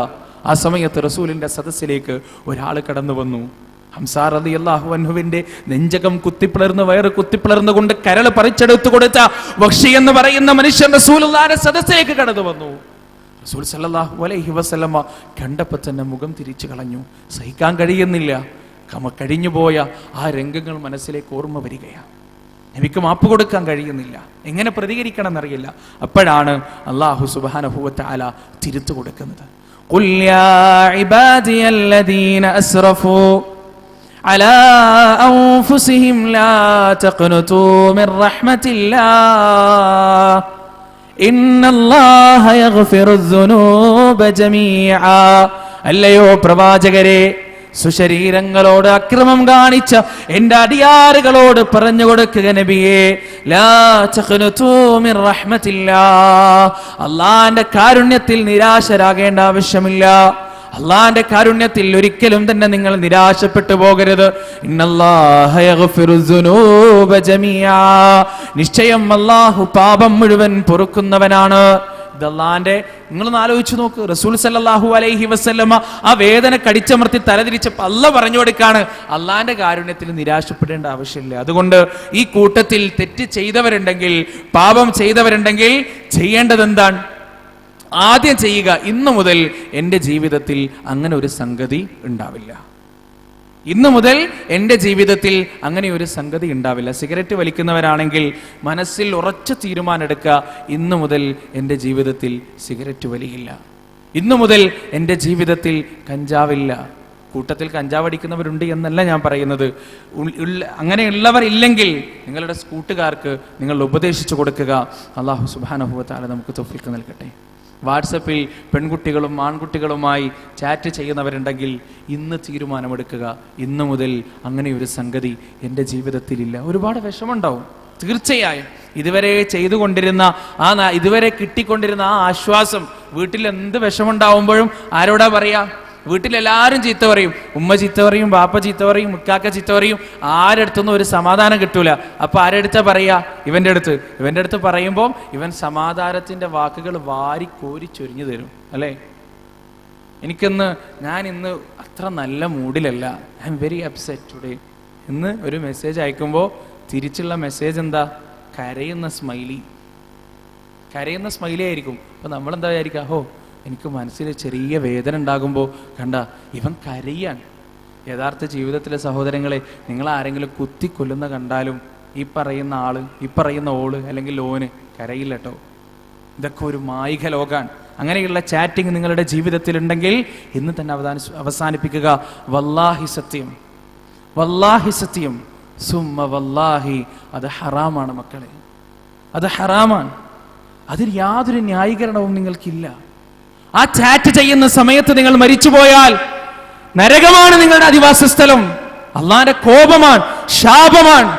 ആ സമയത്ത് റസൂലിന്റെ സദസ്സിലേക്ക് ഒരാൾ കടന്നു വന്നു. ഹംസ റളിയല്ലാഹു അൻഹുവിന്റെ നെഞ്ചകം കുത്തിപ്പിളർന്ന്, വയറ് കുത്തിപ്പിളർന്നുകൊണ്ട് കരൾ പറിച്ചെടുത്തു കൊടുത്ത വഹ്ഷി എന്ന് പറയുന്ന മനുഷ്യൻ റസൂലുള്ളാഹിന്റെ സദസ്സിലേക്ക് കടന്നു വന്നു. റസൂൽ സല്ലല്ലാഹു അലൈഹി വസല്ലമ കണ്ടപ്പോൾ തന്നെ മുഖം തിരിച്ചു കളഞ്ഞു. സഹിക്കാൻ കഴിയുന്നില്ല. കഴിഞ്ഞുപോയ ആ രംഗങ്ങൾ മനസ്സിലേക്ക് ഓർമ്മ വരികയാണ്. നബിക്ക് മാപ്പ് കൊടുക്കാൻ കഴിയുന്നില്ല, എങ്ങനെ പ്രതികരിക്കണം എന്നറിയില്ല. അപ്പോഴാണ് അല്ലാഹു സുബ്ഹാനഹു വ തആല തിരുത്തു കൊടുക്കുന്നത്. ഖുൽ യാ ഇബാദിയല്ലദീന അസ്റഫൂ അലാ അൻഫുസിഹിം ലാ തഖ്നതൂ മിർ റഹ്മത്തില്ലാഹ് ഇന്നല്ലാഹ യഗ്ഫിറുദ്ദുനൂബ ജമീഅ. അല്ലയോ പ്രവാചകരെ, സുശരീരങ്ങളോട് അക്രമം കാണിച്ച എന്റെ അടിയാറുകളോട് പറഞ്ഞു കൊടുക്കുക നബിയേ, ലാ തഖ്നതു മിർ റഹ്മത്തില്ലാഹ്, അല്ലാഹുവിന്റെ കാരുണ്യത്തിൽ നിരാശരാകേണ്ട ആവശ്യമില്ല. അള്ളാന്റെ കാരുണ്യത്തിൽ ഒരിക്കലും തന്നെ നിങ്ങൾ നിരാശപ്പെട്ടു പോകരുത്. ഇന്നല്ലാഹ യഗ്ഫിറു ദുനൂബ ജമീഅ, നിശ്ചയം അല്ലാഹു പാപം മുഴുവൻ പൊറുക്കുന്നവനാണ്. ഇതല്ലാന്റെ നിങ്ങളൊന്ന് ആലോചിച്ചു നോക്ക്. റസൂൽ സല്ലല്ലാഹു അലൈഹി വസല്ലമ ആ വേദന കടിച്ചമർത്തി തലതിരിച്ചപ്പോൾ അല്ലാഹ് പറഞ്ഞു കൊടുക്കാണ്, അള്ളാന്റെ കാരുണ്യത്തിൽ നിരാശപ്പെടേണ്ട ആവശ്യമില്ല. അതുകൊണ്ട് ഈ കൂട്ടത്തിൽ തെറ്റ് ചെയ്തവരുണ്ടെങ്കിൽ, പാപം ചെയ്തവരുണ്ടെങ്കിൽ ചെയ്യേണ്ടത് എന്താണ്? ആദ്യം ചെയ്യുക, ഇന്നു മുതൽ എൻ്റെ ജീവിതത്തിൽ അങ്ങനെ ഒരു സംഗതി ഉണ്ടാവില്ല. ഇന്നു മുതൽ എൻ്റെ ജീവിതത്തിൽ അങ്ങനെ ഒരു സംഗതി ഉണ്ടാവില്ല. സിഗരറ്റ് വലിക്കുന്നവരാണെങ്കിൽ മനസ്സിൽ ഉറച്ച തീരുമാനം എടുക്കുക, ഇന്നു മുതൽ എൻ്റെ ജീവിതത്തിൽ സിഗരറ്റ് വലിയില്ല. ഇന്നു മുതൽ എൻ്റെ ജീവിതത്തിൽ കഞ്ചാവില്ല. കൂട്ടത്തിൽ കഞ്ചാവ് അടിക്കുന്നവരുണ്ട് എന്നല്ല ഞാൻ പറയുന്നത്. അങ്ങനെയുള്ളവർ ഇല്ലെങ്കിൽ നിങ്ങളുടെ കൂട്ടുകാർക്ക് നിങ്ങൾ ഉപദേശിച്ചു കൊടുക്കുക. അല്ലാഹു സുബ്ഹാനഹു വ തആല നമുക്ക് തൗഫീഖ് നൽകട്ടെ. വാട്സപ്പിൽ പെൺകുട്ടികളും ആൺകുട്ടികളുമായി ചാറ്റ് ചെയ്യുന്നവരുണ്ടെങ്കിൽ ഇന്ന് തീരുമാനമെടുക്കുക, ഇന്നു മുതൽ അങ്ങനെ ഒരു സംഗതി എൻ്റെ ജീവിതത്തിലില്ല. ഒരുപാട് വിഷമമുണ്ടാവും തീർച്ചയായും. ഇതുവരെ ചെയ്തുകൊണ്ടിരുന്ന ഇതുവരെ കിട്ടിക്കൊണ്ടിരുന്ന ആ ആശ്വാസം വീട്ടിൽ എന്ത് വിഷമമുണ്ടാവുമ്പോഴും ആരോടാ പറയാ? വീട്ടിലെല്ലാവരും ചീത്ത പറയും. ഉമ്മ ചീത്ത പറയും, ബാപ്പ ചീത്ത പറയും, മുക്കാക്ക ചീത്ത പറയും. ആരെടുത്തൊന്നും ഒരു സമാധാനം കിട്ടൂല. അപ്പൊ ആരെടുത്താ പറയാ? ഇവന്റെ അടുത്ത് പറയുമ്പോൾ ഇവൻ സമാധാനത്തിന്റെ വാക്കുകൾ വാരിക്കോരി ചൊരിഞ്ഞു തരും. അല്ലേ? ഞാൻ ഇന്ന് അത്ര നല്ല മൂഡിലല്ല, I am very upset today എന്ന് ഒരു മെസ്സേജ് അയക്കുമ്പോൾ തിരിച്ചുള്ള മെസ്സേജ് എന്താ? കരയുന്ന സ്മൈലി ആയിരിക്കും. അപ്പൊ നമ്മളെന്താ വിചാരിക്കുക? ഹോ, എനിക്ക് മനസ്സിൽ ചെറിയ വേദന ഉണ്ടാകുമ്പോൾ കണ്ട ഇവൻ കരയാൻ. യഥാർത്ഥ ജീവിതത്തിലെ സഹോദരങ്ങളെ, നിങ്ങൾ ആരെങ്കിലും കുത്തിക്കൊല്ലുന്ന കണ്ടാലും ഈ പറയുന്ന ആള്, ഈ പറയുന്ന ഓള് അല്ലെങ്കിൽ ലോന് കരയില്ല കേട്ടോ. ഇതൊക്കെ ഒരു മായിക ലോകാണ്. അങ്ങനെയുള്ള ചാറ്റിംഗ് നിങ്ങളുടെ ജീവിതത്തിൽ ഉണ്ടെങ്കിൽ ഇന്ന് തന്നെ അവസാനിപ്പിക്കുക. വല്ലാഹി സത്യം സുമ്മ വല്ലാഹി, അത് ഹറാമാണ് മക്കളെ, അത് ഹറാമാണ്. അതിൽ യാതൊരു ന്യായീകരണവും നിങ്ങൾക്കില്ല. ആ ചാറ്റ് ചെയ്യുന്ന സമയത്ത് നിങ്ങൾ മരിച്ചുപോയാൽ നരകമാണ് നിങ്ങളുടെ അധിവാസ സ്ഥലം. അള്ളാന്റെ കോപമാണ്, ശാപമാണ്.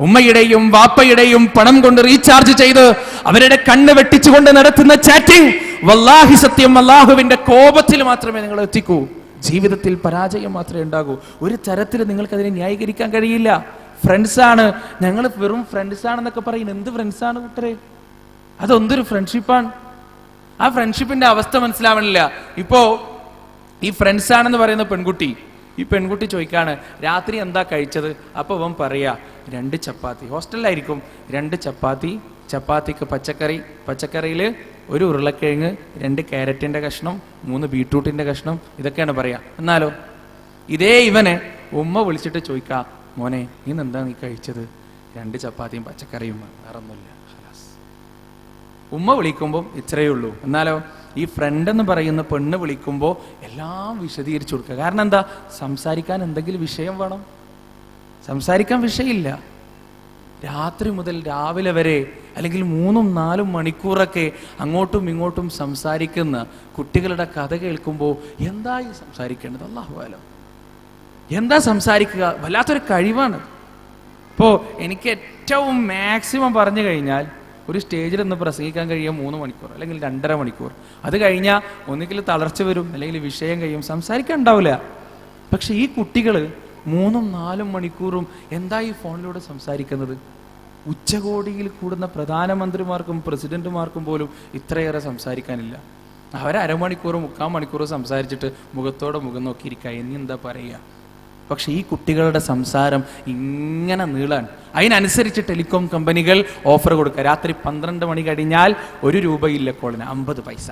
ഉമ്മയുടെയും വാപ്പയുടെയും പണം കൊണ്ട് റീചാർജ് ചെയ്ത് അവരുടെ കണ്ണ് വെട്ടിച്ചുകൊണ്ട് നടത്തുന്ന ചാറ്റിംഗ്, വല്ലാഹി സത്യം, അല്ലാഹുവിന്റെ കോപത്തിൽ മാത്രമേ നിങ്ങൾ എത്തിക്കൂ. ജീവിതത്തിൽ പരാജയം മാത്രമേ ഉണ്ടാകൂ. ഒരു തരത്തിൽ നിങ്ങൾക്കതിനെ ന്യായീകരിക്കാൻ കഴിയില്ല. ഫ്രണ്ട്സാണ്, ഞങ്ങൾ വെറും ഫ്രണ്ട്സാണെന്നൊക്കെ പറയും. എന്ത് ഫ്രണ്ട്സാണ് കൂട്ടരെ? അതൊന്തൊരു ഫ്രണ്ട്ഷിപ്പാണ്? ആ ഫ്രണ്ട്ഷിപ്പിന്റെ അവസ്ഥ മനസ്സിലാവണില്ല. ഇപ്പോ ഈ ഫ്രണ്ട്സാണെന്ന് പറയുന്ന പെൺകുട്ടി ചോദിക്കാണ്, രാത്രി എന്താ കഴിച്ചത്? അപ്പൊ അവൻ പറയാ 2 ചപ്പാത്തി. ഹോസ്റ്റലിലായിരിക്കും. 2 ചപ്പാത്തി, ചപ്പാത്തിക്ക് പച്ചക്കറിയിൽ 1 ഉരുളക്കിഴങ്ങ്, 2 ക്യാരറ്റിന്റെ കഷ്ണം, 3 ബീട്രൂട്ടിന്റെ കഷ്ണം, ഇതൊക്കെയാണ് പറയാ. എന്നാലോ ഇതേ ഇവനെ ഉമ്മ വിളിച്ചിട്ട് ചോദിക്കാ, മോനെ ഇന്ന് എന്താ നീ കഴിച്ചത്? 2 ചപ്പാത്തിയും പച്ചക്കറിയും, വേറൊന്നുമില്ല. ഉമ്മ വിളിക്കുമ്പോൾ ഇത്രയേ ഉള്ളൂ. എന്നാലോ ഈ ഫ്രണ്ട് എന്ന് പറയുന്ന പെണ്ണ് വിളിക്കുമ്പോൾ എല്ലാം വിശദീകരിച്ചു കൊടുക്കുക. കാരണം എന്താ? സംസാരിക്കാൻ എന്തെങ്കിലും വിഷയം വേണം. സംസാരിക്കാൻ വിഷയമില്ല. രാത്രി മുതൽ രാവിലെ വരെ അല്ലെങ്കിൽ 3-4 മണിക്കൂറൊക്കെ അങ്ങോട്ടും ഇങ്ങോട്ടും സംസാരിക്കുന്ന കുട്ടികളുടെ കഥ കേൾക്കുമ്പോൾ എന്താ ഈ സംസാരിക്കേണ്ടത്? അല്ലാഹു അലം, എന്താ സംസാരിക്കുക? വല്ലാത്തൊരു കഴിവാണ്. ഇപ്പോൾ എനിക്ക് ഏറ്റവും മാക്സിമം പറഞ്ഞു കഴിഞ്ഞാൽ ഒരു സ്റ്റേജിൽ നിന്ന് പ്രസംഗിക്കാൻ കഴിയുക 3 മണിക്കൂർ അല്ലെങ്കിൽ 2.5 മണിക്കൂർ. അത് കഴിഞ്ഞാൽ ഒന്നുകിൽ തളർച്ച വരും, അല്ലെങ്കിൽ വിഷയം കഴിയും, സംസാരിക്കാൻ ഉണ്ടാവില്ല. പക്ഷെ ഈ കുട്ടികൾ 3-4 മണിക്കൂറും എന്താ ഈ ഫോണിലൂടെ സംസാരിക്കുന്നത്? ഉച്ചകോടിയിൽ കൂടുന്ന പ്രധാനമന്ത്രിമാർക്കും പ്രസിഡന്റുമാർക്കും പോലും ഇത്രയേറെ സംസാരിക്കാനില്ല. അവർ അരമണിക്കൂർ 3/4 മണിക്കൂർ സംസാരിച്ചിട്ട് മുഖത്തോടെ മുഖം നോക്കിയിരിക്കുക, ഇനി എന്താ പറയുക? പക്ഷെ ഈ കുട്ടികളുടെ സംസാരം ഇങ്ങനെ നീളാൻ. അതിനനുസരിച്ച് ടെലികോം കമ്പനികൾ ഓഫർ കൊടുക്കുക. രാത്രി 12 മണി കഴിഞ്ഞാൽ 1 രൂപയില്ല കോളിന്, 50 പൈസ.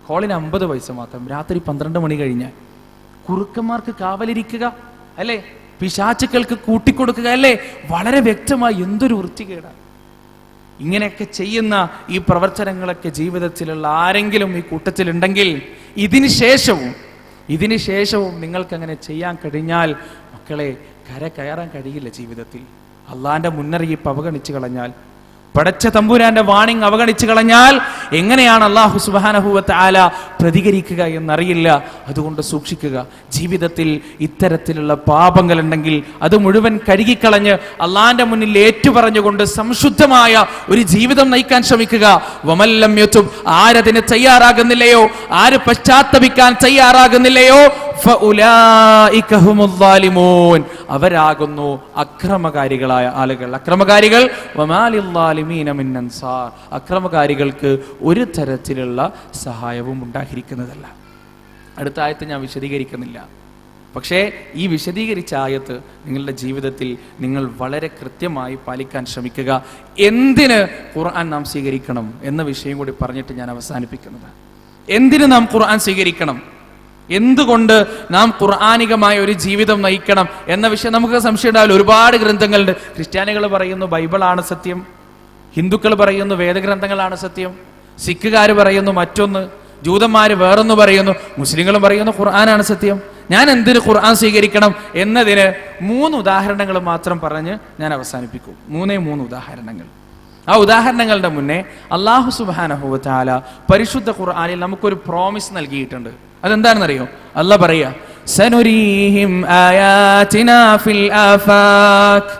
കോളിന് 50 പൈസ മാത്രം. രാത്രി 12 മണി കഴിഞ്ഞാൽ കുറുക്കന്മാർക്ക് കാവലിരിക്കുക, അല്ലേ? പിശാചുക്കൾക്ക് കൂട്ടിക്കൊടുക്കുക, അല്ലേ? വളരെ വ്യക്തമായി എന്തൊരു വൃത്തികേടാണ്. ഇങ്ങനെയൊക്കെ ചെയ്യുന്ന ഈ പ്രവർത്തനങ്ങളൊക്കെ ജീവിതത്തിലുള്ള ആരെങ്കിലും ഈ കൂട്ടത്തിലുണ്ടെങ്കിൽ ഇതിന് ശേഷവും നിങ്ങൾക്ക് അങ്ങനെ ചെയ്യാൻ കഴിഞ്ഞാൽ മക്കളെ, കര കയറാൻ കഴിയില്ല ജീവിതത്തിൽ. അള്ളാന്റെ മുന്നറിയിപ്പ് അവഗണിച്ചു കളഞ്ഞാൽ പടച്ച തമ്പുരാന്റെ വാണിംഗ് അവഗണിച്ചു കളഞ്ഞാൽ എങ്ങനെയാണ് അല്ലാഹു സുബ്ഹാനഹു വ തആല പ്രതികരിക്കുക എന്നറിയില്ല. അതുകൊണ്ട് സൂക്ഷിക്കുക. ജീവിതത്തിൽ ഇത്തരത്തിലുള്ള പാപങ്ങൾ ഉണ്ടെങ്കിൽ അത് മുഴുവൻ കഴുകിക്കളഞ്ഞ് അള്ളാന്റെ മുന്നിൽ ഏറ്റുപറഞ്ഞുകൊണ്ട് സംശുദ്ധമായ ഒരു ജീവിതം നയിക്കാൻ ശ്രമിക്കുക. വമല്ലം യതുബ്, ആരതിന് തയ്യാറാകുന്നില്ലയോ, ആര് പശ്ചാത്തപിക്കാൻ തയ്യാറാകുന്നില്ലയോ, ഫഉലൈക ഹുമുൽ ളാലിമൂൻ, അവരാകുന്നു അക്രമകാരികളായ ആളുകൾ. അക്രമകാരികൾ വമാലിൽ ളാലിമീന മിൻ അൻസാർ, അക്രമകാരികൾക്ക് ഒരു തരത്തിലുള്ള സഹായവും ഉണ്ടായിരിക്കുന്നതല്ല. അടുത്ത ആയത്ത് ഞാൻ വിശദീകരിക്കുന്നില്ല. പക്ഷേ ഈ വിശദീകരിച്ച ആയത്ത് നിങ്ങളുടെ ജീവിതത്തിൽ നിങ്ങൾ വളരെ കൃത്യമായി പാലിക്കാൻ ശ്രമിക്കുക. എന്തിന് ഖുർആൻ നാം സ്വീകരിക്കണം എന്ന വിഷയം കൂടി പറഞ്ഞിട്ട് ഞാൻ അവസാനിപ്പിക്കുന്നത്. എന്തിന് നാം ഖുർആൻ സ്വീകരിക്കണം, എന്തുകൊണ്ട് നാം ഖുർആനികമായ ഒരു ജീവിതം നയിക്കണം എന്ന വിഷയം നമുക്ക് സംശയം ഉണ്ടാവില്ല. ഒരുപാട് ഗ്രന്ഥങ്ങളുണ്ട്. ക്രിസ്ത്യാനികൾ പറയുന്നു ബൈബിളാണ് സത്യം, ഹിന്ദുക്കൾ പറയുന്നു വേദഗ്രന്ഥങ്ങളാണ് സത്യം, സിഖുകാർ പറയുന്നു മറ്റൊന്ന്, ജൂതന്മാർ വേറൊന്ന് പറയുന്നു, മുസ്ലിങ്ങളും പറയുന്നു ഖുർആനാണ് സത്യം. ഞാൻ എന്തിന് ഖുർആൻ സ്വീകരിക്കണം എന്നതിന് 3 ഉദാഹരണങ്ങൾ മാത്രം പറഞ്ഞ് ഞാൻ അവസാനിപ്പിക്കും. 3 ഉദാഹരണങ്ങൾ. ആ ഉദാഹരണങ്ങളുടെ മുന്നേ അല്ലാഹു സുബ്ഹാനഹു വ തആല പരിശുദ്ധ ഖുർആനിൽ നമുക്കൊരു പ്രോമിസ് നൽകിയിട്ടുണ്ട്. അതെന്താണെന്നറിയോ? അല്ലാഹ് പറയാ, സനുരീഹിം ആയാതിനാ ഫിൽ ആഫാക്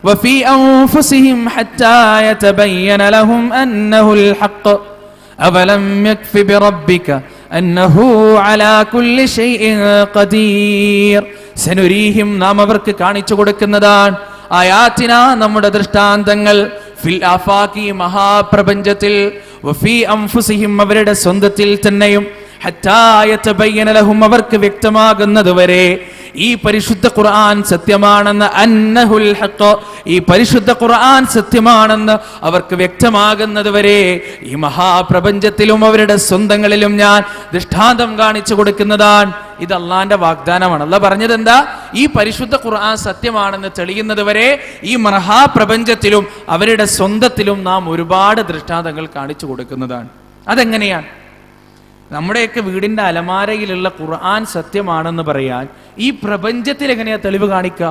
വഫീ അൻഫുസിഹിം ഹത്താ യതബയ്യന ലഹും അന്നഹുൽ ഹഖ് അവലം യക്ഫി ബിറബ്ബിക അന്നഹു അലാ കുല്ലി ഷൈഇൻ ഖദീർ. സനുരീഹിം, നാം അവർക്ക് കാണിച്ചു കൊടുക്കുന്നതാണ്, ആയാതിന, നമ്മുടെ ദൃഷ്ടാന്തങ്ങൾ, ഫിൽ ആഫാകി, മഹാപ്രപഞ്ചത്തിൽ, വഫീ അൻഫുസിഹിം, അവരുടെ സ്വന്തത്തിൽ തന്നെയും, ഹത്താ യതബയ്യന ലഹും, അവർക്ക് വ്യക്തമാകുന്നത് വരെ ഈ പരിശുദ്ധ ഖുർആൻ സത്യമാണെന്ന്, അന്നഹുൽ ഹഖ്, ഈ പരിശുദ്ധ ഖുർആൻ സത്യമാണെന്ന് അവർക്ക് വ്യക്തമാകുന്നത് വരെ ഈ മഹാപ്രപഞ്ചത്തിലും അവരുടെ സ്വന്തങ്ങളിലും ഞാൻ ദൃഷ്ടാന്തം കാണിച്ചു കൊടുക്കുന്നതാണ്. ഇത് അള്ളാന്റെ വാഗ്ദാനമാണ്. അള്ളാഹ് പറഞ്ഞത് എന്താ? ഈ പരിശുദ്ധ ഖുർആൻ സത്യമാണെന്ന് തെളിയുന്നത് വരെ ഈ മഹാപ്രപഞ്ചത്തിലും അവരുടെ സ്വന്തത്തിലും നാം ഒരുപാട് ദൃഷ്ടാന്തങ്ങൾ കാണിച്ചു കൊടുക്കുന്നതാണ്. അതെങ്ങനെയാണ്? നമ്മുടെയൊക്കെ വീടിന്റെ അലമാരയിലുള്ള ഖുർആൻ സത്യമാണെന്ന് പറയാൻ ഈ പ്രപഞ്ചത്തിൽ എങ്ങനെയാ തെളിവ് കാണിക്കുക?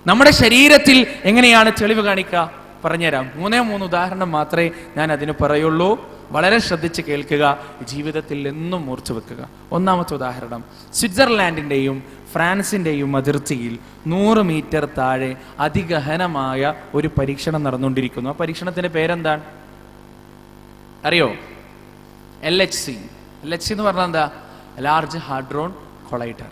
നമ്മുടെ ശരീരത്തിൽ എങ്ങനെയാണ് തെളിവ് കാണിക്കുക? പറഞ്ഞുതരാം. 3 ഉദാഹരണം മാത്രമേ ഞാൻ അതിന് പറയുള്ളൂ. വളരെ ശ്രദ്ധിച്ച് കേൾക്കുക, ജീവിതത്തിൽ എന്നും ഓർത്തു വെക്കുക. ഒന്നാമത്തെ ഉദാഹരണം, സ്വിറ്റ്സർലാൻഡിന്റെയും ഫ്രാൻസിന്റെയും അതിർത്തിയിൽ 100 മീറ്റർ താഴെ അതിഗഹനമായ ഒരു പരീക്ഷണം നടന്നുകൊണ്ടിരിക്കുന്നു. ആ പരീക്ഷണത്തിന്റെ പേരെന്താണ് അറിയോ? LHC എന്ന് പറഞ്ഞാൽ എന്താ? Large hadron collider.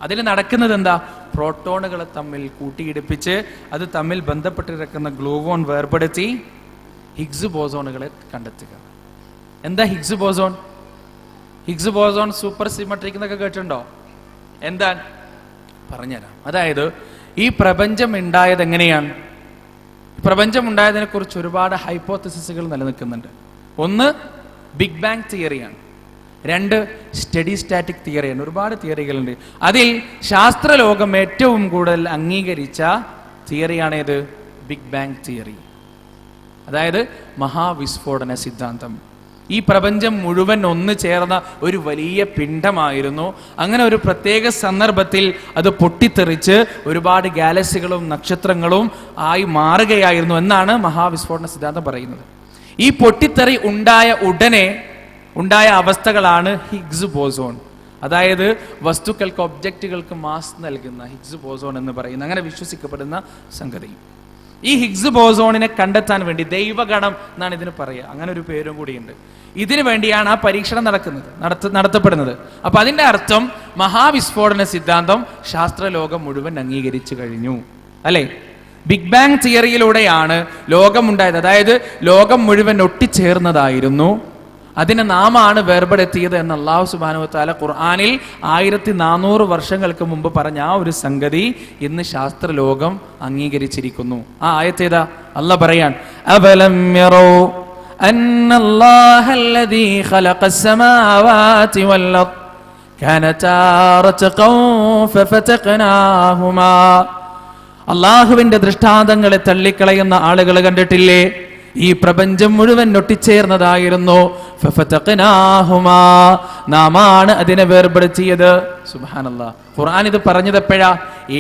അതിൽ നടക്കുന്നത് എന്താ? പ്രോട്ടോണുകളെ തമ്മിൽ കൂട്ടിയിടിപ്പിച്ച് അത് തമ്മിൽ ബന്ധപ്പെട്ടിരിക്കുന്ന ഗ്ലൂവോൺ വേർപെടുത്തി ഹിഗ്സ് ബോസോണുകളെ കണ്ടെത്തുക. എന്താ Higgs boson? Higgs boson super symmetric എന്നൊക്കെ കേട്ടിട്ടുണ്ടോ? എന്താ? പറഞ്ഞുതരാം. അതായത് ഈ പ്രപഞ്ചം ഉണ്ടായത് എങ്ങനെയാണ്? പ്രപഞ്ചം ഉണ്ടായതിനെ കുറിച്ച് ഒരുപാട് ഹൈപ്പോത്തസിസുകൾ നിലനിൽക്കുന്നുണ്ട്. ഒന്ന് ബിഗ് ബാങ് തിയറിയാണ്, 2 സ്റ്റഡി സ്റ്റാറ്റിക് തിയറിയാണ്. ഒരുപാട് തിയറികളുണ്ട്. അതിൽ ശാസ്ത്രലോകം ഏറ്റവും കൂടുതൽ അംഗീകരിച്ച തിയറിയാണേത്? Big bang theory. അതായത് മഹാവിസ്ഫോടന സിദ്ധാന്തം. ഈ പ്രപഞ്ചം മുഴുവൻ ഒന്ന് ചേർന്ന ഒരു വലിയ പിണ്ഡമായിരുന്നു. അങ്ങനെ ഒരു പ്രത്യേക സന്ദർഭത്തിൽ അത് പൊട്ടിത്തെറിച്ച് ഒരുപാട് ഗാലക്സികളും നക്ഷത്രങ്ങളും ആയി മാറുകയായിരുന്നു എന്നാണ് മഹാവിസ്ഫോടന സിദ്ധാന്തം പറയുന്നത്. ഈ പൊട്ടിത്തെറി ഉണ്ടായ ഉടനെ ഉണ്ടായ അവസ്ഥകളാണ് ഹിഗ്സ് ബോസോൺ. അതായത് വസ്തുക്കൾക്ക്, ഒബ്ജക്റ്റുകൾക്ക് മാസ് നൽകുന്ന ഹിഗ്സ് ബോസോൺ എന്ന് പറയുന്ന, അങ്ങനെ വിശ്വസിക്കപ്പെടുന്ന സംഗതി. ഈ ഹിഗ്സ് ബോസോണിനെ കണ്ടെത്താൻ വേണ്ടി ദൈവഗണം എന്നാണ് ഇതിന് പറയുക, അങ്ങനെ ഒരു പേരും കൂടിയുണ്ട്. ഇതിനു വേണ്ടിയാണ് ആ പരീക്ഷണം നടത്തപ്പെടുന്നത്. അപ്പൊ അതിന്റെ അർത്ഥം മഹാവിസ്ഫോടന സിദ്ധാന്തം ശാസ്ത്രലോകം മുഴുവൻ അംഗീകരിച്ചു കഴിഞ്ഞു, അല്ലെ? ബിഗ് ബാങ് തിയറിയിലൂടെയാണ് ലോകം ഉണ്ടായത്. അതായത് ലോകം മുഴുവൻ ഒട്ടിച്ചേർന്നതായിരുന്നു. അതിനെ നാമാണ് വേർപെടുത്തിയത് എന്ന് അല്ലാഹു സുബ്ഹാനഹു വ തആല ഖുർആനിൽ 1400 വർഷങ്ങൾക്ക് മുമ്പ് പറഞ്ഞ ആ ഒരു സംഗതി ഇന്ന് ശാസ്ത്രലോകം അംഗീകരിച്ചിരിക്കുന്നു. ആ ആയത്തേതാ? അല്ലാഹ് പറയാൻ, അബലം യറൂ അന്നല്ലാഹല്ലദീ ഖലഖസ് സമാവാതി വൽ അർദ് കാനതാ റത്ഖൻ ഫഫതഖ്നാഹുമാ. അള്ളാഹുവിന്റെ ദൃഷ്ടാന്തങ്ങളെ തള്ളിക്കളയുന്ന ആളുകൾ കണ്ടിട്ടില്ലേ? ഈ പ്രപഞ്ചം മുഴുവൻ ഒട്ടിച്ചേർന്നതായിരുന്നു. ഫഫതഖ്നാഹുമാ, നാമാണ് അതിനെ വേർപെടുത്തിയത്. സുബ്ഹാനല്ലാഹ്. ഖുർആൻ ഇത് പറഞ്ഞത് എപ്പോഴാ?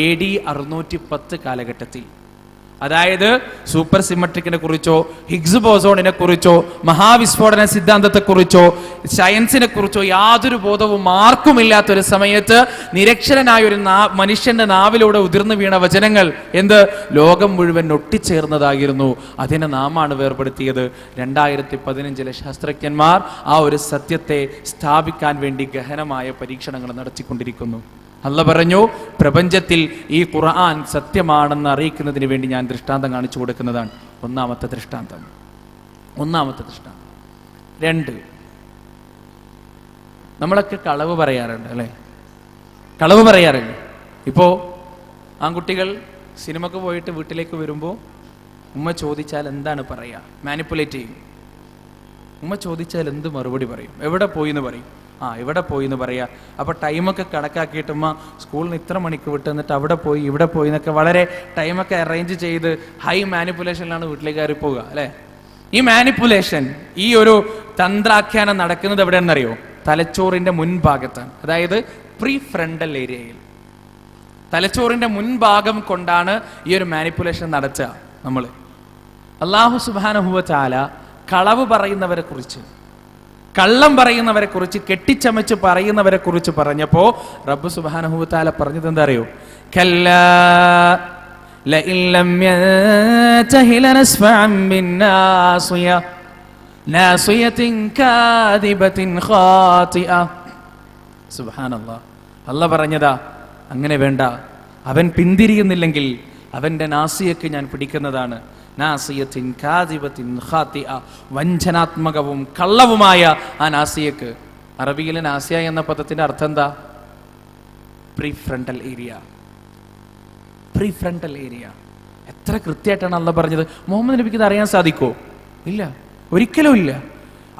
AD 610 കാലഘട്ടത്തിൽ. അതായത് സൂപ്പർ സിമട്രിക്കിനെ കുറിച്ചോ ഹിഗ്സ് ബോസോണിനെ കുറിച്ചോ മഹാവിസ്ഫോടന സിദ്ധാന്തത്തെ കുറിച്ചോ സയൻസിനെ കുറിച്ചോ യാതൊരു ബോധവും ആർക്കുമില്ലാത്തൊരു സമയത്ത് നിരക്ഷരനായ ഒരു മനുഷ്യന്റെ നാവിലൂടെ ഉതിർന്നു വീണ വചനങ്ങൾ എന്ത് ലോകം മുഴുവൻ ഒട്ടിച്ചേർന്നതായിരുന്നു. അതിനെ നാമാണ് വേർപെടുത്തിയത്. 2015 ശാസ്ത്രജ്ഞന്മാർ ആ ഒരു സത്യത്തെ സ്ഥാപിക്കാൻ വേണ്ടി ഗഹനമായ പരീക്ഷണങ്ങൾ നടത്തിക്കൊണ്ടിരിക്കുന്നു. അല്ലാഹ് പറഞ്ഞു, പ്രപഞ്ചത്തിൽ ഈ ഖുർആൻ സത്യമാണെന്ന് അറിയിക്കുന്നതിന് വേണ്ടി ഞാൻ ദൃഷ്ടാന്തം കാണിച്ചു കൊടുക്കുന്നതാണ്. ഒന്നാമത്തെ ദൃഷ്ടാന്തം. 2, നമ്മളൊക്കെ കളവ് പറയാറുണ്ട് അല്ലേ? കളവ് പറയാറില്ല. ഇപ്പോ ആൺകുട്ടികൾ സിനിമക്ക് പോയിട്ട് വീട്ടിലേക്ക് വരുമ്പോൾ ഉമ്മ ചോദിച്ചാൽ എന്താണ് പറയാ? മാനിപ്പുലേറ്റ് ചെയ്യും. ഉമ്മ ചോദിച്ചാൽ എന്ത് മറുപടി പറയും? എവിടെ പോയി എന്ന് പറയും. ഇവിടെ പോയി എന്ന് പറയാ. അപ്പൊ ടൈമൊക്കെ കണക്കാക്കിയിട്ട് ഉമ്മ സ്കൂളിൽ നിന്ന് ഇത്ര മണിക്ക് വിട്ട് എന്നിട്ട് അവിടെ പോയി ഇവിടെ പോയി എന്നൊക്കെ വളരെ ടൈമൊക്കെ അറേഞ്ച് ചെയ്ത് ഹൈ മാനിപ്പുലേഷനിലാണ് വീട്ടിലേക്ക് കയറി പോവുക അല്ലെ? ഈ മാനിപ്പുലേഷൻ, ഈ ഒരു തന്ത്രാഖ്യാനം നടക്കുന്നത് എവിടെയെന്നറിയോ? തലച്ചോറിന്റെ മുൻഭാഗത്താണ്. അതായത് പ്രീ ഫ്രണ്ടൽ ഏരിയയിൽ. തലച്ചോറിന്റെ മുൻഭാഗം കൊണ്ടാണ് ഈ ഒരു മാനിപ്പുലേഷൻ നടത്തുക. നമ്മൾ അല്ലാഹു സുബ്ഹാനഹു വ തആല കളവ് പറയുന്നവരെ കുറിച്ച്, കള്ളം പറയുന്നവരെ കുറിച്ച്, കെട്ടിച്ചമച്ച് പറയുന്നവരെ കുറിച്ച് പറഞ്ഞപ്പോ റബ്ബ് സുബ്ഹാനഹു വ തആല പറഞ്ഞത് എന്താ അറിയോ? കല്ലാ ലഇൻ ലം യൻതഹി ലനസ്ഫഅൻ ബിന്നാസിയ നാസിയത്തിൻ കാദിബത്തിൻ ഖാതിഅ. സുബ്ഹാനല്ലാഹ്. അല്ലാഹ് പറഞ്ഞതാ, അങ്ങനെ വേണ്ട. അവൻ പിന്തിരിയുന്നില്ലെങ്കിൽ അവന്റെ നാസിയക്ക് ഞാൻ പിടിക്കുന്നതാണ്. നാസിയത്തിൻ കാദിബത്തിൻ ഖാതിഅ, വഞ്ചനാത്മകവും കള്ളവുമായ ആ നാസിയക്ക്. അറബിയിലെ നാസിയ എന്ന പദത്തിന്റെ അർത്ഥം എന്താ? Prefrontal area. Prefrontal area. എത്ര കൃത്യമായിട്ടാണ് അല്ലാഹ് പറഞ്ഞത്. മുഹമ്മദ് നബിക്ക് ഇത് അറിയാൻ സാധിക്കോ? ഇല്ല, ഒരിക്കലും ഇല്ല.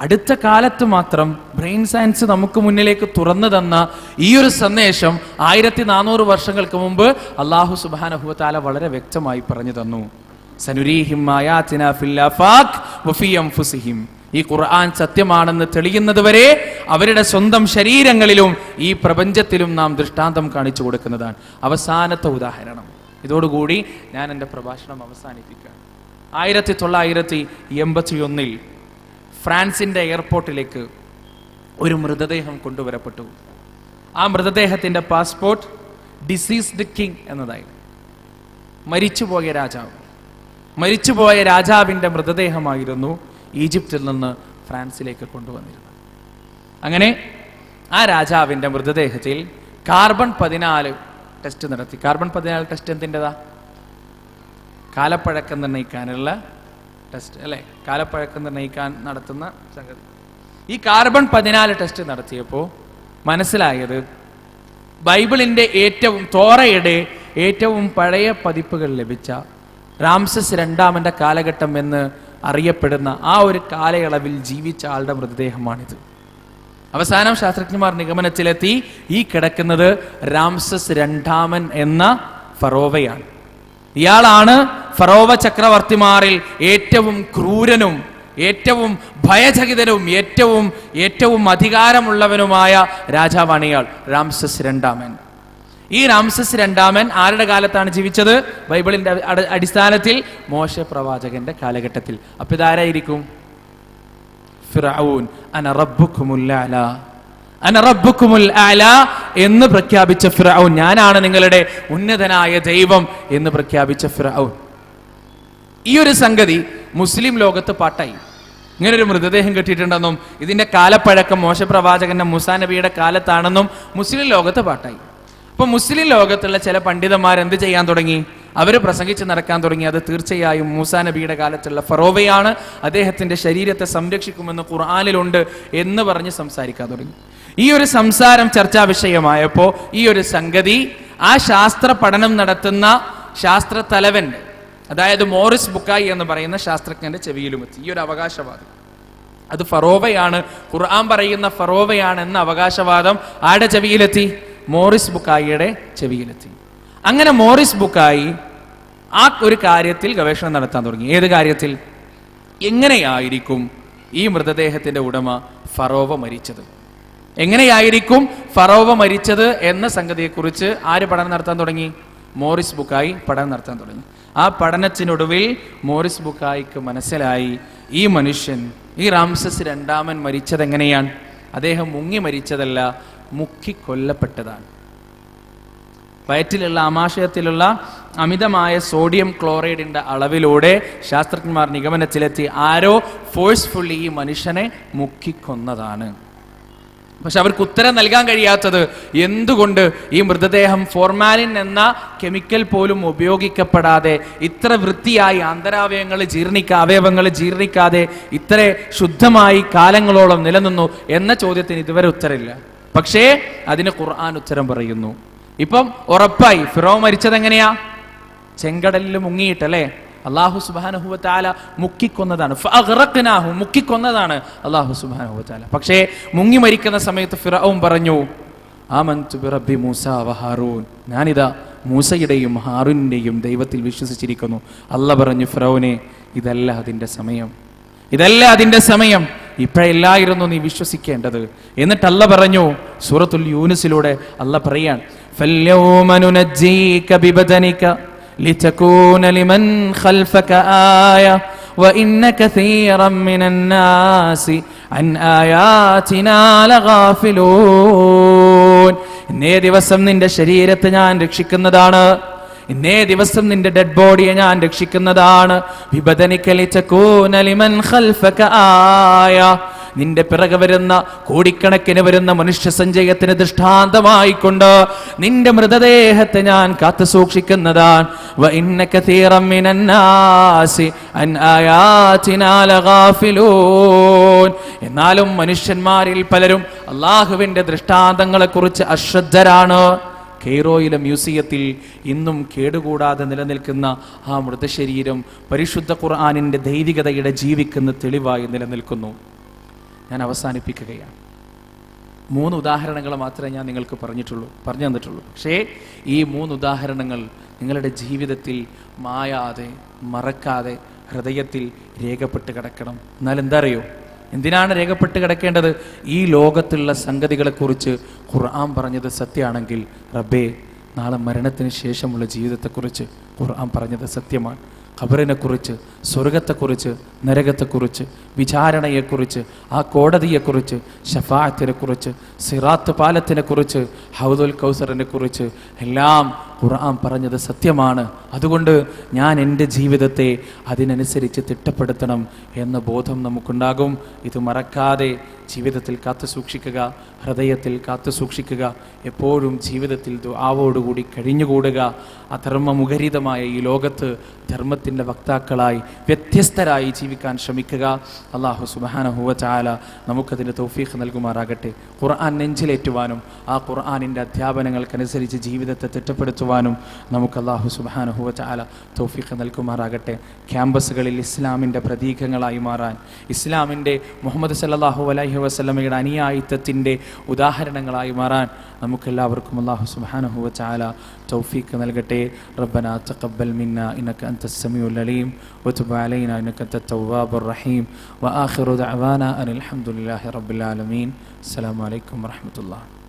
അടുത്ത കാലത്ത് മാത്രം ബ്രെയിൻ സയൻസ് നമുക്ക് മുന്നിലേക്ക് തുറന്നു തന്ന ഈ ഒരു സന്ദേശം 1400 വർഷങ്ങൾക്ക് മുമ്പ് അല്ലാഹു സുബ്ഹാനഹു വ തആല വളരെ വ്യക്തമായി പറഞ്ഞു തന്നു. സനുരീഹിം ആയാതിനാ ഫിൽ ആഫാഖ് വഫീ അൻഫുസിഹിം. ഈ ഖുർആൻ സത്യമാണെന്ന് തെളിയുന്നത് വരെ അവരുടെ സ്വന്തം ശരീരങ്ങളിലും ഈ പ്രപഞ്ചത്തിലും നാം ദൃഷ്ടാന്തം കാണിച്ചു കൊടുക്കുന്നതാണ്. അവസാനത്തെ ഉദാഹരണം. ഇതോടുകൂടി ഞാൻ എൻ്റെ പ്രഭാഷണം അവസാനിപ്പിക്കാം. 1981 ഫ്രാൻസിന്റെ എയർപോർട്ടിലേക്ക് ഒരു മൃതദേഹം കൊണ്ടുവരപ്പെട്ടു. ആ മൃതദേഹത്തിന്റെ പാസ്പോർട്ട് ഡിസീസ്ഡ് കിങ് എന്നതായിരുന്നു. മരിച്ചുപോയ രാജാവ്. മരിച്ചുപോയ രാജാവിന്റെ മൃതദേഹമായിരുന്നു ഈജിപ്തിൽ നിന്ന് ഫ്രാൻസിലേക്ക് കൊണ്ടുവന്നിരുന്നത്. അങ്ങനെ ആ രാജാവിന്റെ മൃതദേഹത്തിൽ കാർബൺ 14 ടെസ്റ്റ് നടത്തി. കാർബൺ 14 ടെസ്റ്റ് എന്തിൻ്റെതാ? കാലപ്പഴക്കം നിർണ്ണയിക്കാനുള്ള ടെസ്റ്റ് അല്ലേ? കാലപ്പഴക്കം നിർണ്ണയിക്കാൻ നടത്തുന്ന സംഗതി. ഈ കാർബൺ 14 ടെസ്റ്റ് നടത്തിയപ്പോൾ മനസ്സിലായത് ബൈബിളിന്റെ തോറയുടെ ഏറ്റവും പഴയ പതിപ്പുകൾ ലഭിച്ച റാംസസ് രണ്ടാമന്റെ കാലഘട്ടം എന്ന് അറിയപ്പെടുന്ന ആ ഒരു കാലയളവിൽ ജീവിച്ച ആളുടെ മൃതദേഹമാണിത്. അവസാനം ശാസ്ത്രജ്ഞന്മാർ നിഗമനത്തിലെത്തി, ഈ കിടക്കുന്നത് റാംസസ് രണ്ടാമൻ എന്ന ഫറോവയാണ്. ഇയാളാണ് ഫറോവ ചക്രവർത്തിമാരിൽ ഏറ്റവും ക്രൂരനും ഏറ്റവും ഭയചകിതനും ഏറ്റവും അധികാരമുള്ളവനുമായ രാജാവാണ് ഇയാൾ, റാംസസ് രണ്ടാമൻ. ഈ റാംസസ് രണ്ടാമൻ ആരുടെ കാലത്താണ് ജീവിച്ചത്? ബൈബിളിന്റെ അടിസ്ഥാനത്തിൽ മോശ പ്രവാചകന്റെ കാലഘട്ടത്തിൽ. അപ്പൊ ഇതാരായിരിക്കും? ഫിർഔൻ. അന റബ്ബുക്കുമുൽ അഅ്ലാ, അന റബ്ബുക്കുമുൽ അഅ്ലാ എന്ന് പ്രഖ്യാപിച്ച ഫിർഔൻ. ഞാനാണ് നിങ്ങളുടെ ഉന്നതനായ ദൈവം എന്ന് പ്രഖ്യാപിച്ച ഫിർഔൻ. ഈ ഒരു സംഗതി മുസ്ലിം ലോകത്ത് പാട്ടായി. ഇങ്ങനൊരു മൃതദേഹം കിട്ടിയിട്ടുണ്ടെന്നും ഇതിന്റെ കാലപ്പഴക്കം മോശ പ്രവാചകന്റെ മൂസാ നബിയുടെ കാലത്താണെന്നും മുസ്ലിം ലോകത്ത് പാട്ടായി. അപ്പൊ മുസ്ലിം ലോകത്തുള്ള ചില പണ്ഡിതന്മാർ എന്ത് ചെയ്യാൻ തുടങ്ങി? അവർ പ്രസംഗിച്ച് നടക്കാൻ തുടങ്ങി, അത് തീർച്ചയായും മൂസാ നബിയുടെ കാലത്തുള്ള ഫറോവയാണ്, അദ്ദേഹത്തിന്റെ ശരീരത്തെ സംരക്ഷിക്കുമെന്ന് ഖുർആനിലുണ്ട് എന്ന് പറഞ്ഞ് സംസാരിക്കാൻ തുടങ്ങി. ഈ ഒരു സംസാരം ചർച്ചാ വിഷയമായപ്പോ ഈ ഒരു സംഗതി ആ ശാസ്ത്ര പഠനം നടത്തുന്ന ശാസ്ത്ര തലവന്റെ, അതായത് മോറിസ് ബുക്കായി എന്ന് പറയുന്ന ശാസ്ത്രജ്ഞന്റെ ചെവിയിലുമെത്തി ഈ ഒരു അവകാശവാദം. അത് ഫറോവയാണ്, ഖുർആൻ പറയുന്ന ഫറോവയാണ് എന്ന അവകാശവാദം ആരുടെ ചെവിയിലെത്തി? മോറിസ് ബുക്കായിയുടെ ചെവിയിലെത്തി. അങ്ങനെ മോറിസ് ബുക്കായി ആ ഒരു കാര്യത്തിൽ ഗവേഷണം നടത്താൻ തുടങ്ങി. ഏത് കാര്യത്തിൽ? എങ്ങനെയായിരിക്കും ഈ മൃതദേഹത്തിന്റെ ഉടമ ഫറോവ മരിച്ചത്? എങ്ങനെയായിരിക്കും ഫറോവ മരിച്ചത് എന്ന സംഗതിയെക്കുറിച്ച് ആര് പഠനം നടത്താൻ തുടങ്ങി? മോറിസ് ബുക്കായി പഠനം നടത്താൻ തുടങ്ങി. ആ പഠനത്തിനൊടുവിൽ മോറിസ് ബുക്കായിക്ക് മനസ്സിലായി ഈ മനുഷ്യൻ, ഈ റാംസസ് രണ്ടാമൻ മരിച്ചത് എങ്ങനെയാണ്? അദ്ദേഹം മുങ്ങി മരിച്ചതല്ല, മുക്കിക്കൊല്ലപ്പെട്ടതാണ്. വയറ്റിലുള്ള ആമാശയത്തിലുള്ള അമിതമായ സോഡിയം ക്ലോറൈഡിന്റെ അളവിലൂടെ ശാസ്ത്രജ്ഞന്മാർ നിഗമനത്തിലെത്തി ആരോ ഫോഴ്സ്ഫുള്ളി ഈ മനുഷ്യനെ മുക്കിക്കൊന്നതാണ്. പക്ഷെ അവർക്ക് ഉത്തരം നൽകാൻ കഴിയാത്തത് എന്തുകൊണ്ട് ഈ മൃതദേഹം ഫോർമാലിൻ എന്ന കെമിക്കൽ പോലും ഉപയോഗിക്കപ്പെടാതെ ഇത്ര വൃത്തിയായി അവയവങ്ങൾ ജീർണിക്കാതെ ഇത്ര ശുദ്ധമായി കാലങ്ങളോളം നിലനിന്നു എന്ന ചോദ്യത്തിന് ഇതുവരെ ഉത്തരമില്ല. പക്ഷേ അതിന് ഖുർആൻ ഉത്തരം പറയുന്നു. ഇപ്പം ഉറപ്പായി ഫിറോൻ മരിച്ചത് എങ്ങനെയാ? ചെങ്കടലിൽ മുങ്ങിയിട്ടല്ലേ? അല്ലാഹു സുബ്ഹാനഹു വ തആല മുക്കിക്കൊന്നതാണ്. ഫഅഗ്റഖ്നാഹു, മുക്കിക്കൊന്നതാണ് അല്ലാഹു സുബ്ഹാനഹു വ തആല. പക്ഷേ മുങ്ങി മരിക്കുന്ന സമയത്ത് ഫിറഔൻ പറഞ്ഞു, ആമൻതു ബിറബ്ബി മൂസ വ ഹാറൂൻ, ഞാനിതാ മൂസയുടെയും ഹാറൂനിന്റെയും ദൈവത്തിൽ വിശ്വസിച്ചിരിക്കുന്നു. അല്ലാഹ് പറഞ്ഞു, ഫിറഔനെ, ഇതല്ല അതിന്റെ സമയം, ഇപ്പോഴല്ലായിരുന്നു നീ വിശ്വസിക്കേണ്ടത്. എന്നിട്ട് അല്ലാഹ് പറഞ്ഞു, സൂറത്തുൽ യൂനുസിലൂടെ അല്ലാഹ് പറയാൻ, ഫൽയൗമ നുനജ്ജീക ബിബദനിക ലിതകൂന ലിമൻ ഖൽഫക ആയ വഇന്ന കസീറൻ മിനൻ നാസി അൻ ആയാതിനാ ലഗാഫിലൂൻ. ഇന്നേ ദിവസം നിന്റെ ശരീരത്തെ ഞാൻ രക്ഷിക്കുന്നതാണ്, ഇന്നേ ദിവസം നിന്റെ ഡെഡ് ബോഡിയെ ഞാൻ രക്ഷിക്കുന്നതാണ്. ബിബദനിക ലിതകൂന ലിമൻ ഖൽഫക ആയ, നിന്റെ പിറകെ വരുന്ന കോടിക്കണക്കിന് വരുന്ന മനുഷ്യ സഞ്ചയത്തിന് ദൃഷ്ടാന്തമായിക്കൊണ്ട് നിന്റെ മൃതദേഹത്തെ ഞാൻ കാത്തു സൂക്ഷിക്കുന്നതാണ്. വഇന്ന കസീറൻ മിനൻ നാസി അൻ ആയാതിനാ ലഗാഫിലൂൻ. എന്നാലും മനുഷ്യന്മാരിൽ പലരും അല്ലാഹുവിന്റെ ദൃഷ്ടാന്തങ്ങളെ കുറിച്ച് അശ്രദ്ധരാണ്. കെയ്റോയിലെ മ്യൂസിയത്തിൽ ഇന്നും കേടുകൂടാതെ നിലനിൽക്കുന്ന ആ മൃതശരീരം പരിശുദ്ധ ഖുർആനിന്റെ ദൈവികതയുടെ ജീവിക്കുന്ന തെളിവായി നിലനിൽക്കുന്നു. ഞാൻ അവസാനിപ്പിക്കുകയാണ്. 3 ഉദാഹരണങ്ങൾ മാത്രമേ ഞാൻ നിങ്ങൾക്ക് പറഞ്ഞു തന്നിട്ടുള്ളൂ. പക്ഷേ ഈ 3 ഉദാഹരണങ്ങൾ നിങ്ങളുടെ ജീവിതത്തിൽ മായാതെ മറക്കാതെ ഹൃദയത്തിൽ രേഖപ്പെട്ട് കിടക്കണം. എന്നാൽ എന്താ അറിയോ, എന്തിനാണ് രേഖപ്പെട്ട് കിടക്കേണ്ടത്? ഈ ലോകത്തുള്ള സംഗതികളെക്കുറിച്ച് ഖുർആൻ പറഞ്ഞത് സത്യമാണെങ്കിൽ റബ്ബേ, നാളെ മരണത്തിന് ശേഷമുള്ള ജീവിതത്തെക്കുറിച്ച് ഖുർആൻ പറഞ്ഞത് സത്യമാണ്. ഖബറിനെക്കുറിച്ച്, സ്വർഗത്തെക്കുറിച്ച്, നരകത്തെക്കുറിച്ച്, വിചാരണയെക്കുറിച്ച്, ആ കോടതിയെക്കുറിച്ച്, ശഫാഅത്തിനെക്കുറിച്ച്, സിറാത്ത് പാലത്തിനെക്കുറിച്ച്, ഹൗദുൽ കൗസറിനെ കുറിച്ച് എല്ലാം ഖുർആൻ പറഞ്ഞത് സത്യമാണ്. അതുകൊണ്ട് ഞാൻ എൻ്റെ ജീവിതത്തെ അതിനനുസരിച്ച് തിട്ടപ്പെടുത്തണം എന്ന ബോധം നമുക്കുണ്ടാകും. ഇത് മറക്കാതെ ജീവിതത്തിൽ കാത്തു സൂക്ഷിക്കുക, ഹൃദയത്തിൽ കാത്തു സൂക്ഷിക്കുക. എപ്പോഴും ജീവിതത്തിൽ ദുആവോടുകൂടി കഴിഞ്ഞുകൂടുക. അധർമ്മമുഖരിതമായ ഈ ലോകത്ത് ധർമ്മത്തിൻ്റെ വക്താക്കളായി വ്യത്യസ്തരായി ജീവിക്കാൻ ശ്രമിക്കുക. അല്ലാഹു സുബ്ഹാനഹു വ തആല നമുക്കതിന് തൗഫീഖ് നൽകുമാറാകട്ടെ. ഖുർആൻ നെഞ്ചിലേറ്റുവാനും ആ ഖുർആനിൻ്റെ അധ്യാപനങ്ങൾക്കനുസരിച്ച് ജീവിതത്തെ തിട്ടപ്പെടുത്തുവാനും നമുക്ക് അല്ലാഹു സുബ്ഹാനഹു വ തആല തൗഫീഖ് നൽകുമാറാകട്ടെ. ക്യാമ്പസുകളിൽ ഇസ്ലാമിൻ്റെ പ്രതീകങ്ങളായി മാറാൻ, ഇസ്ലാമിൻ്റെ മുഹമ്മദ് സല്ലല്ലാഹു അലൈഹി വസല്ലമയുടെ അനുയായിത്വത്തിൻ്റെ ഉദാഹരണങ്ങളായി മാറാൻ നമുക്കെല്ലാവർക്കും അല്ലാഹു സുബ്ഹാനഹു വ തആല തൗഫീഖ് നൽകട്ടെ. റബ്ബനാ തഖബ്ബൽ മിന്നാ ഇന്നക അൻതസ് സമീഉൽ അലീം വതുബ് അലൈനാ ഇന്നക അൻതത് തവ്വാബുർ റഹീം വആഖിറു ദഅവാനാ അനിൽ ഹംദുലില്ലാഹി റബ്ബിൽ ആലമീൻ. അസ്സലാമു അലൈക്കും വറഹ്മത്തുള്ളാഹി.